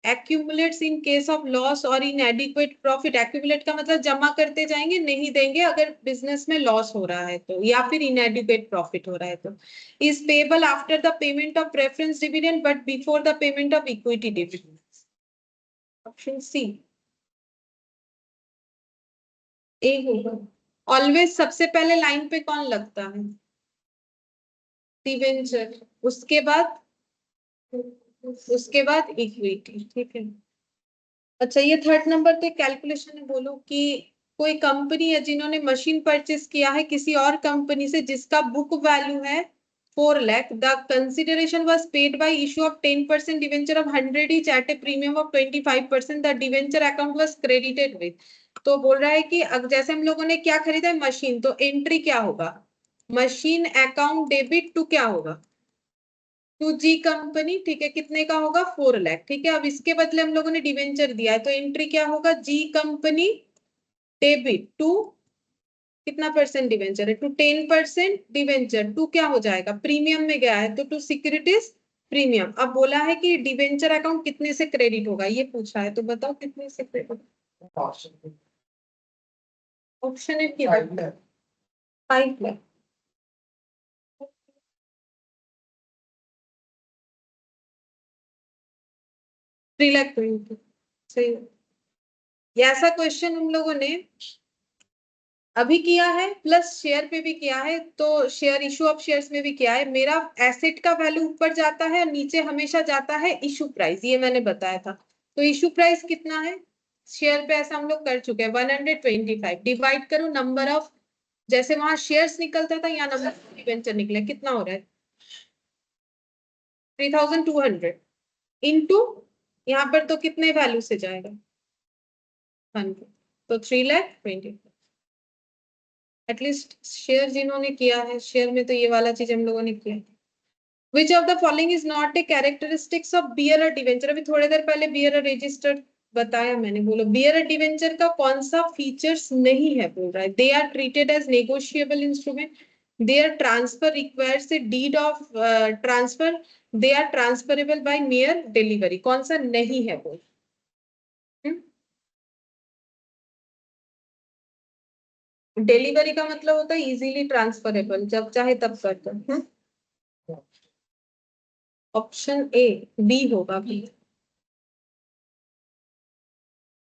S1: accumulates in case of loss or inadequate profit, accumulate का मतलब जमा करते जाएंगे, नहीं देंगे अगर बिजनेस में लॉस हो रहा है तो, या फिर inadequate profit हो रहा है तो। is payable after the payment of preference dividend but before the payment of equity dividend, option C A होगा। ऑलवेज सबसे पहले लाइन पे कौन लगता है, डिवेंचर, उसके बाद इक्विटी, ठीक है। अच्छा ये थर्ड नंबर पे कैलकुलेशन है, बोलो कि कोई कंपनी है जिन्होंने मशीन परचेस किया है किसी और कंपनी से जिसका बुक वैल्यू है 4 lakh, the consideration was paid by issue of 10% debenture of 100 each at a premium of 25%, the debenture account was credited with, तो बोल रहा है कि जैसे हम लोगों ने क्या खरीदा है मशीन, तो एंट्री क्या होगा, मशीन अकाउंट डेबिट टू क्या होगा, टू जी कंपनी, ठीक है, कितने का होगा 4 लाख, ठीक है। अब इसके बदले हम लोगों ने डिवेंचर दिया है तो एंट्री क्या होगा, जी कंपनी डेबिट टू कितना परसेंट डिवेंचर है, टू 10% डिवेंचर, टू क्या हो जाएगा, प्रीमियम में गया है तो टू सिक्योरिटीज प्रीमियम। अब बोला है कि डिवेंचर अकाउंट कितने से क्रेडिट होगा, ये पूछा है, तो बताओ कितने से क्रेडिट, ऑप्शन है कि 5 लाख, 3 लाख 20, सही। ये ऐसा क्वेश्चन हम लोगों ने अभी किया है, प्लस शेयर पे भी किया है, तो शेयर इशू ऑफ शेयर्स में भी किया है। मेरा एसेट का वैल्यू ऊपर जाता है, नीचे हमेशा जाता है इशू प्राइस, ये मैंने बताया था। तो इशू प्राइस कितना है, शेयर पे ऐसा हम लोग कर चुके हैं 125, डिवाइड करो नंबर ऑफ, जैसे वहां शेयर्स निकलता था यहाँ नंबर ऑफ डिवेंचर निकले, कितना हो रहा है 3200 इंटू, यहाँ पर तो कितने वैल्यू से जाएगा 100, तो 3,20,000। एटलीस्ट शेयर जिन्होंने किया है, शेयर में तो ये वाला चीज हम लोगों ने किया है। Which of the following is not a characteristics of bearer debenture? अभी थोड़ी देर पहले bearer registered बताया मैंने, बोलो bearer डिवेंचर का कौन सा फीचर्स नहीं है, बोल रहा है they are treated as negotiable instrument, their transfer requires a deed of transfer, they are transferable by mere delivery। कौन सा नहीं है बोल? डिलीवरी का मतलब होता है इजीली ट्रांसफरेबल, जब चाहे तब कर दो। ऑप्शन ए, बी होगा भी।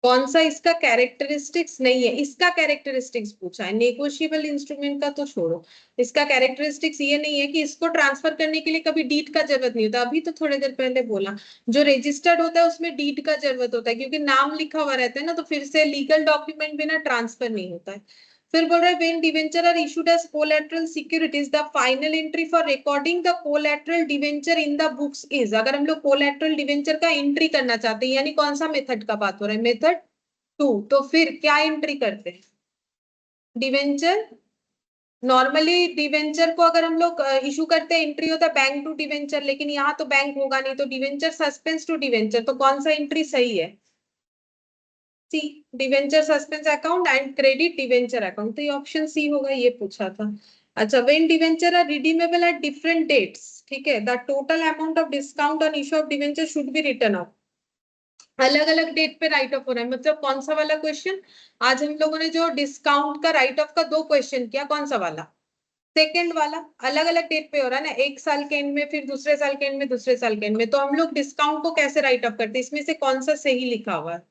S1: कौन सा इसका कैरेक्टरिस्टिक्स नहीं है? इसका कैरेक्टरिस्टिक्स पूछा है, नेगोशिएबल इंस्ट्रूमेंट का तो छोड़ो। इसका कैरेक्टरिस्टिक्स ये नहीं है कि इसको ट्रांसफर करने के लिए कभी डीड का जरूरत नहीं होता। अभी तो थोड़ी देर पहले बोला, जो रजिस्टर्ड होता है उसमें डीड का जरूरत होता है, क्योंकि नाम लिखा हुआ रहता है ना, तो फिर से लीगल डॉक्यूमेंट बिना ट्रांसफर नहीं होता है। फिर बोल रहा है when debenture are issued as collateral securities the final entry for recording the collateral debenture in the books is। अगर हम लोग collateral debenture का एंट्री करना चाहते हैं, यानी कौन सा मेथड का बात हो रहा है? मेथड 2। तो फिर क्या एंट्री करते हैं? डिवेंचर, नॉर्मली डिवेंचर को अगर हम लोग इशू करते हैं एंट्री होता है बैंक टू डिवेंचर, लेकिन यहाँ तो बैंक होगा नहीं, तो डिवेंचर सस्पेंस टू डिवेंचर। तो कौन सा एंट्री सही है? C, debenture suspense account and credit debenture account. तो ये ऑप्शन सी होगा, ये पूछा था। अच्छा, when debenture are redeemable at different dates, ठीक है, the total amount of discount on issue of debenture should be written off. अलग अलग डेट पे राइट ऑफ हो रहा है, मतलब कौन सा वाला क्वेश्चन? आज हम लोगों ने जो डिस्काउंट का राइट ऑफ का 2 क्वेश्चन किया, कौन सा वाला? सेकेंड वाला। अलग अलग डेट पे हो रहा है ना, एक साल के एंड में, फिर दूसरे साल के एंड में, दूसरे साल के एंड में। तो हम लोग डिस्काउंट को कैसे राइट ऑफ करते हैं? इसमें से कौन सा सही लिखा हुआ है?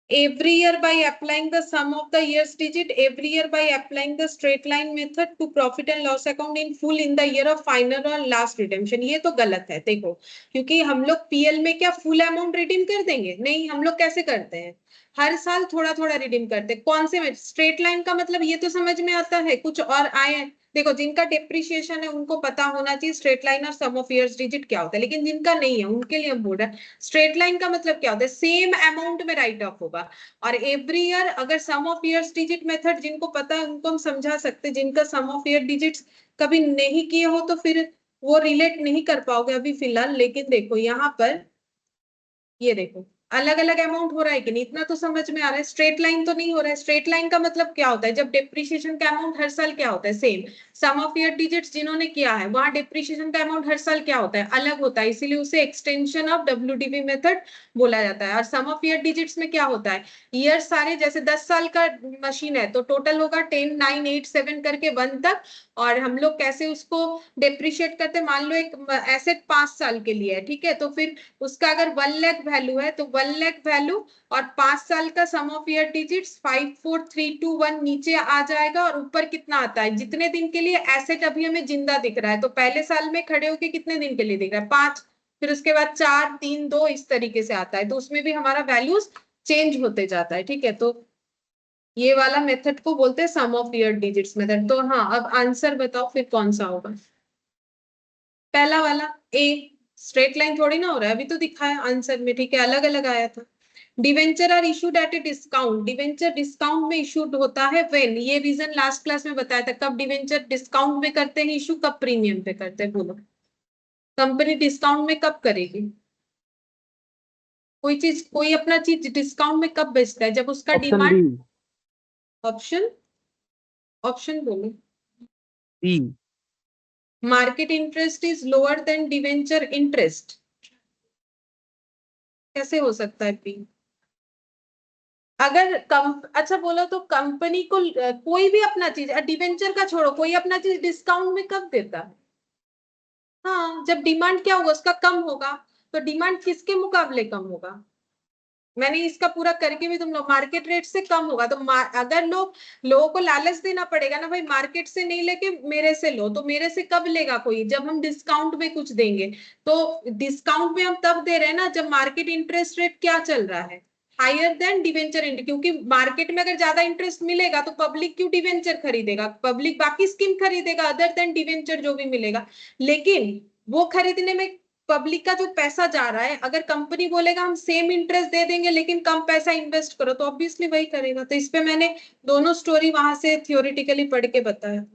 S1: Every year by applying the sum of the year's digit, every year by applying the straight line method to profit and loss account in full in the year of final or last redemption। ये तो गलत है, देखो, क्योंकि हम लोग PL में क्या फुल अमाउंट रिडीम कर देंगे? नहीं, हम लोग कैसे करते हैं? हर साल थोड़ा थोड़ा रिडीम करते हैं। कौन से में? स्ट्रेट लाइन का मतलब ये तो समझ में आता है, कुछ और आए। देखो, जिनका डेप्रिशिएशन है उनको पता होना चाहिए स्ट्रेट लाइन और सम ऑफ इयर्स डिजिट क्या होता है, लेकिन जिनका नहीं है उनके लिए हम बोल रहे हैं स्ट्रेट लाइन का मतलब क्या होता है? सेम अमाउंट में राइट ऑफ होगा। और एवरी ईयर, अगर सम ऑफ इयर्स डिजिट मेथड जिनको पता है उनको हम समझा सकते हैं, जिनका सम ऑफ ईयर डिजिट्स कभी नहीं किए हो तो फिर वो रिलेट नहीं कर पाओगे अभी फिलहाल। लेकिन देखो यहाँ पर, ये देखो अलग अलग अमाउंट हो रहा है कि नहीं, इतना तो समझ में आ रहा है। स्ट्रेट लाइन तो नहीं हो रहा है। स्ट्रेट लाइन का मतलब क्या होता है? जब डेप्रिशिएशन का अमाउंट हर साल क्या होता है? Same. Sum of year digits जिन्होंने किया है वहां डेप्रिशिएशन का अमाउंट हर साल क्या होता है? अलग होता है, इसीलिए उसे एक्सटेंशन ऑफ डब्ल्यूडीवी मेथड बोला जाता है। और सम ऑफ ईयर डिजिट्स में क्या होता है? ईयर सारे, जैसे 10 साल का मशीन है तो टोटल होगा 10, 9, 8, 7 करके 1 तक। और हम लोग कैसे उसको डेप्रिशिएट करते हैं? मान लो एक एसेट 5 साल के लिए है, ठीक है, तो फिर उसका अगर 1 लाख वैल्यू है तो 1 लाख वैल्यू और 5 साल का सम ऑफ ईयर डिजिट्स 5, 4, 3, 2, 1 नीचे आ जाएगा। और ऊपर कितना आता है? जितने दिन के लिए एसेट अभी हमें जिंदा दिख रहा है, तो पहले साल में खड़े होके कितने दिन के लिए दिख रहा है? 5, फिर उसके बाद 4, 3, 2 इस तरीके से आता है, तो उसमें भी हमारा वैल्यूज चेंज होते जाता है, ठीक है। तो ये वाला मेथड को बोलते हैं सम ऑफ ईयर डिजिट्स मेथड। तो हाँ, अब आंसर बताओ फिर कौन सा होगा? पहला वाला, ए। स्ट्रेट लाइन थोड़ी ना हो रहा है, अभी तो दिखाया आंसर में, ठीक है, अलग अलग आया था। Debenture are issued at a discount, debenture discount में इशूड होता है व्हेन, ये रीजन लास्ट क्लास में बताया था। कब डिवेंचर डिस्काउंट में करते हैं इशू, कब प्रीमियम पे करते हैं? बोलो, कंपनी डिस्काउंट में कब करेगी? कोई चीज, कोई अपना चीज डिस्काउंट में कब बेचता है? जब उसका डिमांड। ऑप्शन, ऑप्शन बोलो।
S4: B.
S1: Market interest is lower than debenture interest. कैसे हो सकता है बी? अगर अच्छा बोलो तो कंपनी को कोई भी अपना चीज, डिवेंचर का छोड़ो, कोई अपना चीज डिस्काउंट में कब देता है? हाँ, जब डिमांड क्या होगा? उसका कम होगा। तो डिमांड किसके मुकाबले कम होगा? मैंने इसका पूरा करके भी, तुम लोग मार्केट रेट से कम होगा। तो अगर लोगों को लालच देना पड़ेगा ना भाई, मार्केट से नहीं लेके मेरे से लो, तो मेरे से कब लेगा कोई? जब हम डिस्काउंट में कुछ देंगे। तो डिस्काउंट में हम तब दे रहे हैं ना जब मार्केट इंटरेस्ट रेट क्या चल रहा है? Higher than debenture interest. क्योंकि मार्केट में अगर ज्यादा इंटरेस्ट मिलेगा तो पब्लिक क्यों डिवेंचर खरीदेगा? पब्लिक बाकी स्कीम खरीदेगा अदर देन डिवेंचर जो भी मिलेगा। लेकिन वो खरीदने में पब्लिक का जो पैसा जा रहा है, अगर कंपनी बोलेगा हम सेम इंटरेस्ट दे देंगे लेकिन कम पैसा इन्वेस्ट करो, तो ऑब्वियसली वही करेगा। तो इस पे मैंने दोनों स्टोरी वहां से थियोरिटिकली पढ़ के बताया।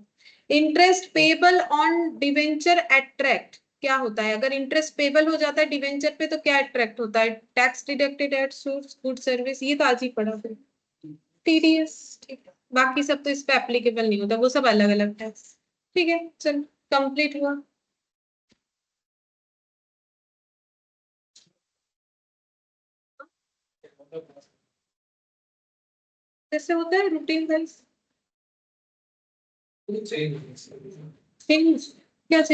S1: Interest payable on debenture attract क्या होता है? अगर इंटरेस्ट पेबल हो जाता है डिवेंचर पे तो क्या अट्रैक्ट होता है? Tax deducted at source, good service, ये तो आज ही पढ़ा फिर। टीडीएस, ठीक है, बाकी सब तो इस पे एप्लीकेबल नहीं होता, वो सब अलग अलग टैक्स। ठीक है, चल कंप्लीट हुआ। जैसे होता है रूटीन वाइज चेंज, क्या चेंज?